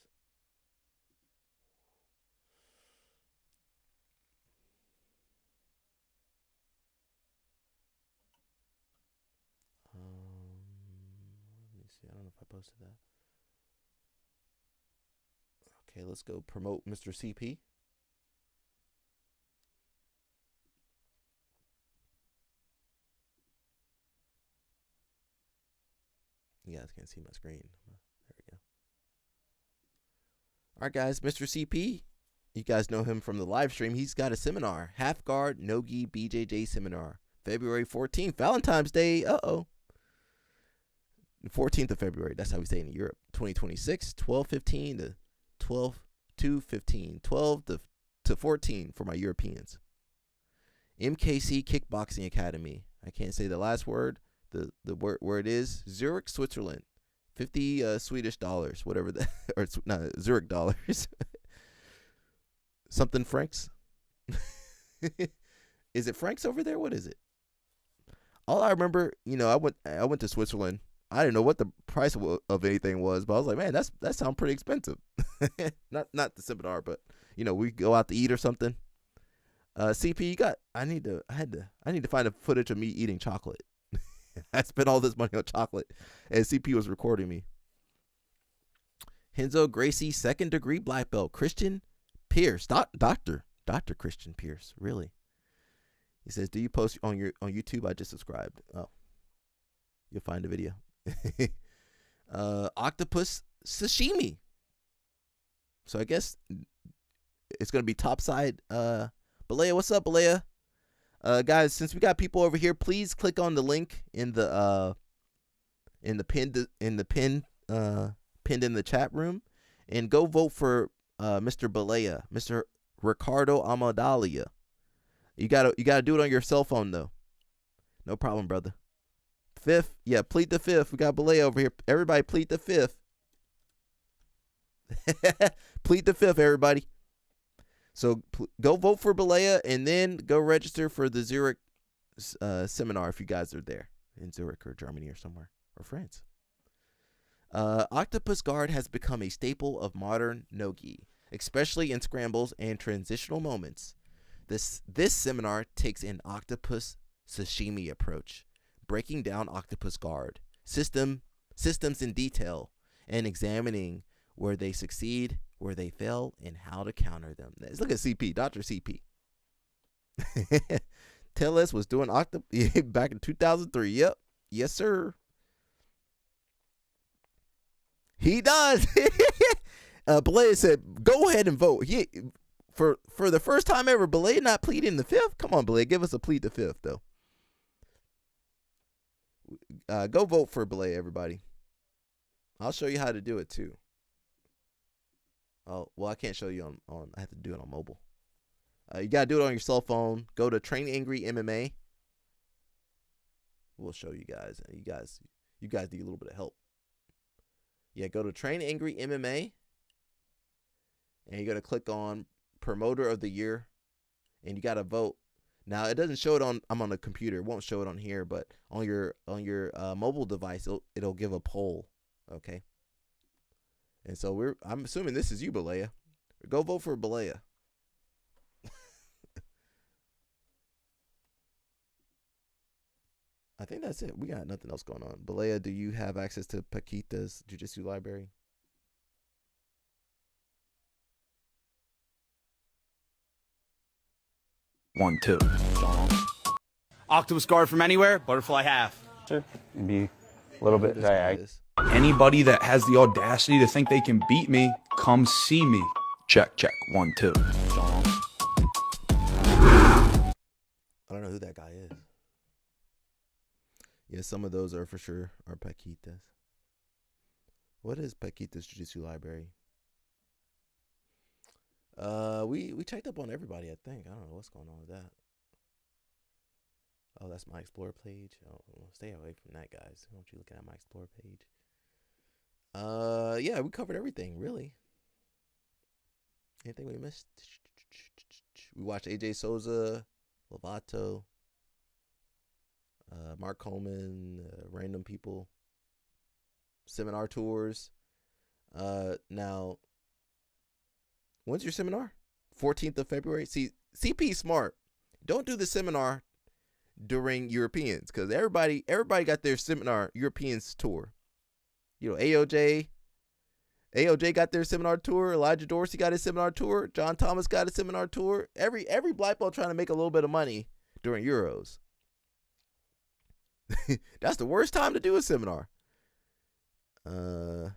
S1: Let me see. I don't know if I posted that. Okay, let's go promote Mr. CP. guys can't see my screen. There we go. All right, guys. Mr. CP, you guys know him from the live stream. He's got a seminar, Half Guard No-Gi BJJ Seminar, February 14th, Valentine's Day. 14th of February. That's how we say it in Europe. 2026, 12/15 to 12/2/15, 12 to 14 for my Europeans. MKC Kickboxing Academy. I can't say the last word. The word is Zurich, Switzerland. 50 Swedish dollars, whatever that, or no, Zurich dollars. Something francs. Is it francs over there? What is it? All I remember, I went to Switzerland. I didn't know what the price of anything was, but I was like, man, that sounds pretty expensive. not the seminar, but we go out to eat or something. CP, I need to find a footage of me eating chocolate. I spent all this money on chocolate, and CP was recording me. Henzo Gracie, 2nd degree black belt. Christian Pierce, Dr. Christian Pierce, really. He says, do you post on YouTube? I just subscribed. Oh, you'll find the video. Octopus sashimi. So I guess it's gonna be topside. Balea, what's up, Balea? Guys, since we got people over here, please click on the link in the pinned in the chat room, and go vote for Mr. Balea, Mr. Ricardo Amadalia. You gotta do it on your cell phone though. No problem, brother. 5th, yeah, plead the 5th. We got Balea over here. Everybody, plead the 5th. Plead the 5th, everybody. So go vote for Balea, and then go register for the Zurich seminar if you guys are there in Zurich or Germany or somewhere, or France. Octopus guard has become a staple of modern no-gi, especially in scrambles and transitional moments. This seminar takes an octopus sashimi approach, breaking down octopus guard systems in detail and examining where they succeed, where they fail, and how to counter them. Let's look at CP, Dr. CP. Teles was doing octopus back in 2003. Yep. Yes, sir. He does. Balea said, go ahead and vote. For the first time ever, Balea not pleading the 5th? Come on, Balea, give us a plead the 5th, though. Go vote for Balea, everybody. I'll show you how to do it, too. Oh, well, I can't show you on I have to do it on mobile. You got to do it on your cell phone. Go to Train Angry MMA. We'll show you guys. You guys need a little bit of help. Yeah, go to Train Angry MMA. And you're going to click on Promoter of the Year. And you got to vote. Now, it doesn't show it on, I'm on the computer. It won't show it on here. But on your mobile device, it'll give a poll. Okay. And so I'm assuming this is you, Balea. Go vote for Balea. I think that's it. We got nothing else going on. Balea, do you have access to Paquita's Jiu-Jitsu library?
S3: One, two. Octopus guard from anywhere, butterfly half.
S15: Sure. Maybe a little bit diagonal.
S3: Anybody that has the audacity to think they can beat me, come see me. Check, check. 1, 2.
S1: I don't know who that guy is. Yeah, some of those are for sure are Paquitas. What is Paquita's Jiu-Jitsu library? We checked up on everybody, I think. I don't know what's going on with that. Oh, that's my Explore page. Oh, stay away from that, guys. Don't you looking at my Explore page? Yeah, we covered everything, really. Anything we missed? We watched AJ Souza, Lovato, Mark Coleman, random people, seminar tours. Now, when's your seminar? 14th of February. See, CP smart. Don't do the seminar during Europeans, because everybody got their seminar Europeans tour. You know, AOJ got their seminar tour. Elijah Dorsey got his seminar tour. John Thomas got a seminar tour. Every black belt trying to make a little bit of money during Euros. That's the worst time to do a seminar. You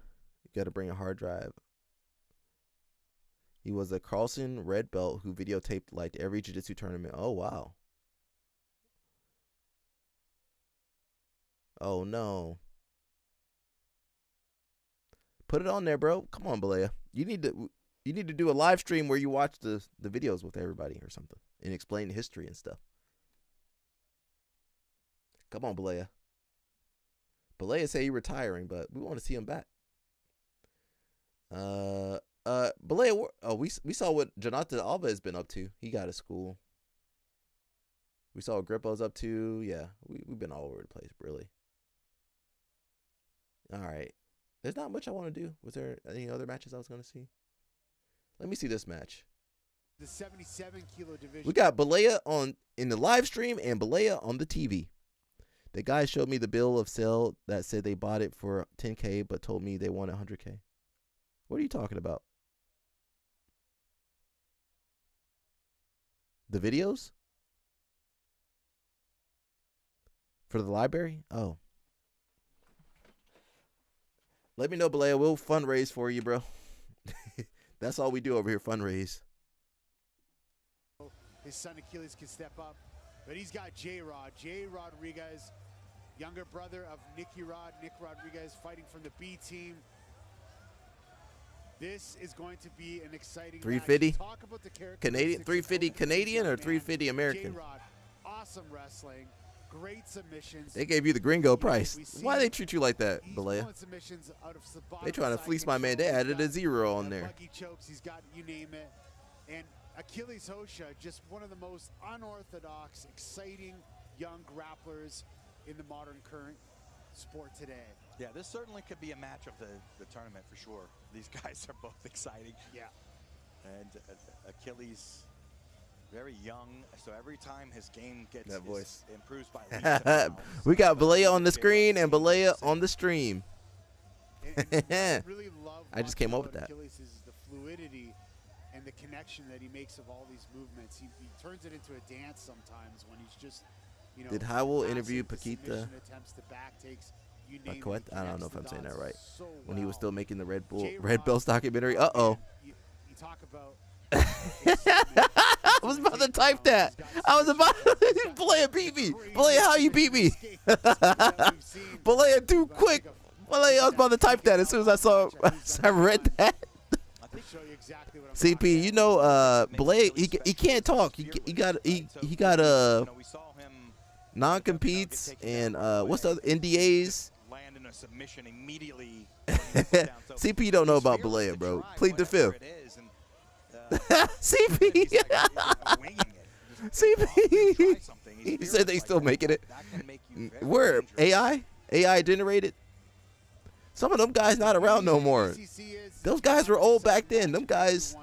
S1: got to bring a hard drive. He was a Carlson red belt who videotaped like every jiu-jitsu tournament. Oh, wow. Oh, no. Put it on there, bro. Come on, Balea. You need to do a live stream where you watch the videos with everybody or something and explain the history and stuff. Come on, Balea. Balea say he's retiring, but we want to see him back. Balea, we saw what Jonathan Alba has been up to. He got a school. We saw what Grippo's up to. Yeah, we've been all over the place, really. All right. There's not much I want to do. Was there any other matches I was going to see? Let me see this match.
S19: The 77 kilo division.
S1: We got Balea in the live stream and Balea on the TV. The guy showed me the bill of sale that said they bought it for $10K but told me they want $100K. What are you talking about? The videos? For the library? Oh. Let me know, Balea. We'll fundraise for you, bro. That's all we do over here, fundraise.
S19: His son Achilles can step up, but he's got J-Rod. Jay Rodriguez, younger brother of Nick Rodriguez, fighting from the B team. This is going to be an exciting
S1: 350
S19: match. Talk about the
S1: Canadian, 350 Canadian or 350 American?
S19: J-Rod, awesome wrestling, great submissions.
S1: They gave you the gringo price. Why they treat you like that, Balea? They trying to fleece my man. They added a 0 on there.
S19: Buggy chokes, he's got you name it. And Achilles Hosha, just one of the most unorthodox, exciting young grapplers in the modern current sport today.
S20: Yeah, this certainly could be a match of the tournament for sure. These guys are both exciting.
S19: Yeah.
S20: And Achilles, very young, so every time his game gets
S1: that voice
S20: improves by leaps and bounds.
S1: We got Balea on the screen and Balea on the stream.
S19: Really love
S1: I just came up with that.
S19: Achilles is the fluidity and the connection that he makes of all these movements. He turns it into a dance sometimes when he's just, you know.
S1: Did Howell
S19: passive,
S1: interview
S19: the
S1: Paquita?
S19: submission attempts, the back takes, you name it, he
S1: I don't know
S19: connects
S1: if I'm
S19: the
S1: saying that
S19: dots
S1: right.
S19: so
S1: When he was
S19: well.
S1: still making the Red
S19: J-Rod,
S1: Bells documentary. Uh-oh.
S19: You talk about
S1: I was about to type that. I was about to Balea beat me. Balea, how you beat me? Balea too quick. Balea, I was about to type that as soon as I read that. CP, you know, Balea, he can't talk. He got non-competes and what's the other NDAs.
S20: Land in a submission immediately.
S1: CP don't know about Balea, bro. Plead the fifth. CP. CP. He said they still making it. Where AI generated. Some of them guys not around no more. Those guys were old back then. Them guys.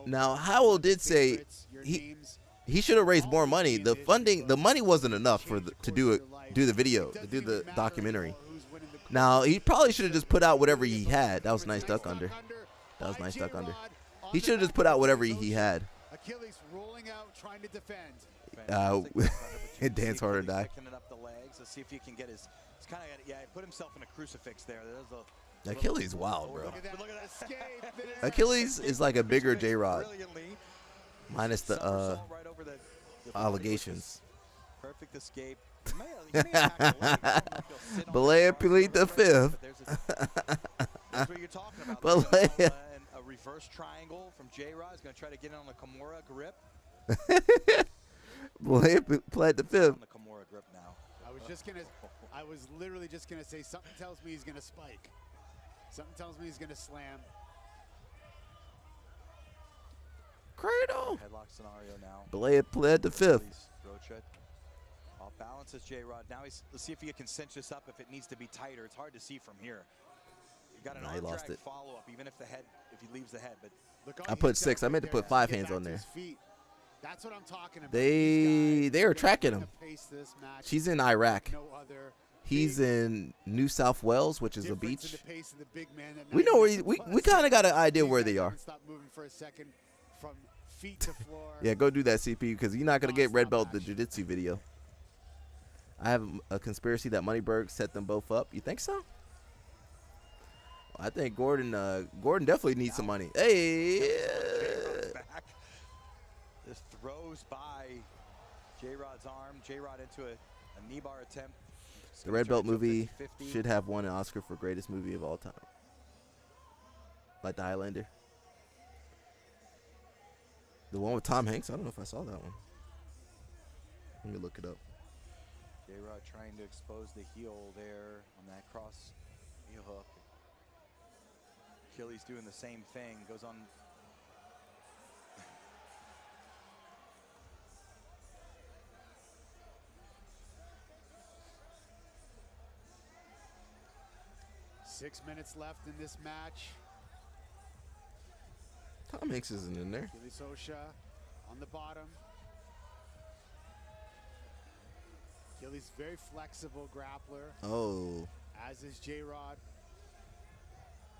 S1: Now Howell did say he should have raised more money. The money wasn't enough for to do the video, to do the documentary. Now he probably should have just put out whatever he had. That was a nice duck under. That was a nice duck under. He should have just put out whatever he had.
S19: Achilles rolling out, trying to defend.
S1: Dance harder, die.
S20: Picking it up the legs. Let's see if he can get his. He's kind of he put himself in a crucifix there.
S1: Achilles wild, bro.
S20: Look at that escape.
S1: Achilles is like a bigger J-Rod, minus the allegations.
S20: Perfect escape.
S1: Balea plead the fifth.
S20: That's what you're talking about.
S1: Balea.
S20: A reverse triangle from J-Rod. He's going to try to get in on the Kimura grip.
S1: Balea pled the fifth.
S20: On the Kimura grip now.
S19: I was literally just gonna say something tells me he's gonna spike. Something tells me he's gonna slam.
S1: Cradle.
S20: Headlock scenario now.
S1: Balea pled the fifth.
S20: Rocha. Off balance is J-Rod. Now let's see if he can cinch this up if it needs to be tighter. It's hard to see from here. You got an arm drag follow up, even if he leaves the head. But
S1: I put 6. I meant to put 5 hands on there.
S19: That's what I'm talking about.
S1: They are tracking him. She's in Iraq. He's in New South Wales, which is a beach. We know where we kind of got an idea where they are. Yeah, go do that, CP, because you're not gonna get red belt the jiu-jitsu video. I have a conspiracy that Moneyberg set them both up. You think so? I think Gordon definitely needs some money. Hey.
S20: Back. Just throws by J-Rod's arm. J-Rod into a knee bar attempt.
S1: The Red Belt movie should have won an Oscar for greatest movie of all time. Like The Highlander. The one with Tom Hanks? I don't know if I saw that one. Let me look it up.
S20: J-Rod trying to expose the heel there on that cross heel hook. Achilles doing the same thing. Goes on.
S19: Six minutes left in this match.
S1: Tom Hanks isn't in there.
S19: Achilles Osha on the bottom. Achilles very flexible grappler.
S1: Oh.
S19: As is J-Rod.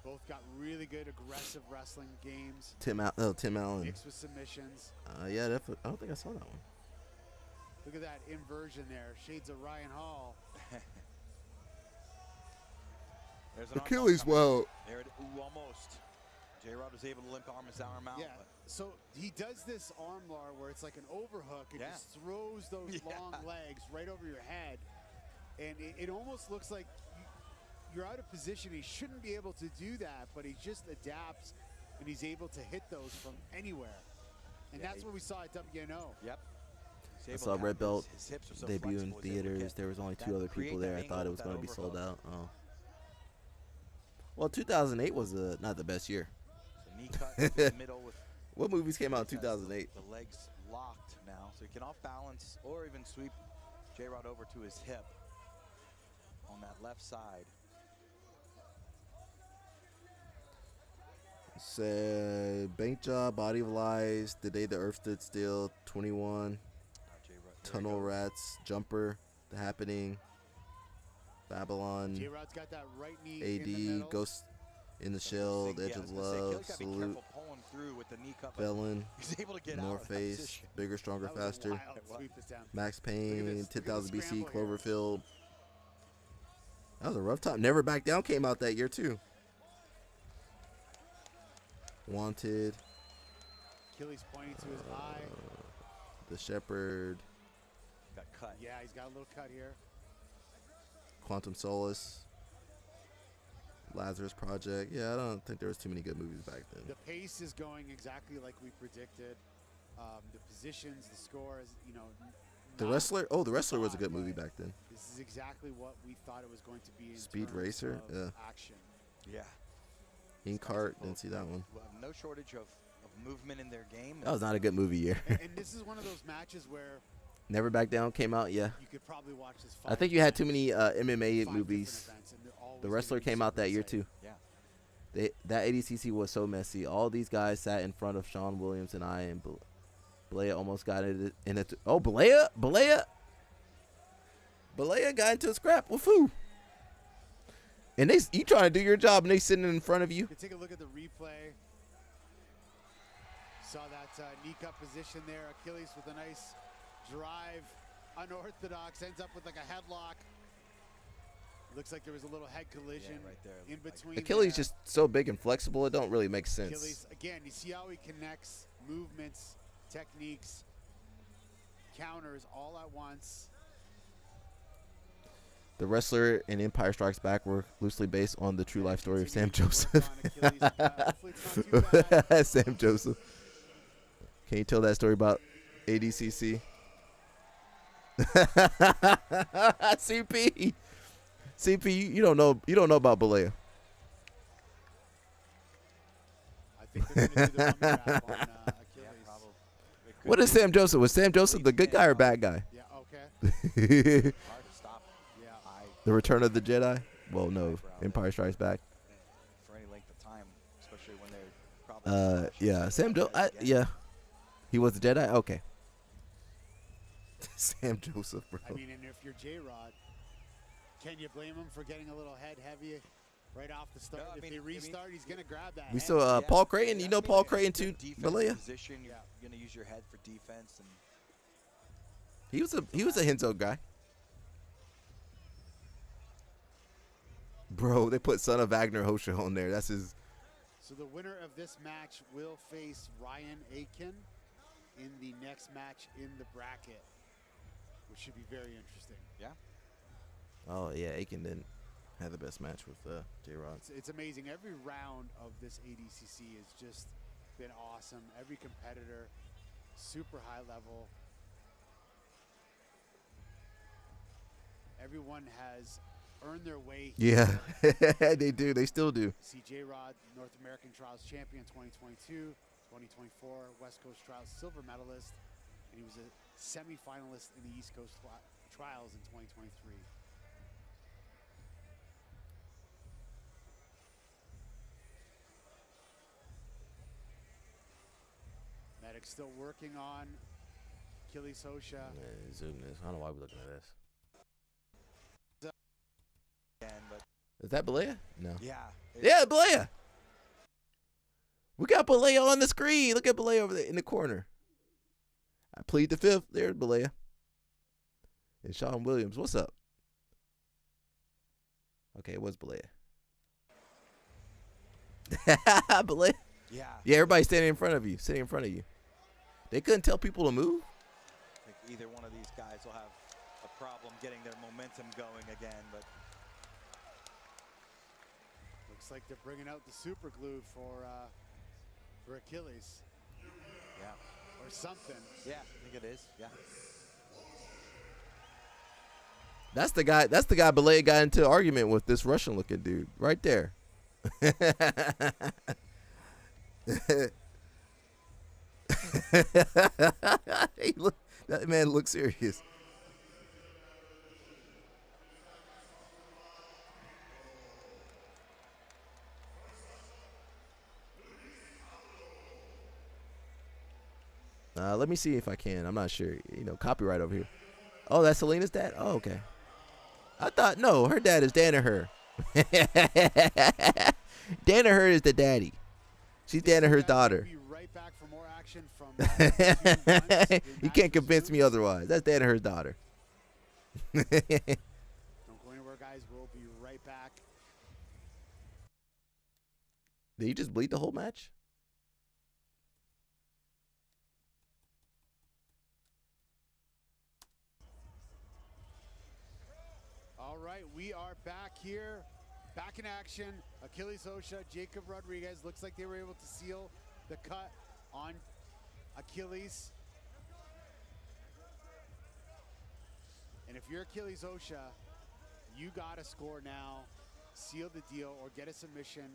S19: Both got really good aggressive wrestling games.
S1: Tim Allen.
S19: Mixed with submissions.
S1: Yeah, definitely. I don't think I saw that one.
S19: Look at that inversion there. Shades of Ryan Hall.
S20: There's an
S1: Achilles, well.
S20: There it, ooh, almost. J-Rod was able to limp his arm out.
S19: Yeah, so he does this armbar where it's like an overhook and just throws those long legs right over your head. And it almost looks like you're out of position. He shouldn't be able to do that, but he just adapts and he's able to hit those from anywhere. And that's what we saw at WNO.
S20: Yep.
S1: I saw Red Belt debut in theaters. There was only 2 other people there. I thought it was going to be sold out. Oh. Well, 2008 was not the best year.
S20: So knee cut into the middle with
S1: what movies came out in 2008?
S20: The legs locked now, so he can off balance or even sweep J-Rod over to his hip on that left side.
S1: Said Bank Job, Body of Lies, The Day the Earth Stood Still, 21, Tunnel Rats, Jumper, The Happening, Babylon,
S19: J-Rod's got that right knee in the middle.
S1: AD, Ghost in the Shell, The Edge of Love, Salute, Felon, North Face, Bigger, Stronger, Faster, Max Payne, 10,000 BC, Cloverfield. That was a rough time. Never Back Down came out that year too. Wanted.
S19: Achilles pointing to his eye.
S1: The Shepherd.
S20: Got cut.
S19: Yeah, he's got a little cut here.
S1: Quantum Solace. Lazarus Project. Yeah, I don't think there was too many good movies back then.
S19: The pace is going exactly like we predicted. The positions, the scores, you know.
S1: The Wrestler. Oh, The Wrestler was a good movie back then.
S19: This is exactly what we thought it was going to be. In
S1: Speed
S19: terms
S1: Racer.
S19: of
S1: Yeah.
S19: Action.
S20: Yeah.
S1: Inkheart. Didn't see that one.
S20: No shortage of movement in their game.
S1: That was not a good movie year.
S19: And this is one of those matches where
S1: Never Back Down came out. Yeah.
S19: you could probably watch this
S1: I think you had too many MMA movies. The Wrestler came out that year too.
S20: Yeah.
S1: That ADCC was so messy. All these guys sat in front of Sean Williams and I, and Balea almost got it in it. Oh, Balea got into a scrap with who? And you trying to do your job, and they sitting in front of you.
S19: Take a look at the replay. Saw that knee cut position there. Achilles with a nice drive, unorthodox, ends up with like a headlock. Looks like there was a little head collision
S20: right there.
S19: In between.
S1: Achilles just so big and flexible, it don't really make sense.
S19: Achilles, again, you see how he connects movements, techniques, counters all at once.
S1: The Wrestler and Empire Strikes Back were loosely based on the true life story of Sam Joseph. Sam Joseph. Can you tell that story about ADCC? CP, you don't know about Balea.
S19: I think they're going to do the rummy wrap on Achilles.
S1: What is Sam Joseph? Was Sam Joseph the good guy or bad guy?
S19: Yeah, okay.
S20: Hard to stop.
S19: Yeah.
S1: The Return of the Jedi? Well, no. Empire Strikes Back.
S20: For any length of time, especially when they're probably.
S1: Yeah. Sam Joseph. Yeah. He was the Jedi? Okay. Sam Joseph, bro.
S19: I mean, and if you're J-Rod, can you blame him for getting a little head heavy right off the start?
S20: No,
S19: if they restart, he's going to grab that.
S1: We
S19: head.
S1: saw Paul Creighton. You know Paul Creighton too, Balea?
S20: Position, you're going to use your head for defense. And
S1: He was a Henzo guy. Bro, they put son of Wagner Hosha on there. That's his.
S19: So the winner of this match will face Ryan Aiken in the next match in the bracket, which should be very interesting.
S20: Yeah.
S1: Oh, yeah, Aiken didn't have the best match with J-Rod.
S19: It's amazing. Every round of this ADCC has just been awesome. Every competitor, super high level. Everyone has earned their way
S1: Yeah,
S19: here.
S1: they do. They still do.
S19: See J-Rod, North American Trials champion 2022, 2024, West Coast Trials silver medalist, and he was a semi-finalist in the East Coast Trials in 2023. Medic's still working on Achilles Hosha.
S1: Zoom this. I don't know why we're looking at this.
S20: But
S1: Is that Balea? No.
S20: yeah.
S1: Yeah, Balea. We got Balea on the screen. Look at Balea over there in the corner. I plead the fifth. There's Balea. And Sean Williams. What's up? Okay, it was Balea. Balea.
S20: Yeah.
S1: Yeah, everybody's standing in front of you. Sitting in front of you. They couldn't tell people to move.
S20: I think either one of these guys will have a problem getting their momentum going again, but
S19: Looks like they're bringing out the super glue for Achilles.
S20: yeah.
S19: Or something.
S20: Yeah, I think it is. Yeah.
S1: That's the guy Balea got into an argument with, this Russian looking dude. Right there. That man looks serious. Let me see if I can. I'm not sure. You know, copyright over here. Oh, that's Selena's dad? Oh, okay. I thought, no, her dad is Danaher. Danaher is the daddy. She's Danaher's daughter.
S19: We'll be right back for more action from
S1: You can't convince me otherwise. That's Danaher's daughter.
S19: Don't go anywhere, guys. We'll be right back.
S1: Did you just bleed the whole match?
S19: All right, we are back here, back in action. Achilles Hosha, Jacob Rodriguez. Looks like they were able to seal the cut on Achilles. And if you're Achilles Hosha, you got to score now, seal the deal, or get a submission.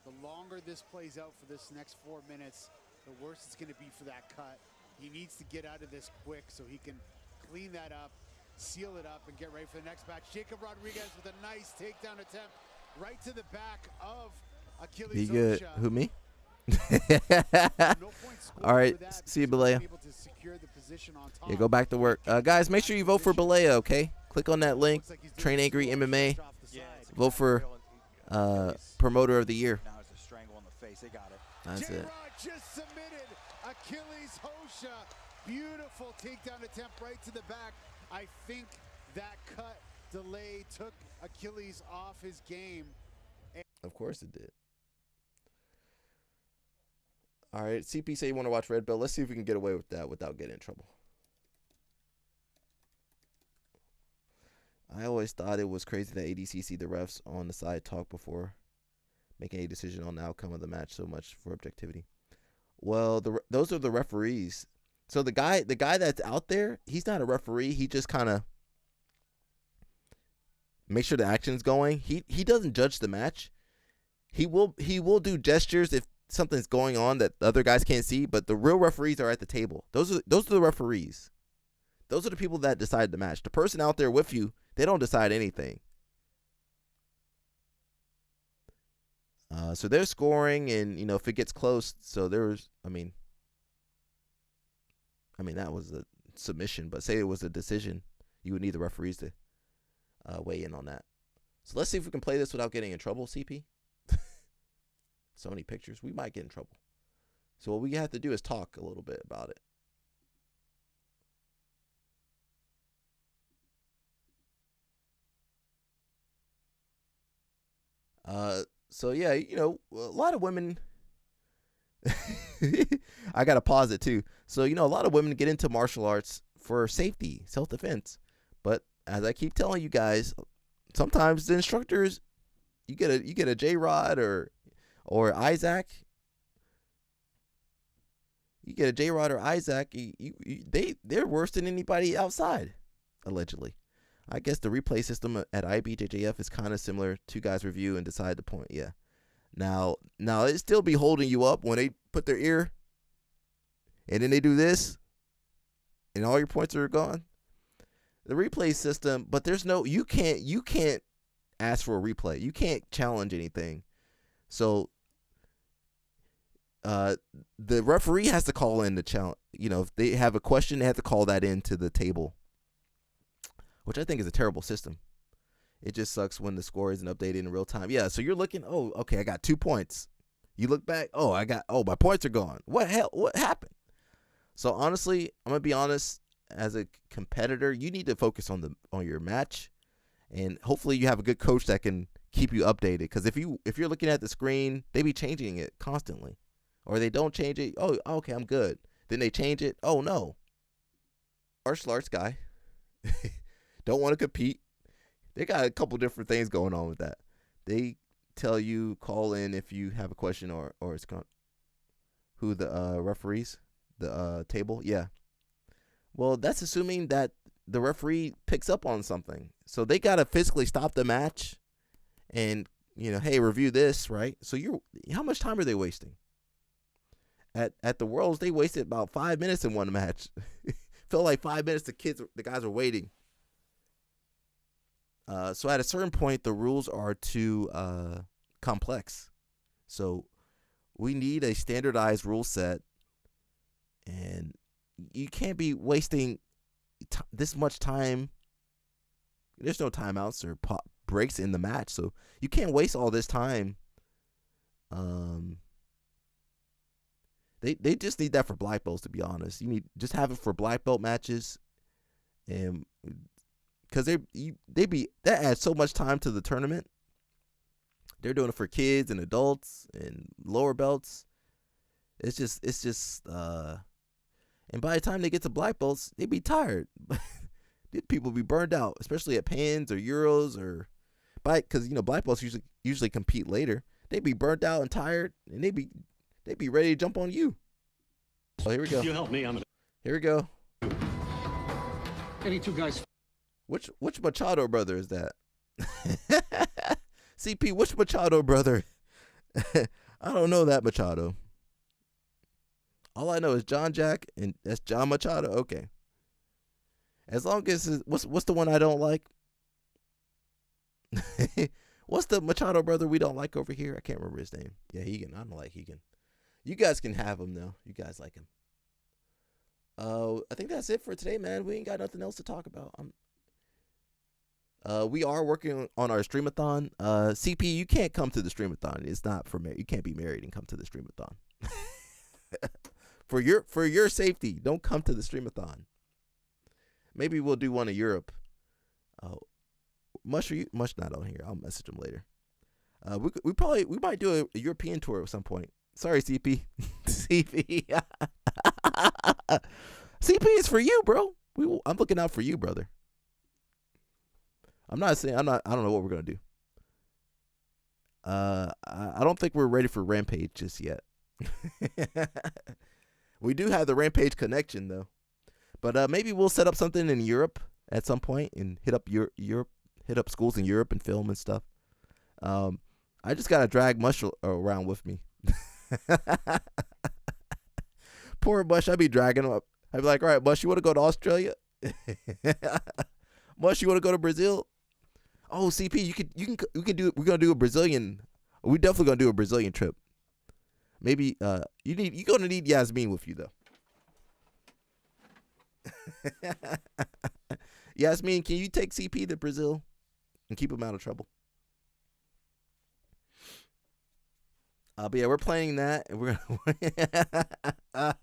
S19: The longer this plays out for this next 4 minutes, the worse it's going to be for that cut. He needs to get out of this quick so he can clean that up, seal it up, and get ready for the next match. Jacob Rodriguez with a nice takedown attempt right to the back of Achilles.
S1: Be good.
S19: Hosha.
S1: Who, me?
S19: No points scored
S1: All right.
S19: for that
S1: See you,
S19: because he was
S1: Balea.
S19: able to secure the position on top.
S1: Yeah, go back to work. Guys, make sure you vote for Balea, okay? Click on that link. Train Angry MMA. Vote for Promoter of the Year.
S20: Now it's a strangle on the face. They got it.
S1: That's it.
S19: J-Rod just submitted Achilles Hosha. Beautiful takedown attempt right to the back. I think that cut delay took Achilles off his game.
S1: Of course it did. All right, CP say you want to watch Red Belt. Let's see if we can get away with that without getting in trouble. I always thought it was crazy that ADCC, the refs on the side, talk before making a decision on the outcome of the match. So much for objectivity. Well, those are the referees. So the guy that's out there, he's not a referee. He just kind of makes sure the action's going. He doesn't judge the match. He will do gestures if something's going on that the other guys can't see, but the real referees are at the table. Those are the referees. Those are the people that decide the match. The person out there with you, they don't decide anything. So they're scoring, and if it gets close, so there's, I mean that was a submission, but say it was a decision, you would need the referees to weigh in on that. So let's see if we can play this without getting in trouble, CP. So many pictures, we might get in trouble. So what we have to do is talk a little bit about it. So yeah, a lot of women. I gotta pause it too. So a lot of women get into martial arts for safety, self-defense. But as I keep telling you guys, sometimes the instructors, you get a J Rod or Isaac. You get a J Rod or Isaac. They're worse than anybody outside, allegedly. I guess the replay system at IBJJF is kind of similar. Two guys review and decide the point. Yeah. Now it still be holding you up when they put their ear, and then they do this, and all your points are gone. The replay system, but you can't ask for a replay. You can't challenge anything. So the referee has to call in the challenge. If they have a question, they have to call that into the table, which I think is a terrible system. It just sucks when the score isn't updated in real time. Yeah, so you're looking, oh, okay, I got 2 points. You look back, my points are gone. What happened? So honestly, I'm gonna be honest, as a competitor, you need to focus on your match, and hopefully you have a good coach that can keep you updated. Because if you're looking at the screen, they be changing it constantly, or they don't change it. Oh, okay, I'm good. Then they change it. Oh no, martial arts guy, don't want to compete. They got a couple different things going on with that. They tell you call in if you have a question or it's who the referees, the table. Yeah. Well, that's assuming that the referee picks up on something. So they got to physically stop the match and, hey, review this, right? So how much time are they wasting? At the Worlds, they wasted about 5 minutes in one match. Felt like 5 minutes the guys were waiting. So at a certain point, the rules are too complex. So we need a standardized rule set, and you can't be wasting this much time. There's no timeouts or breaks in the match, so you can't waste all this time. They just need that for black belts, to be honest. You need just have it for black belt matches, and because that adds so much time to the tournament. They're doing it for kids and adults and lower belts. It's just and by the time they get to black belts, they be tired. People be burned out, especially at Pans or Euros because black belts usually compete later. They be burnt out and tired, and they be ready to jump on you. So here we go.
S6: If you help me,
S1: Here we go.
S6: Any two guys.
S1: Which Machado brother is that? CP, which Machado brother? I don't know that Machado. All I know is John Jack, and that's John Machado. Okay. As long as what's the one I don't like? What's the Machado brother we don't like over here? I can't remember his name. Yeah, Hegan. I don't like Hegan. You guys can have him though. You guys like him. I think that's it for today, man. We ain't got nothing else to talk about. We are working on our streamathon. CP, you can't come to the streamathon. It's not for married. You can't be married and come to the streamathon. For your safety, don't come to the streamathon. Maybe we'll do one in Europe. Mush not on here. I'll message him later. We might do a European tour at some point. Sorry, CP. CP. CP is for you, bro. I'm looking out for you, brother. I don't know what we're gonna do. I don't think we're ready for Rampage just yet. We do have the Rampage connection though, but maybe we'll set up something in Europe at some point and hit up Europe, hit up schools in Europe and film and stuff. I just gotta drag Mush around with me. Poor Mush, I'd be dragging him up. I'd be like, all right, Mush, you want to go to Australia? Mush, you want to go to Brazil? Oh, CP, we're gonna do a Brazilian. We're definitely gonna do a Brazilian trip. Maybe you're gonna need Yasmin with you though. Yasmin, can you take CP to Brazil and keep him out of trouble? But yeah, we're playing that, and we're gonna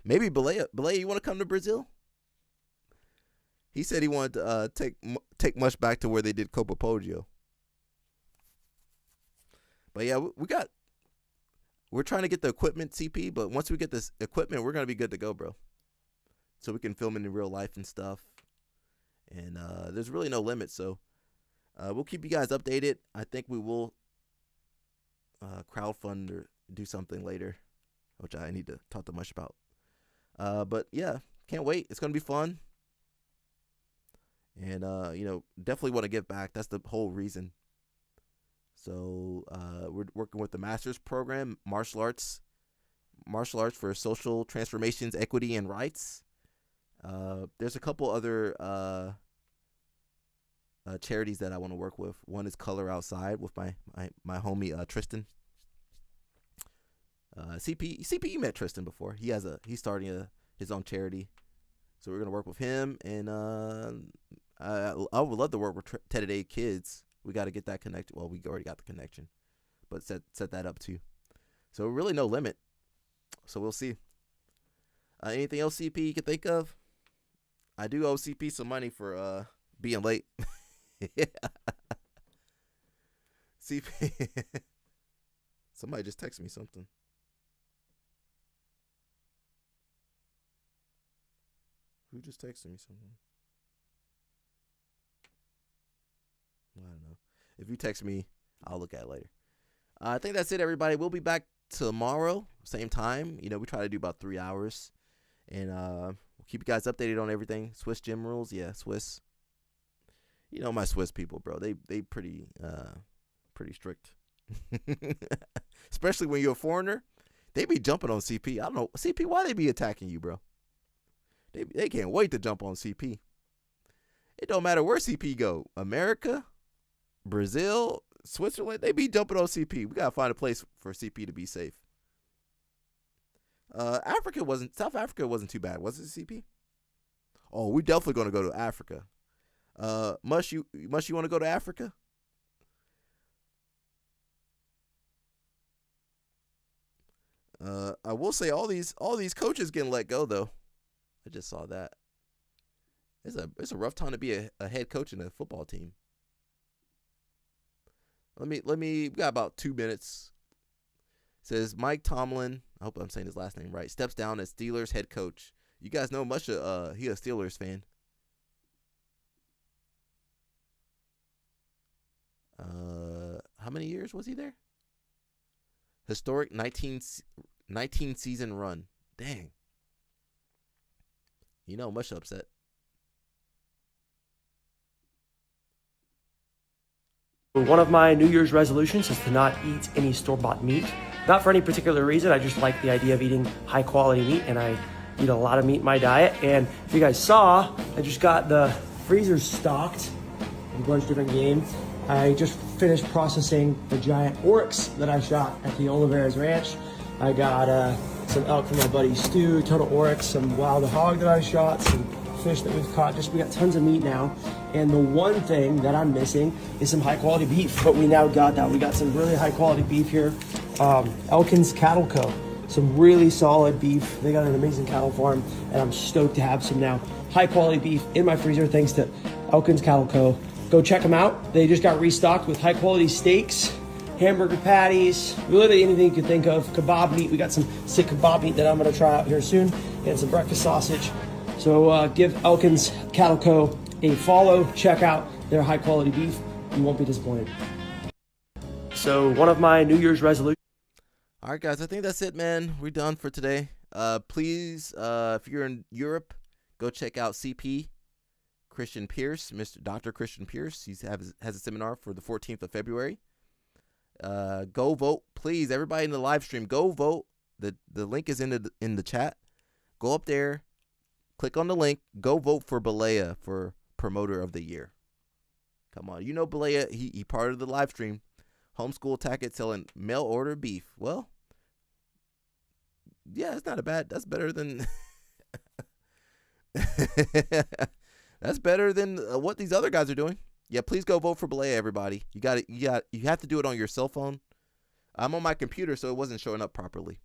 S1: maybe Belay, you want to come to Brazil? He said he wanted to take Mush back to where they did Copa Poggio. But yeah, we're trying to get the equipment, CP. But once we get this equipment, we're gonna be good to go, bro. So we can film it in real life and stuff. And there's really no limit, so we'll keep you guys updated. I think we will crowdfund or do something later, which I need to talk to Mush about. But yeah, can't wait. It's gonna be fun. And definitely want to give back. That's the whole reason. So we're working with the master's program, martial arts for social transformations, equity, and rights. There's a couple other charities that I want to work with. One is Color Outside with my homie Tristan. CP, you met Tristan before. He's starting his own charity, so we're gonna work with him. And I would love to work with Ted Day Kids. We got to get that connected. Well, we already got the connection, but set that up too. So really no limit. So we'll see. Anything else, CP, you can think of? I do owe CP some money for being late. CP. Somebody just texted me something. Who just texted me something? I don't know. If you text me, I'll look at it later. I think that's it, everybody. We'll be back tomorrow, same time. We try to do about 3 hours. And we'll keep you guys updated on everything. Swiss gym rules. Yeah, Swiss. My Swiss people, bro. They pretty strict. Especially when you're a foreigner. They be jumping on CP. I don't know. CP, why they be attacking you, bro? They can't wait to jump on CP. It don't matter where CP go. America, Brazil, Switzerland, they be jumping on CP. We got to find a place for CP to be safe. South Africa wasn't too bad, was it, CP? Oh, we definitely going to go to Africa. Mush, you want to go to Africa? I will say all these coaches getting let go though. I just saw that. It's a rough time to be a head coach in a football team. We got about 2 minutes. It says Mike Tomlin, I hope I'm saying his last name right, steps down as Steelers head coach. You guys know Mush, he a Steelers fan. How many years was he there? Historic 19 season run. Dang. Much upset.
S6: One of my New Year's resolutions is to not eat any store-bought meat. Not for any particular reason, I just like the idea of eating high-quality meat, and I eat a lot of meat in my diet. And if you guys saw, I just got the freezer stocked with a bunch of different game. I just finished processing the giant oryx that I shot at the Oliveras Ranch. I got some elk from my buddy Stu, total oryx, some wild hog that I shot, some fish that we've caught. We got tons of meat now. And the one thing that I'm missing is some high quality beef, but we now got that. We got some really high quality beef here. Elkins Cattle Co. Some really solid beef. They got an amazing cattle farm, and I'm stoked to have some now high quality beef in my freezer thanks to Elkins Cattle Co. Go check them out. They just got restocked with high quality steaks, hamburger patties, literally anything you can think of. Kebab meat. We got some sick kebab meat that I'm going to try out here soon, and some breakfast sausage. So give Elkins Cattle Co. a follow. Check out their high quality beef. You won't be disappointed. So one of my New Year's resolutions.
S1: All right, guys. I think that's it, man. We're done for today. Please, if you're in Europe, go check out CP Christian Pierce, Dr. Christian Pierce. He has a seminar for the 14th of February. Go vote, please. Everybody in the live stream, go vote. The link is in the chat. Go up there, click on the link. Go vote for Balea for Promoter of the Year. Come on, Balea. He part of the live stream. Homeschool Tackett selling mail order beef. Well, yeah, it's not a bad. That's better than. That's better than what these other guys are doing. Yeah, please go vote for Balea, everybody. You have to do it on your cell phone. I'm on my computer, so it wasn't showing up properly.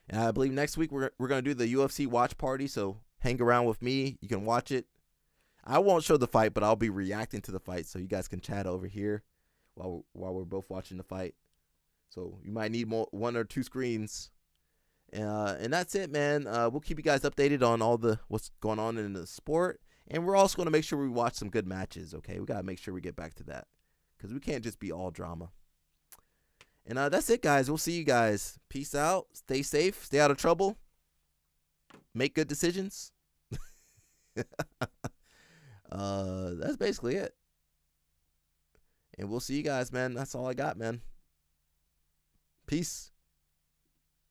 S1: And I believe next week we're gonna do the UFC watch party. So hang around with me. You can watch it. I won't show the fight, but I'll be reacting to the fight, so you guys can chat over here while we're both watching the fight. So you might need one or two screens. And that's it, man. We'll keep you guys updated on all what's going on in the sport. And we're also going to make sure we watch some good matches, okay? We got to make sure we get back to that because we can't just be all drama. And that's it, guys. We'll see you guys. Peace out. Stay safe. Stay out of trouble. Make good decisions. That's basically it. And we'll see you guys, man. That's all I got, man. Peace.